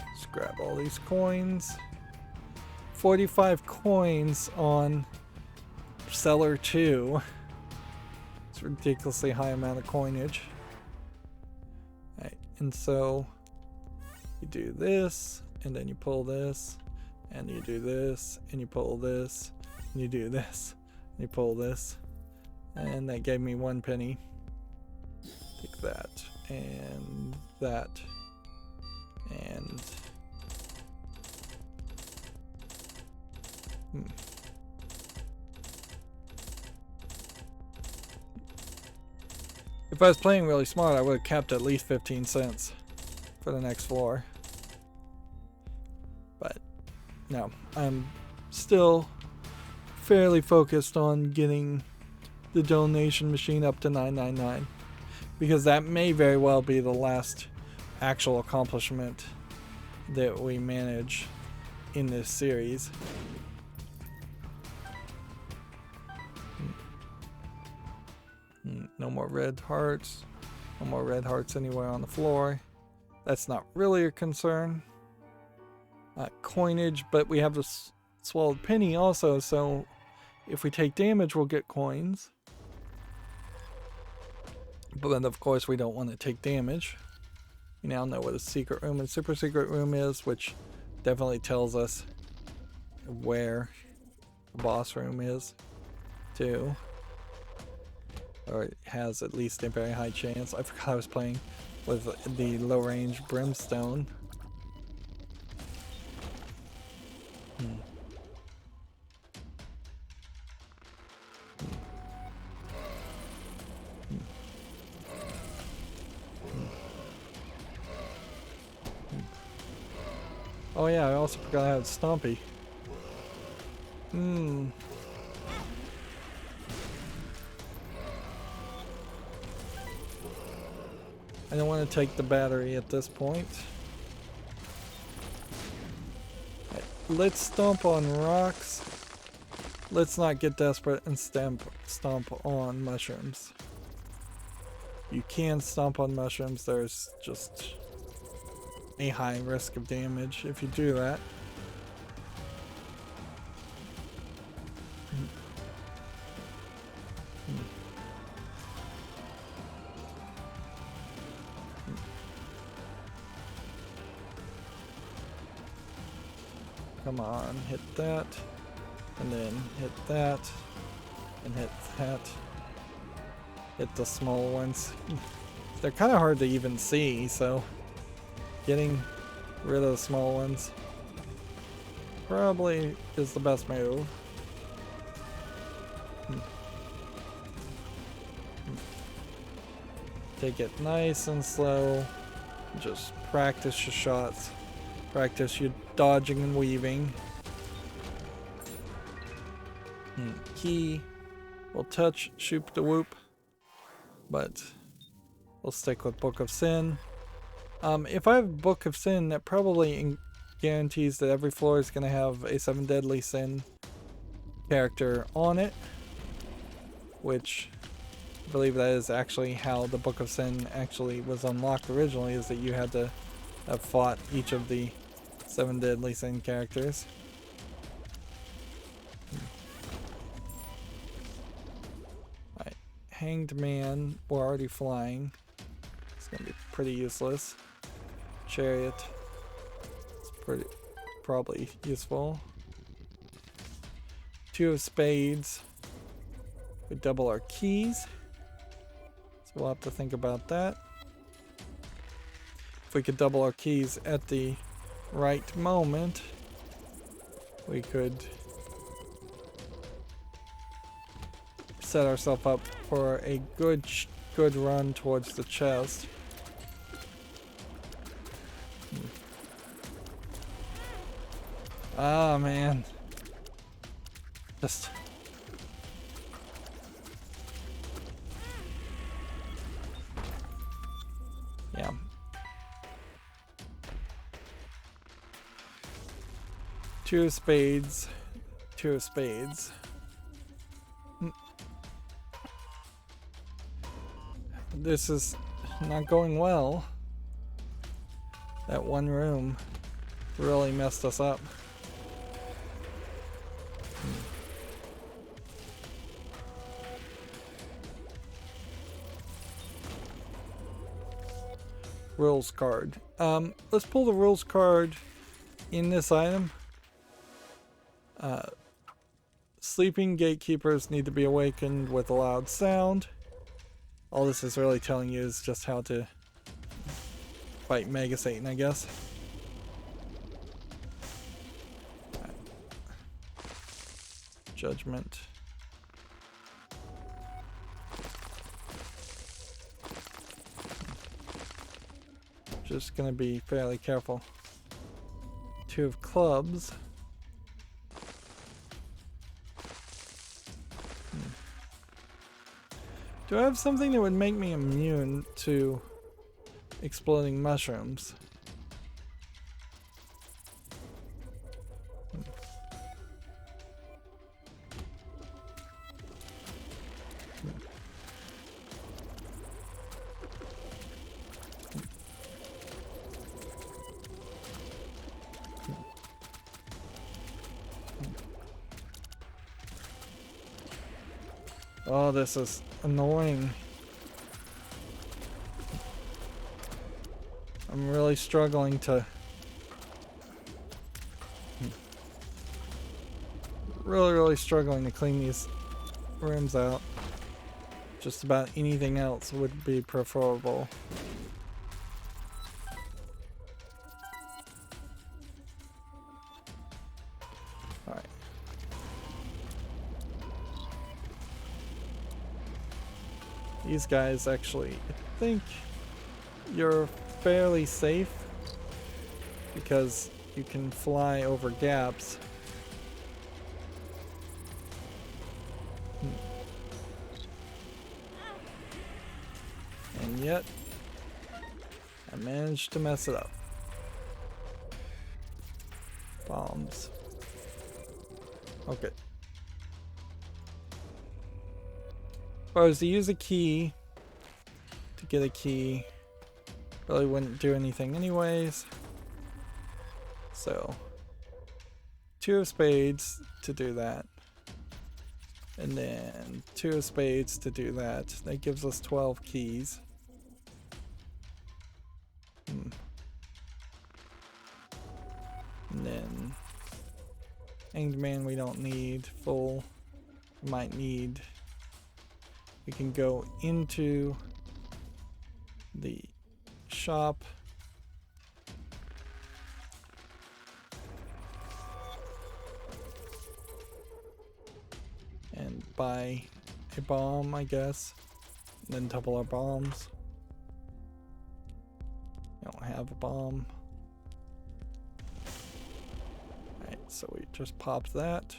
Let's grab all these coins. 45 coins on seller 2. It's a ridiculously high amount of coinage. Alright, and so you do this, and then you pull this, and you do this, and you pull this, and you do this, and you pull this, and that gave me 1 penny. Take that, and that, and if I was playing really smart, I would have kept at least 15 cents for the next floor. But no, I'm still fairly focused on getting the donation machine up to 999 because that may very well be the last actual accomplishment that we manage in this series. No more red hearts. No more red hearts anywhere on the floor. That's not really a concern. Coinage, but we have this swallowed penny also, so if we take damage, we'll get coins. But then, of course, we don't want to take damage. We now know what a secret room and super secret room is, which definitely tells us where the boss room is, too. Or it has at least a very high chance. I forgot I was playing with the low range brimstone. Oh yeah, I also forgot I had Stompy. I don't want to take the battery at this point. Right, let's stomp on rocks. Let's not get desperate and stomp on mushrooms. You can stomp on mushrooms. There's just a high risk of damage if you do that. Come on, hit that. And then hit that. And hit that. Hit the small ones. They're kind of hard to even see, so getting rid of the small ones probably is the best move. Take it nice and slow. Just practice your shots. Practice your dodging and weaving. Key. We'll touch Shoop the Whoop. But we'll stick with Book of Sin. If I have Book of Sin, that probably guarantees that every floor is going to have a 7 Deadly Sin character on it. Which I believe that is actually how the Book of Sin actually was unlocked originally, is that you had to have fought each of the 7 Deadly Sin characters. Alright, Hanged Man, we're already flying. It's gonna be pretty useless. Chariot, it's pretty probably useful. 2 of Spades. We double our keys. So we'll have to think about that. If we could double our keys at the right moment, we could set ourselves up for a good run towards the chest. Ah, man. Just... yeah. Two of Spades. Two of Spades. This is not going well. That one room really messed us up. Rules card. Let's pull the rules card in this item. Sleeping gatekeepers need to be awakened with a loud sound. All this is really telling you is just how to fight Mega Satan, I guess. Right. Judgment. Just gonna be fairly careful. 2 of Clubs. Do I have something that would make me immune to exploding mushrooms? Oh, this is annoying. I'm really struggling to... really struggling to clean these rooms out. Just about anything else would be preferable. Alright. These guys actually, I think you're fairly safe because you can fly over gaps. And yet, I managed to mess it up. Bombs. Okay. If I was to use a key to get a key, really wouldn't do anything anyways. So, 2 of Spades to do that. And then 2 of Spades to do that. That gives us 12 keys. And then Hanged Man we don't need. Full. We might need. We can go into the shop. And buy a bomb, I guess. And then double our bombs. We don't have a bomb. Alright, so we just pop that.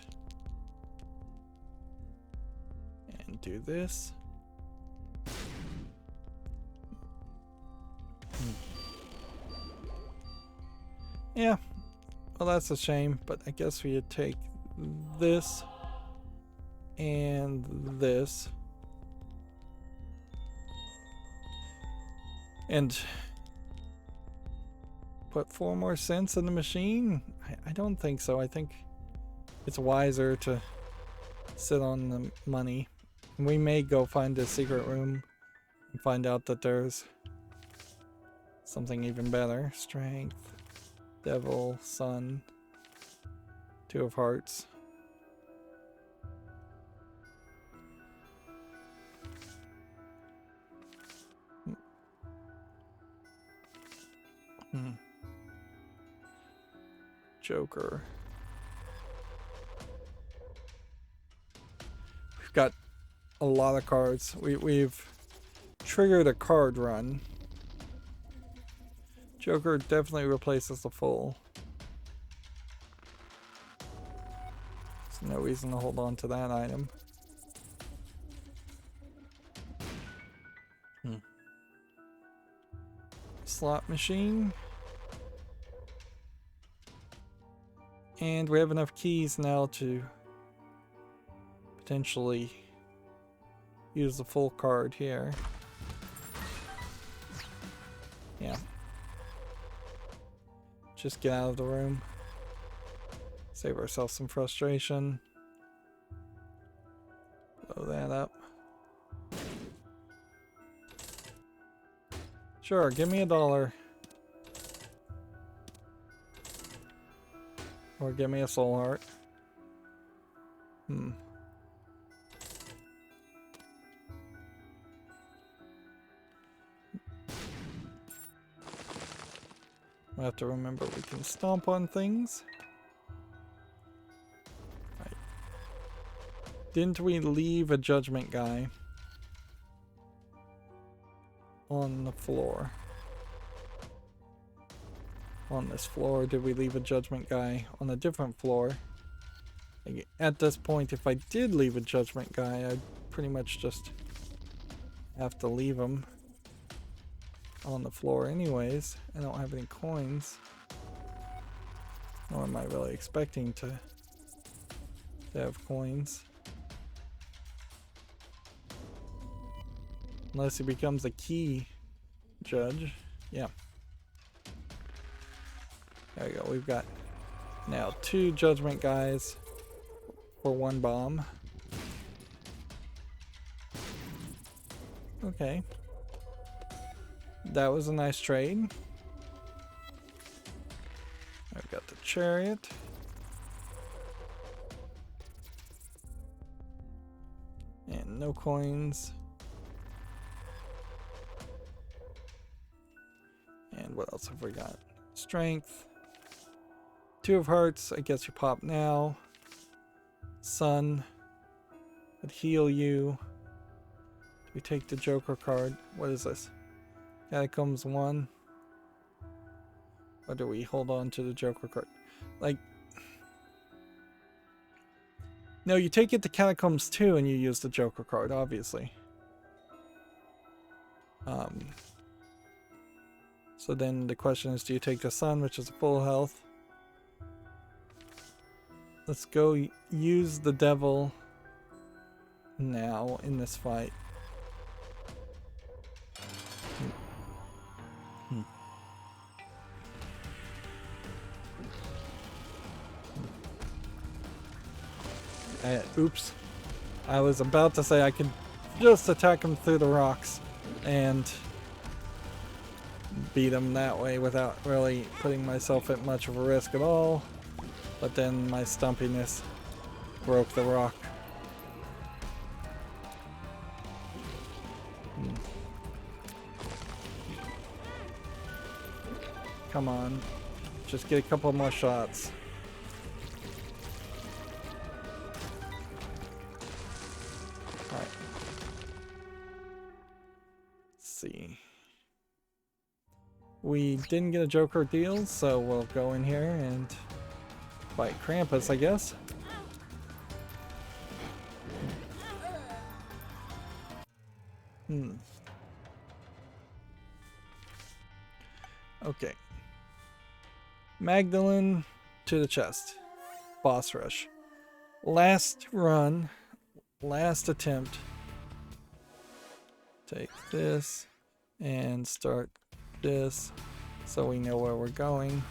And do this. Yeah, well that's a shame, but I guess we would take this and this and put 4 more cents in the machine? I don't think so. I think it's wiser to sit on the money. We may go find a secret room and find out that there's something even better. Strength, Devil, Sun, 2 of Hearts. Joker. We've got a lot of cards. We've triggered a card run. Joker definitely replaces the full. There's no reason to hold on to that item. Slot machine. And we have enough keys now to potentially use the full card here. Yeah. Just get out of the room. Save ourselves some frustration. Blow that up. Sure, give me $1. Or give me a soul heart. We have to remember we can stomp on things. Right. Didn't we leave a judgment guy on the floor? On this floor, did we leave a judgment guy on a different floor? At this point, if I did leave a judgment guy, I'd pretty much just have to leave him on the floor anyways. I don't have any coins. Nor am I really expecting to have coins. Unless he becomes a key judge. Yeah. There we go. We've got now 2 judgment guys for 1 bomb. Okay. That was a nice trade. I've got the chariot. And no coins. And what else have we got? Strength. 2 of Hearts, I guess you pop now. Sun would heal you. We take the Joker card. What is this? Catacombs 1. Or do we hold on to the Joker card? Like, no, you take it to Catacombs 2 and you use the Joker card, obviously. So then the question is, do you take the Sun, which is a full health? Let's go use the Devil now in this fight. Oops. I was about to say I could just attack him through the rocks and beat him that way without really putting myself at much of a risk at all. but then my stumpiness broke the rock. Come on. Just get a couple more shots. Alright. Let's see. We didn't get a Joker deal, so we'll go in here and fight Krampus, I guess. Okay. Magdalene to the chest. Boss rush. Last run. Last attempt. Take this and start this so we know where we're going.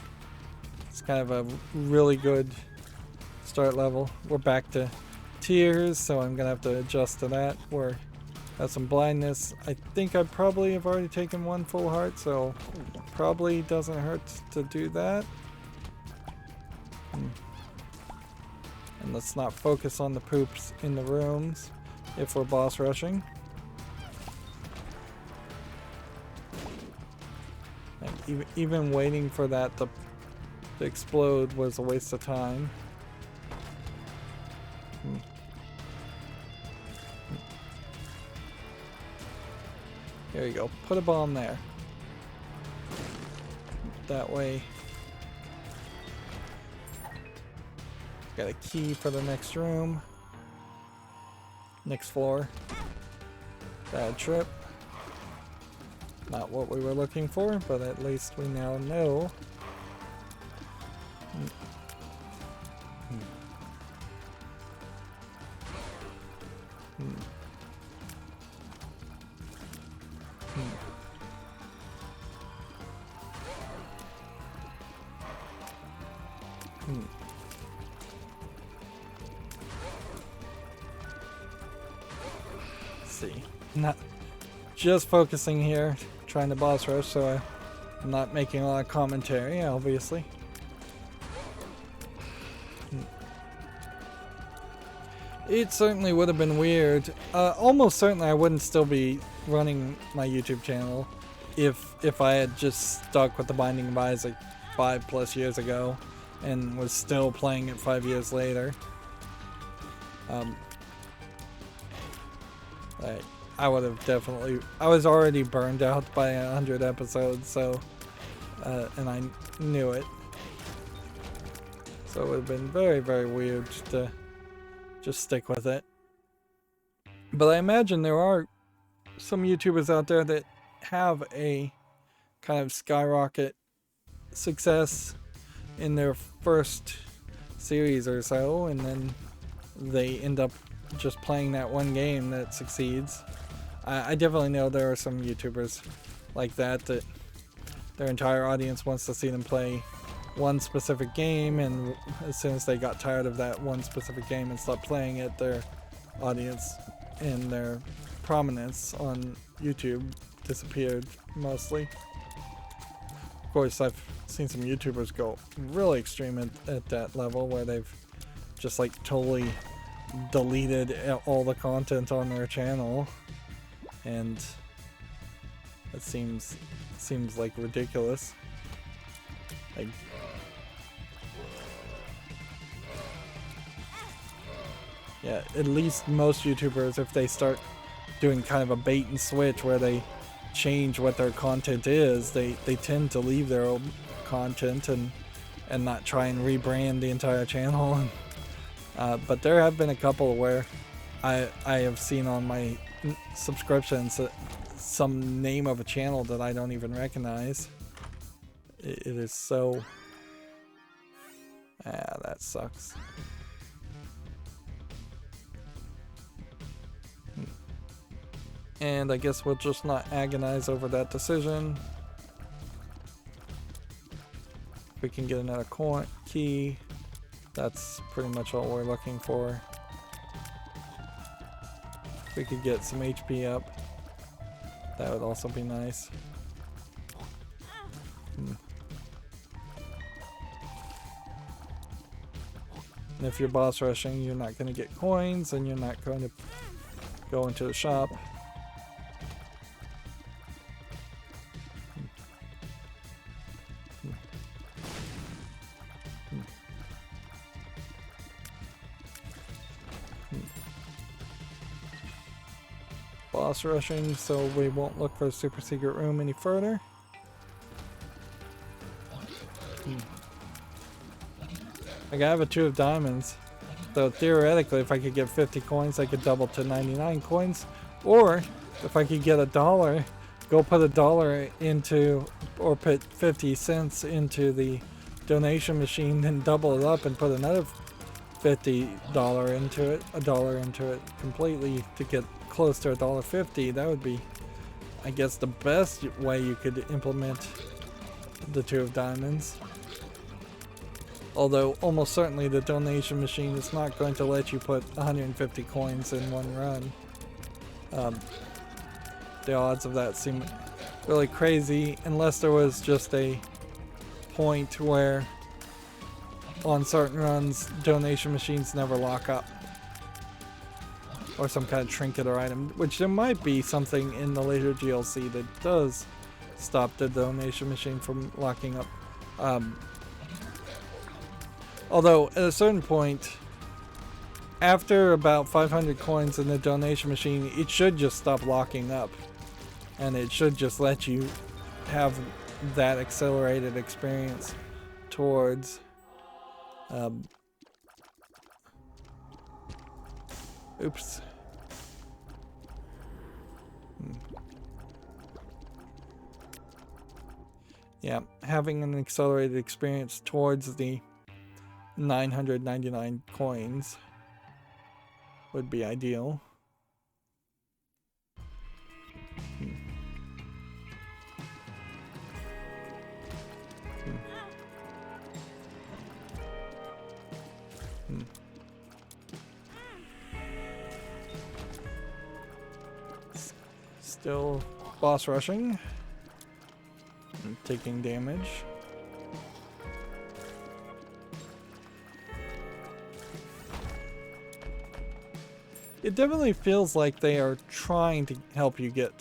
It's kind of a really good start level. We're back to tears, so I'm gonna have to adjust to that. We're have some blindness. I think I probably have already taken one full heart, so probably doesn't hurt to do that. And let's not focus on the poops in the rooms if we're boss rushing. And even waiting for that to explode was a waste of time. There you go. Put a bomb there. That way. Got a key for the next room. Next floor. Bad trip. Not what we were looking for, but at least we now know. See, not just focusing here, trying to boss rush, so I'm not making a lot of commentary, obviously. It certainly would have been weird. Almost certainly I wouldn't still be running my YouTube channel if I had just stuck with the Binding of Isaac 5+ years ago and was still playing it 5 years later. I would have definitely. I was already burned out by 100 episodes, so and I knew it. So it would have been very, very weird to just stick with it. But I imagine there are some YouTubers out there that have a kind of skyrocket success in their first series or so, and then they end up just playing that one game that succeeds. I definitely know there are some YouTubers like that their entire audience wants to see them play one specific game, and as soon as they got tired of that one specific game and stopped playing it, their audience and their prominence on YouTube disappeared mostly. Of course, I've seen some YouTubers go really extreme at that level where they've just like totally deleted all the content on their channel, and it seems like ridiculous. Like, yeah, at least most YouTubers, if they start doing kind of a bait and switch where they change what their content is, they tend to leave their old content and not try and rebrand the entire channel. But there have been a couple where I have seen on my subscriptions some name of a channel that I don't even recognize. It is so... that sucks. And I guess we'll just not agonize over that decision. We can get another key. That's pretty much all we're looking for. If we could get some HP up, that would also be nice. And if you're boss rushing, you're not going to get coins, and you're not going to go into the shop. Boss rushing, so we won't look for a super secret room any further. Like, I have a 2 of diamonds, so theoretically if I could get 50 coins I could double to 99 coins, or if I could get $1, go put $1 into, or put 50 cents into the donation machine, then double it up and put another $50 into it, $1 into it completely to get close to $1.50. That would be, I guess, the best way you could implement the 2 of diamonds. Although almost certainly the donation machine is not going to let you put 150 coins in one run. The odds of that seem really crazy, unless there was just a point where on certain runs donation machines never lock up, or some kind of trinket or item, which there might be something in the later GLC that does stop the donation machine from locking up. Although at a certain point, after about 500 coins in the donation machine, it should just stop locking up, and it should just let you have that accelerated experience towards oops. Yeah, having an accelerated experience towards the 999 coins would be ideal. Still boss rushing and taking damage. It definitely feels like they are trying to help you get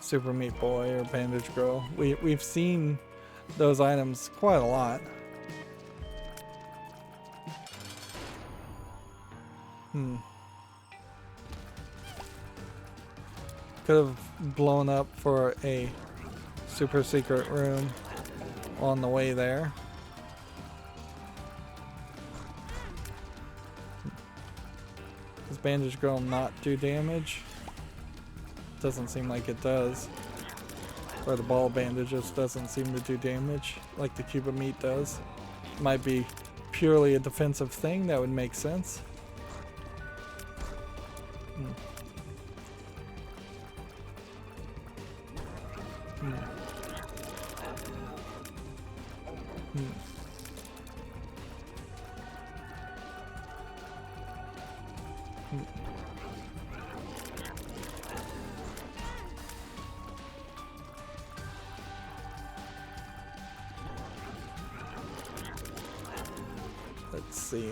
Super Meat Boy or Bandage Girl. We've seen those items quite a lot. Could have blown up for a super secret room on the way there. Does Bandage Girl not do damage? Doesn't seem like it does. Or the ball bandages doesn't seem to do damage like the cube of meat does. Might be purely a defensive thing, that would make sense. Let's see.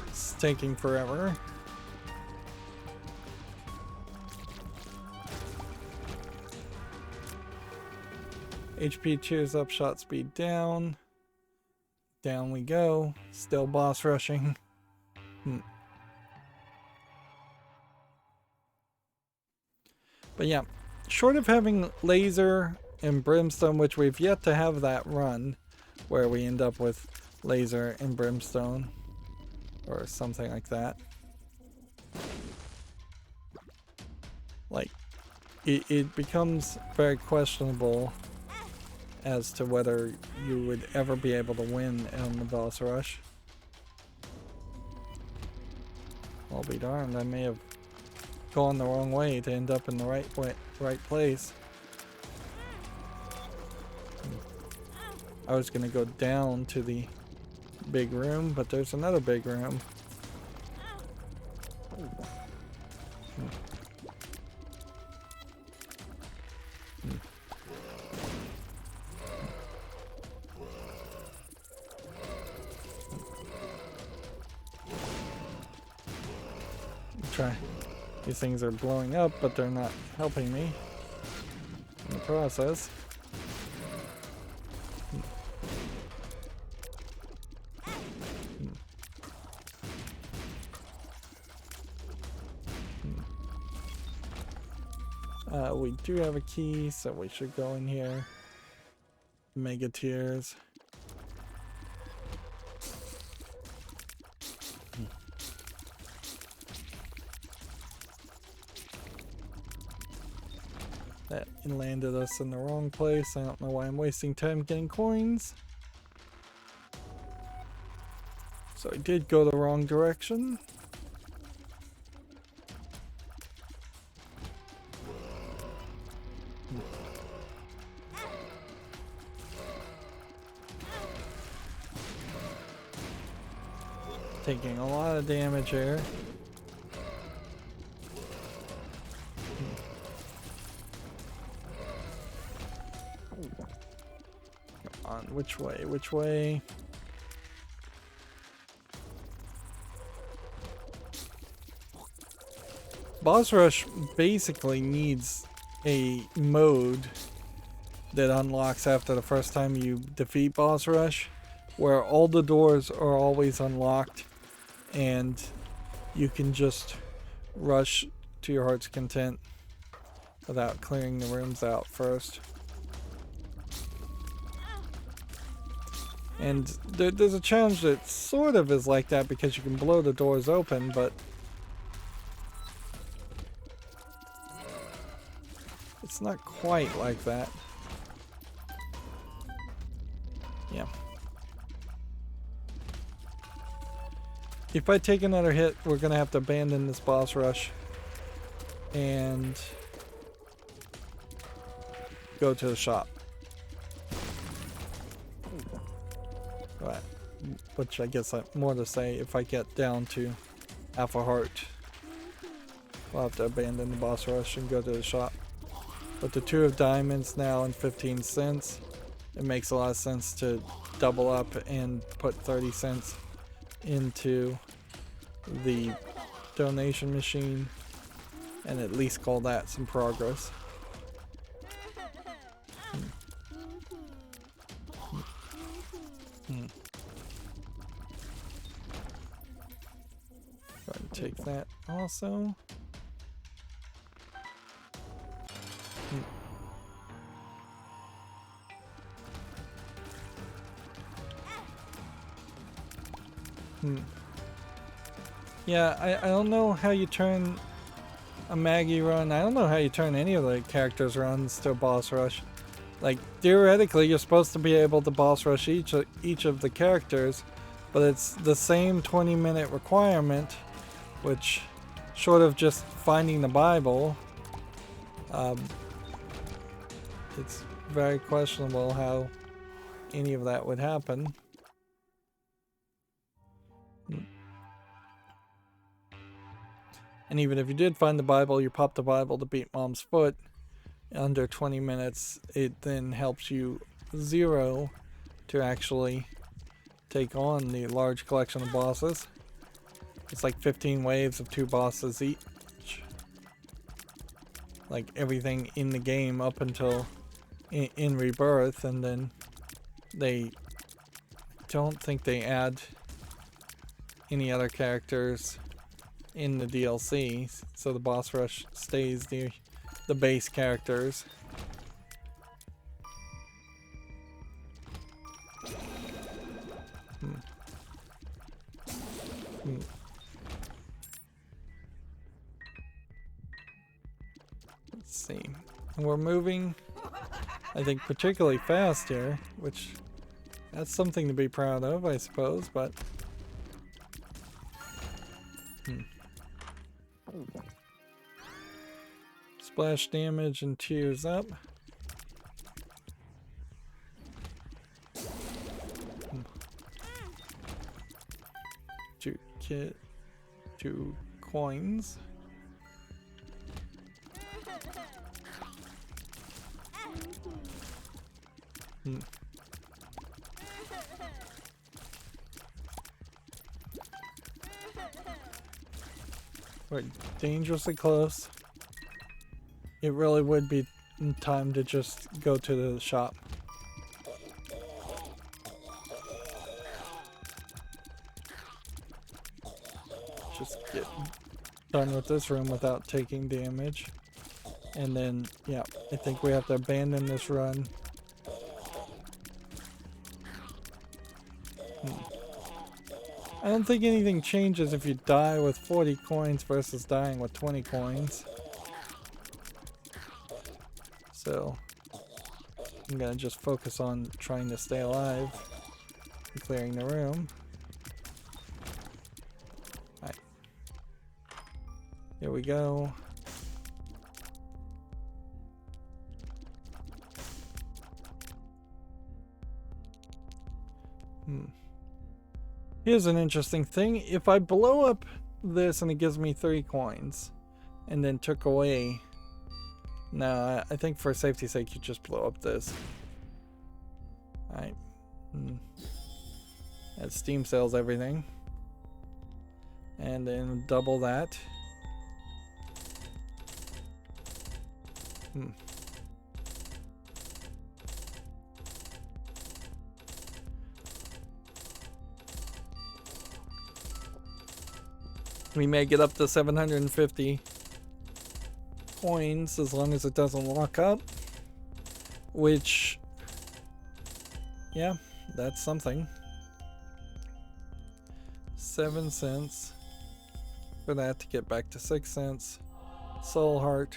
It's taking forever. HP cheers up, shot speed down. Down we go. Still boss rushing. But yeah, short of having laser and brimstone, which we've yet to have that run, where we end up with laser and brimstone, or something like that. Like, it becomes very questionable as to whether you would ever be able to win on the boss rush. I'll be darned, I may have gone the wrong way to end up in the right place. I was gonna go down to the big room, but there's another big room. These things are blowing up, but they're not helping me in the process. We do have a key, so we should go in here. Mega tiers. That landed us in the wrong place. I don't know why I'm wasting time getting coins. So I did go the wrong direction. Taking a lot of damage here. Come on, which way? Which way? Boss Rush basically needs a mode that unlocks after the first time you defeat Boss Rush, where all the doors are always unlocked and you can just rush to your heart's content without clearing the rooms out first. And there's a challenge that sort of is like that because you can blow the doors open, but it's not quite like that. Yeah. If I take another hit, we're gonna have to abandon this boss rush and go to the shop. Right. Which I guess more to say, if I get down to half a heart, we'll have to abandon the boss rush and go to the shop. But the 2 of diamonds now and 15 cents, it makes a lot of sense to double up and put 30 cents into the donation machine and at least call that some progress. Go ahead and take that also. Yeah, I don't know how you turn a Maggie run. I don't know how you turn any of the characters' runs to a boss rush. Like, theoretically, you're supposed to be able to boss rush each of the characters, but it's the same 20-minute requirement, which, short of just finding the Bible, it's very questionable how any of that would happen. And even if you did find the Bible, you pop the Bible to beat Mom's foot under 20 minutes, it then helps you 0 to actually take on the large collection of bosses. It's like 15 waves of 2 bosses each. Like everything in the game up until in Rebirth, and then they don't think they add any other characters in the DLC, so the boss rush stays the base characters. Let's see. And we're moving, I think, particularly fast here, which that's something to be proud of, I suppose, but splash damage and tears up. Two coins. We're dangerously close. It really would be time to just go to the shop. Just get done with this room without taking damage. And then, yeah, I think we have to abandon this run. I don't think anything changes if you die with 40 coins versus dying with 20 coins. So, I'm gonna just focus on trying to stay alive and clearing the room. Alright. Here we go. Here's an interesting thing. If I blow up this and it gives me 3 coins and then took away... No, I think for safety's sake you just blow up this. Alright. That Steam sales everything. And then double that. We may get up to 750 coins as long as it doesn't lock up. Which, yeah, that's something. 7 cents for that to get back to 6 cents. Soul Heart.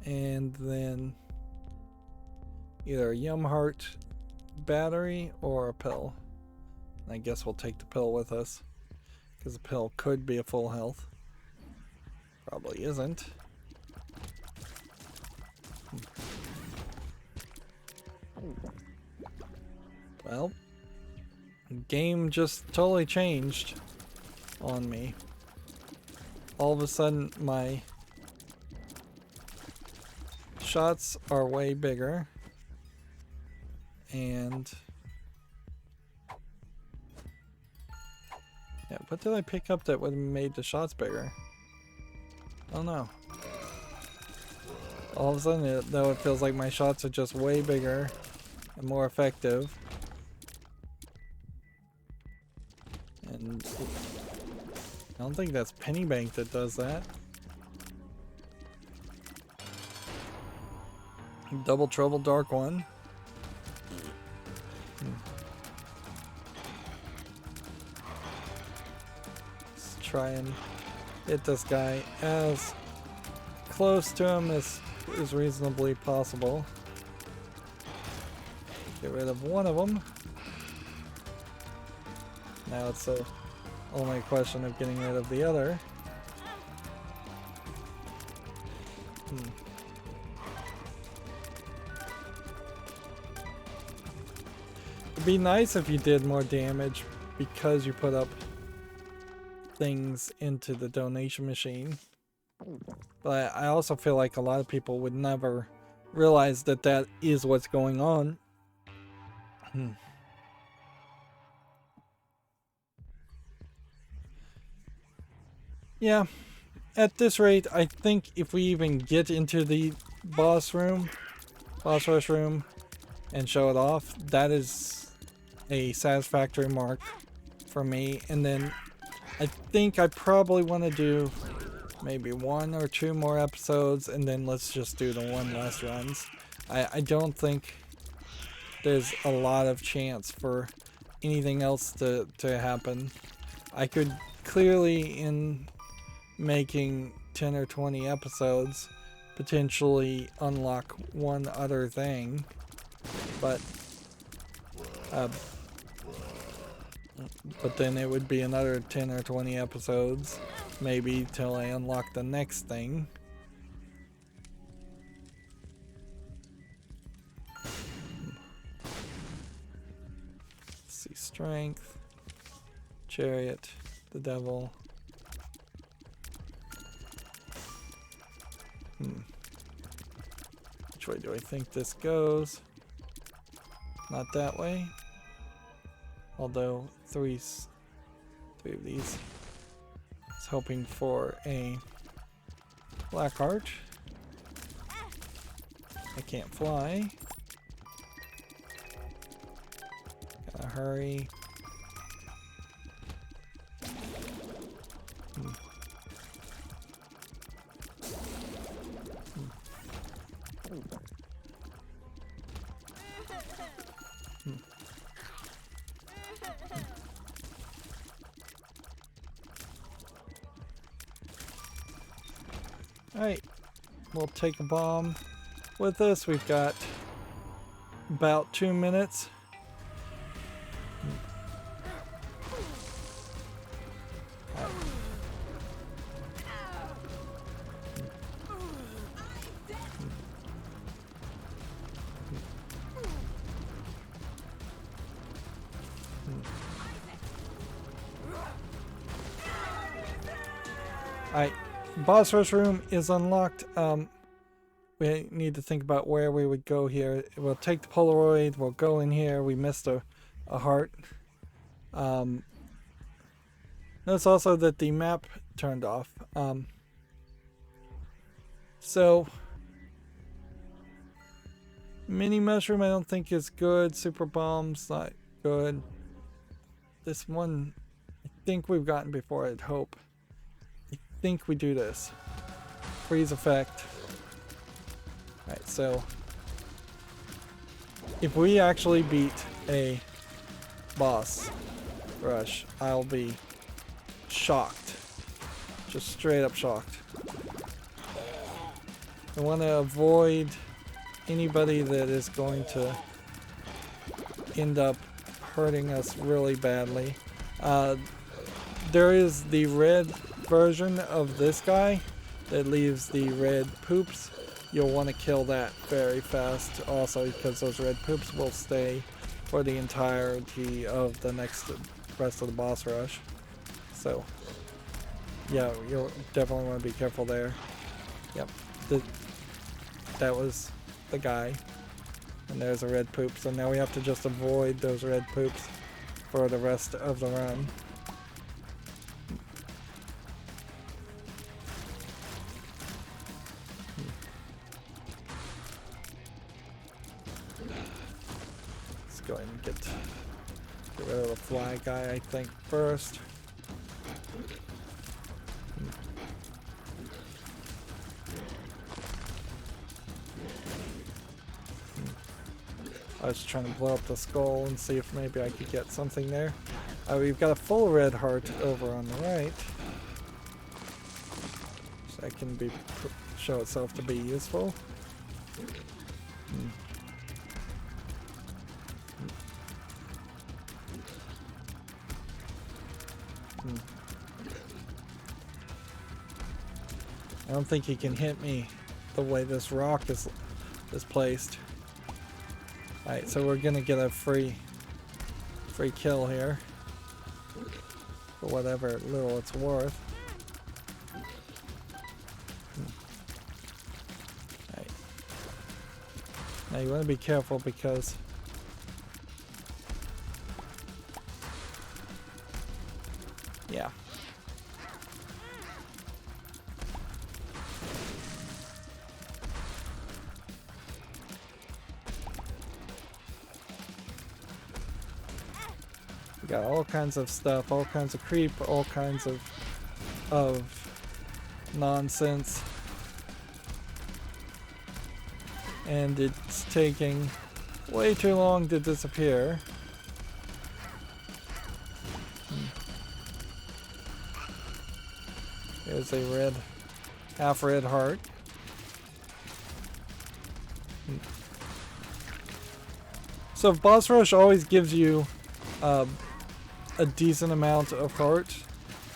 And then either a Yum Heart battery or a pill. I guess we'll take the pill with us. Because the pill could be a full health. Probably isn't. Well, the game just totally changed on me. All of a sudden, my shots are way bigger. And... yeah, what did I pick up that would have made the shots bigger? I don't know. All of a sudden, though, it feels like my shots are just way bigger and more effective. And I don't think that's Penny Bank that does that. Double Trouble Dark One. Try and hit this guy as close to him as is reasonably possible. Get rid of one of them. Now it's only a question of getting rid of the other. It'd be nice if you did more damage because you put up things into the donation machine, but I also feel like a lot of people would never realize that that is what's going on. Yeah, at this rate, I think if we even get into the boss rush room, and show it off, that is a satisfactory mark for me. And then I think I probably want to do maybe 1 or 2 more episodes, and then let's just do the 1 last runs. I don't think there's a lot of chance for anything else to happen. I could clearly, in making 10 or 20 episodes, potentially unlock one other thing, but then it would be another 10 or 20 episodes, maybe, till I unlock the next thing. Let's see, strength, chariot, the devil. Which way do I think this goes? Not that way. Although three of these. was hoping for a black heart. I can't fly. Gotta hurry. Alright, we'll take a bomb with us. We've got about 2 minutes. Alright, boss rush room is unlocked. We need to think about where we would go here. We'll take the Polaroid, we'll go in here. We missed a heart. Notice also that the map turned off. So mini mushroom I don't think is good. Super bomb's not good. This one I think we've gotten before, I'd hope. I think we do this. Freeze effect. Alright, so if we actually beat a boss rush, I'll be shocked. Just straight up shocked. I want to avoid anybody that is going to end up hurting us really badly. There is the red version of this guy that leaves the red poops. You'll want to kill that very fast also, because those red poops will stay for the entirety of the rest of the boss rush. So yeah, you'll definitely want to be careful there. Yep, that was the guy, and there's a red poop. So now we have to just avoid those red poops for the rest of the run. Let's go ahead and get rid of the fly guy, I think, first. I was trying to blow up the skull and see if maybe I could get something there. We've got a full red heart over on the right. So that can show itself to be useful. I don't think he can hit me the way this rock is placed. Alright, so we're gonna get a free kill here for whatever little it's worth. Alright. Now you want to be careful because yeah. Got all kinds of stuff, all kinds of creep, all kinds of nonsense. And it's taking way too long to disappear. There's a half red heart. So boss rush always gives you a decent amount of heart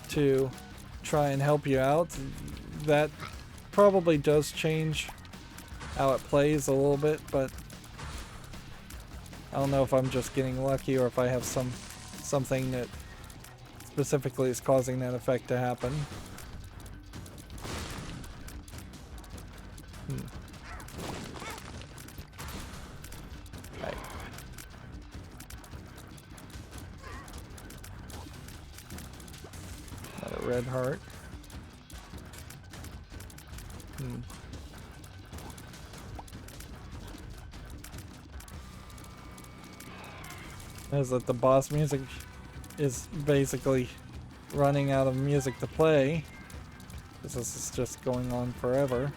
to try and help you out. That probably does change how it plays a little bit, but I don't know if I'm just getting lucky or if I have something that specifically is causing that effect to happen. Right. Got a red heart. Is that the boss music is basically running out of music to play, because this is just going on forever.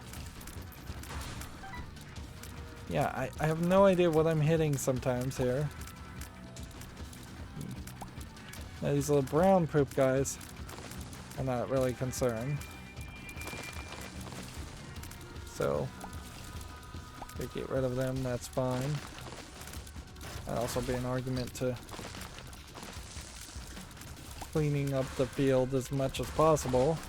Yeah, I have no idea what I'm hitting sometimes here. Now these little brown poop guys, I'm not really concerned. So, if we get rid of them, that's fine. That'd also be an argument to cleaning up the field as much as possible.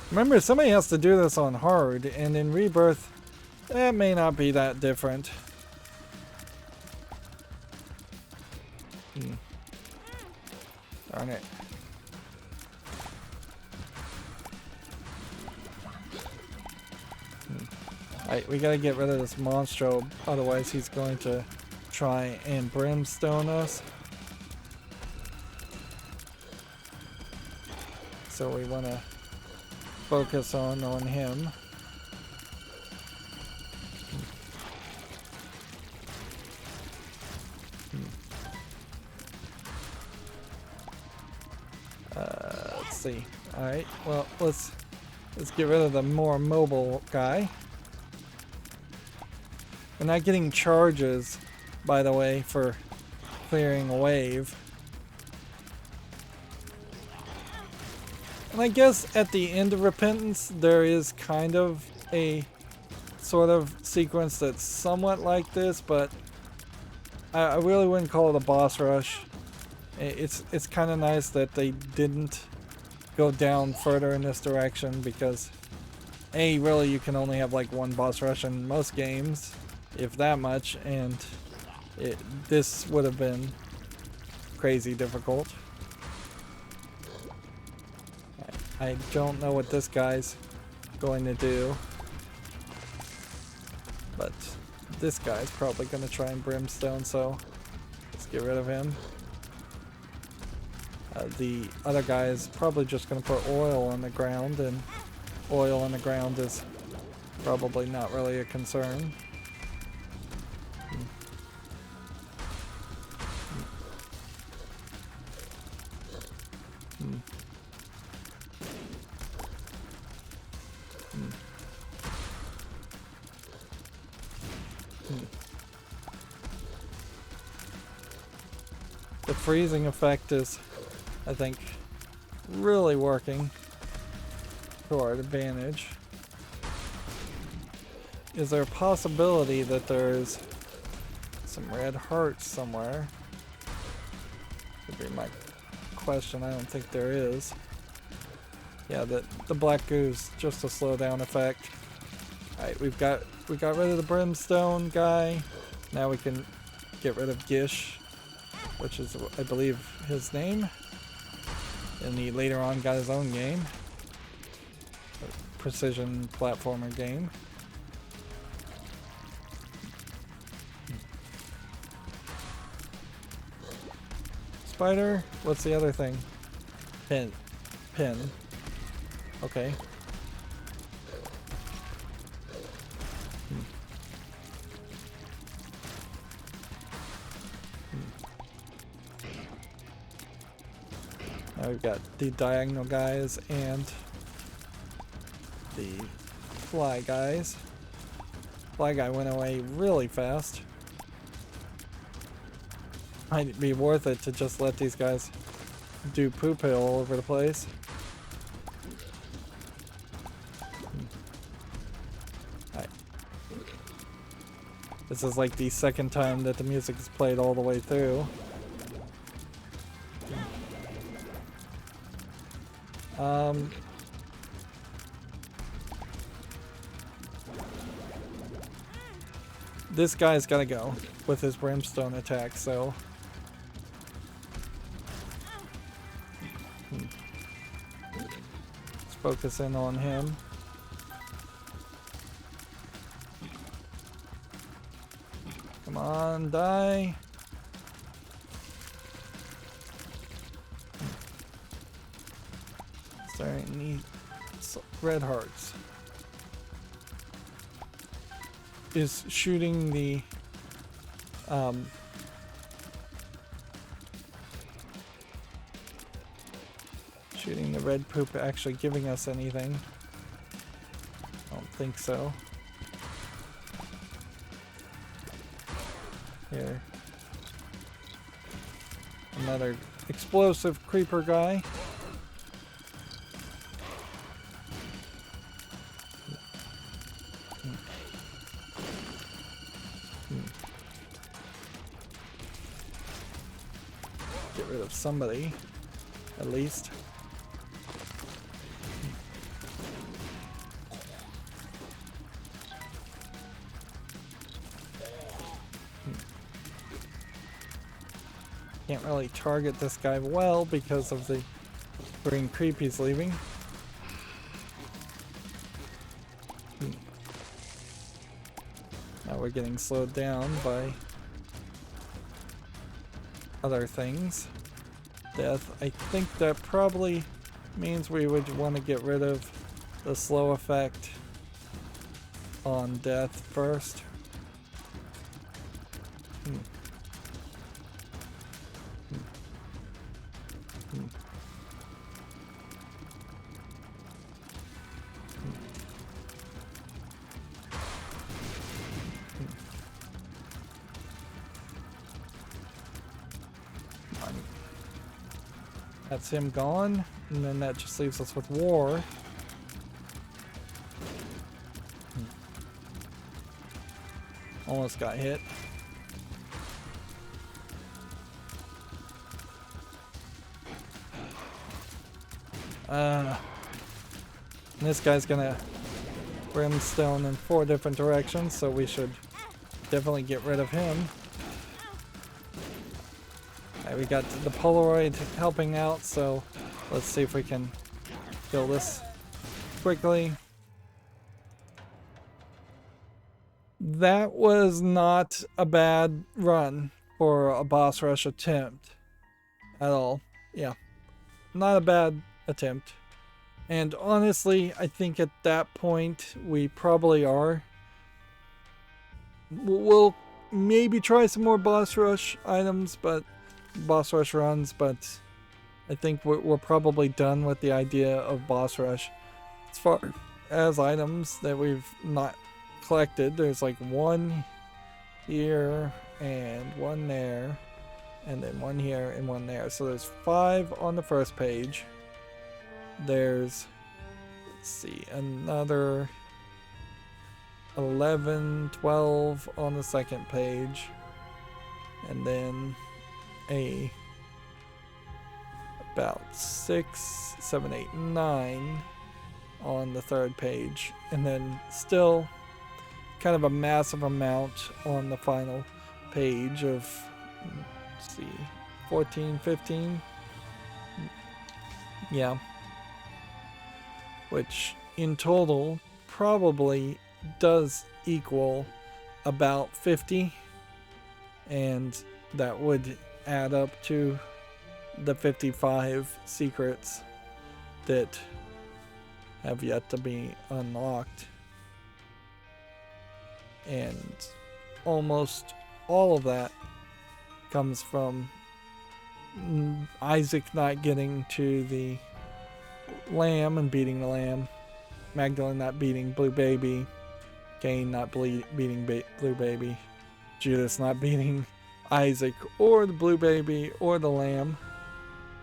Remember, somebody has to do this on hard, and in Rebirth, that may not be that different. Darn it. Alright, we gotta get rid of this monstro, otherwise he's going to try and brimstone us. So we want to focus on him. Let's see. Alright, well, let's get rid of the more mobile guy. We're not getting charges, by the way, for clearing a wave. And I guess at the end of Repentance, there is kind of a sort of sequence that's somewhat like this, but I really wouldn't call it a boss rush. It's kind of nice that they didn't go down further in this direction, because really you can only have like one boss rush in most games, if that much, and this would have been crazy difficult. I don't know what this guy's going to do, but this guy's probably going to try and brimstone, so let's get rid of him. The other guy is probably just going to put oil on the ground, and oil on the ground is probably not really a concern. The freezing effect is, I think, really working to our advantage. Is there a possibility that there's some red hearts somewhere? Could be my question. I don't think there is. Yeah, the black goo's just a slow down effect. Alright, we got rid of the brimstone guy. Now we can get rid of Gish, which is, I believe, his name. And he later on got his own game. A precision platformer game. Spider? What's the other thing? Pin. Okay. Now we've got the diagonal guys and the fly guys. Fly guy went away really fast. Might be worth it to just let these guys do poop hill all over the place. Alright. This is like the second time that the music is played all the way through. This guy's gotta go with his brimstone attack, so let's focus in on him. Come on, die. there any red hearts? Is shooting the shooting the red poop actually giving us anything? I don't think so. Here. Another explosive creeper guy. Get rid of somebody, at least. Can't really target this guy well because of the green creep he's leaving. Now we're getting slowed down by other things. Death. I think that probably means we would want to get rid of the slow effect on death first. That's him gone, and then that just leaves us with war. Almost got hit. This guy's gonna brimstone in 4 different directions, so we should definitely get rid of him. Alright, we got the Polaroid helping out, so let's see if we can kill this quickly. That was not a bad run for a boss rush attempt at all. Yeah, not a bad attempt. And honestly, I think at that point we probably are. We'll maybe try some more boss rush items, but boss rush runs, but I think we're probably done with the idea of boss rush. As far as items that we've not collected, there's like 1 here and 1 there, and then 1 here and 1 there. So there's 5 on the first page. There's, let's see, another 11, 12 on the second page, and then about 6, 7, 8, 9 on the third page, and then still kind of a massive amount on the final page of, let's see, 14, 15. Yeah. Which in total probably does equal about 50, and that would add up to the 55 secrets that have yet to be unlocked. And almost all of that comes from Isaac not getting to the lamb and beating the lamb, Magdalene not beating Blue Baby, Cain not beating Blue Baby, Judas not beating Isaac or the Blue Baby or the lamb,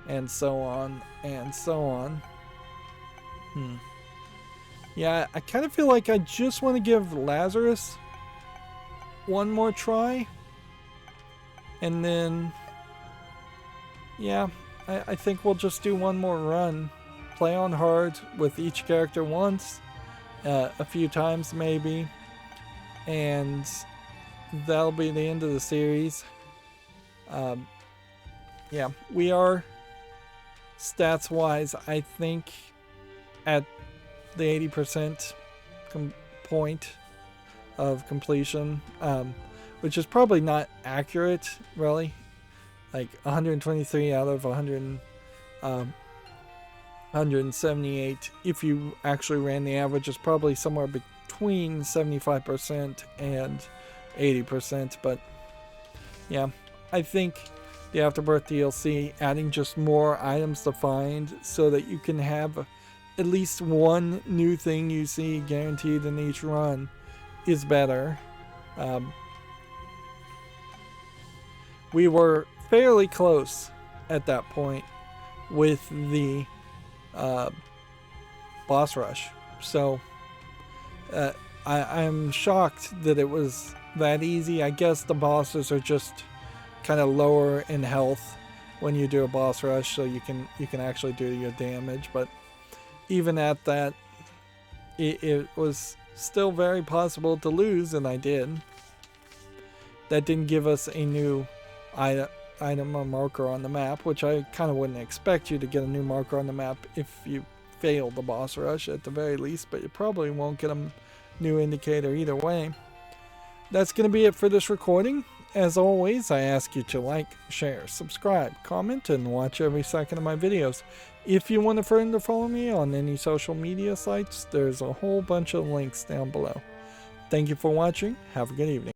and so on and so on. Yeah, I kind of feel like I just want to give Lazarus one more try, and then yeah, I think we'll just do one more run, play on hard with each character once, a few times maybe, and that'll be the end of the series. Yeah, we are stats wise, I think, at the 80% point of completion, which is probably not accurate, really. Like 123 out of 100, 178. If you actually ran the average, is probably somewhere between 75% and 80%. But yeah, I think the Afterbirth DLC, adding just more items to find so that you can have at least one new thing you see guaranteed in each run, is better. We were fairly close at that point with the boss rush. So I'm shocked that it was that easy. I guess the bosses are just kind of lower in health when you do a boss rush, so you can actually do your damage. But even at that, it was still very possible to lose, and I did. That didn't give us a new item or marker on the map, which I kind of wouldn't expect you to get a new marker on the map if you failed the boss rush at the very least, but you probably won't get a new indicator either way. That's going to be it for this recording. As always, I ask you to like, share, subscribe, comment, and watch every second of my videos. If you want a friend to follow me on any social media sites, there's a whole bunch of links down below. Thank you for watching. Have a good evening.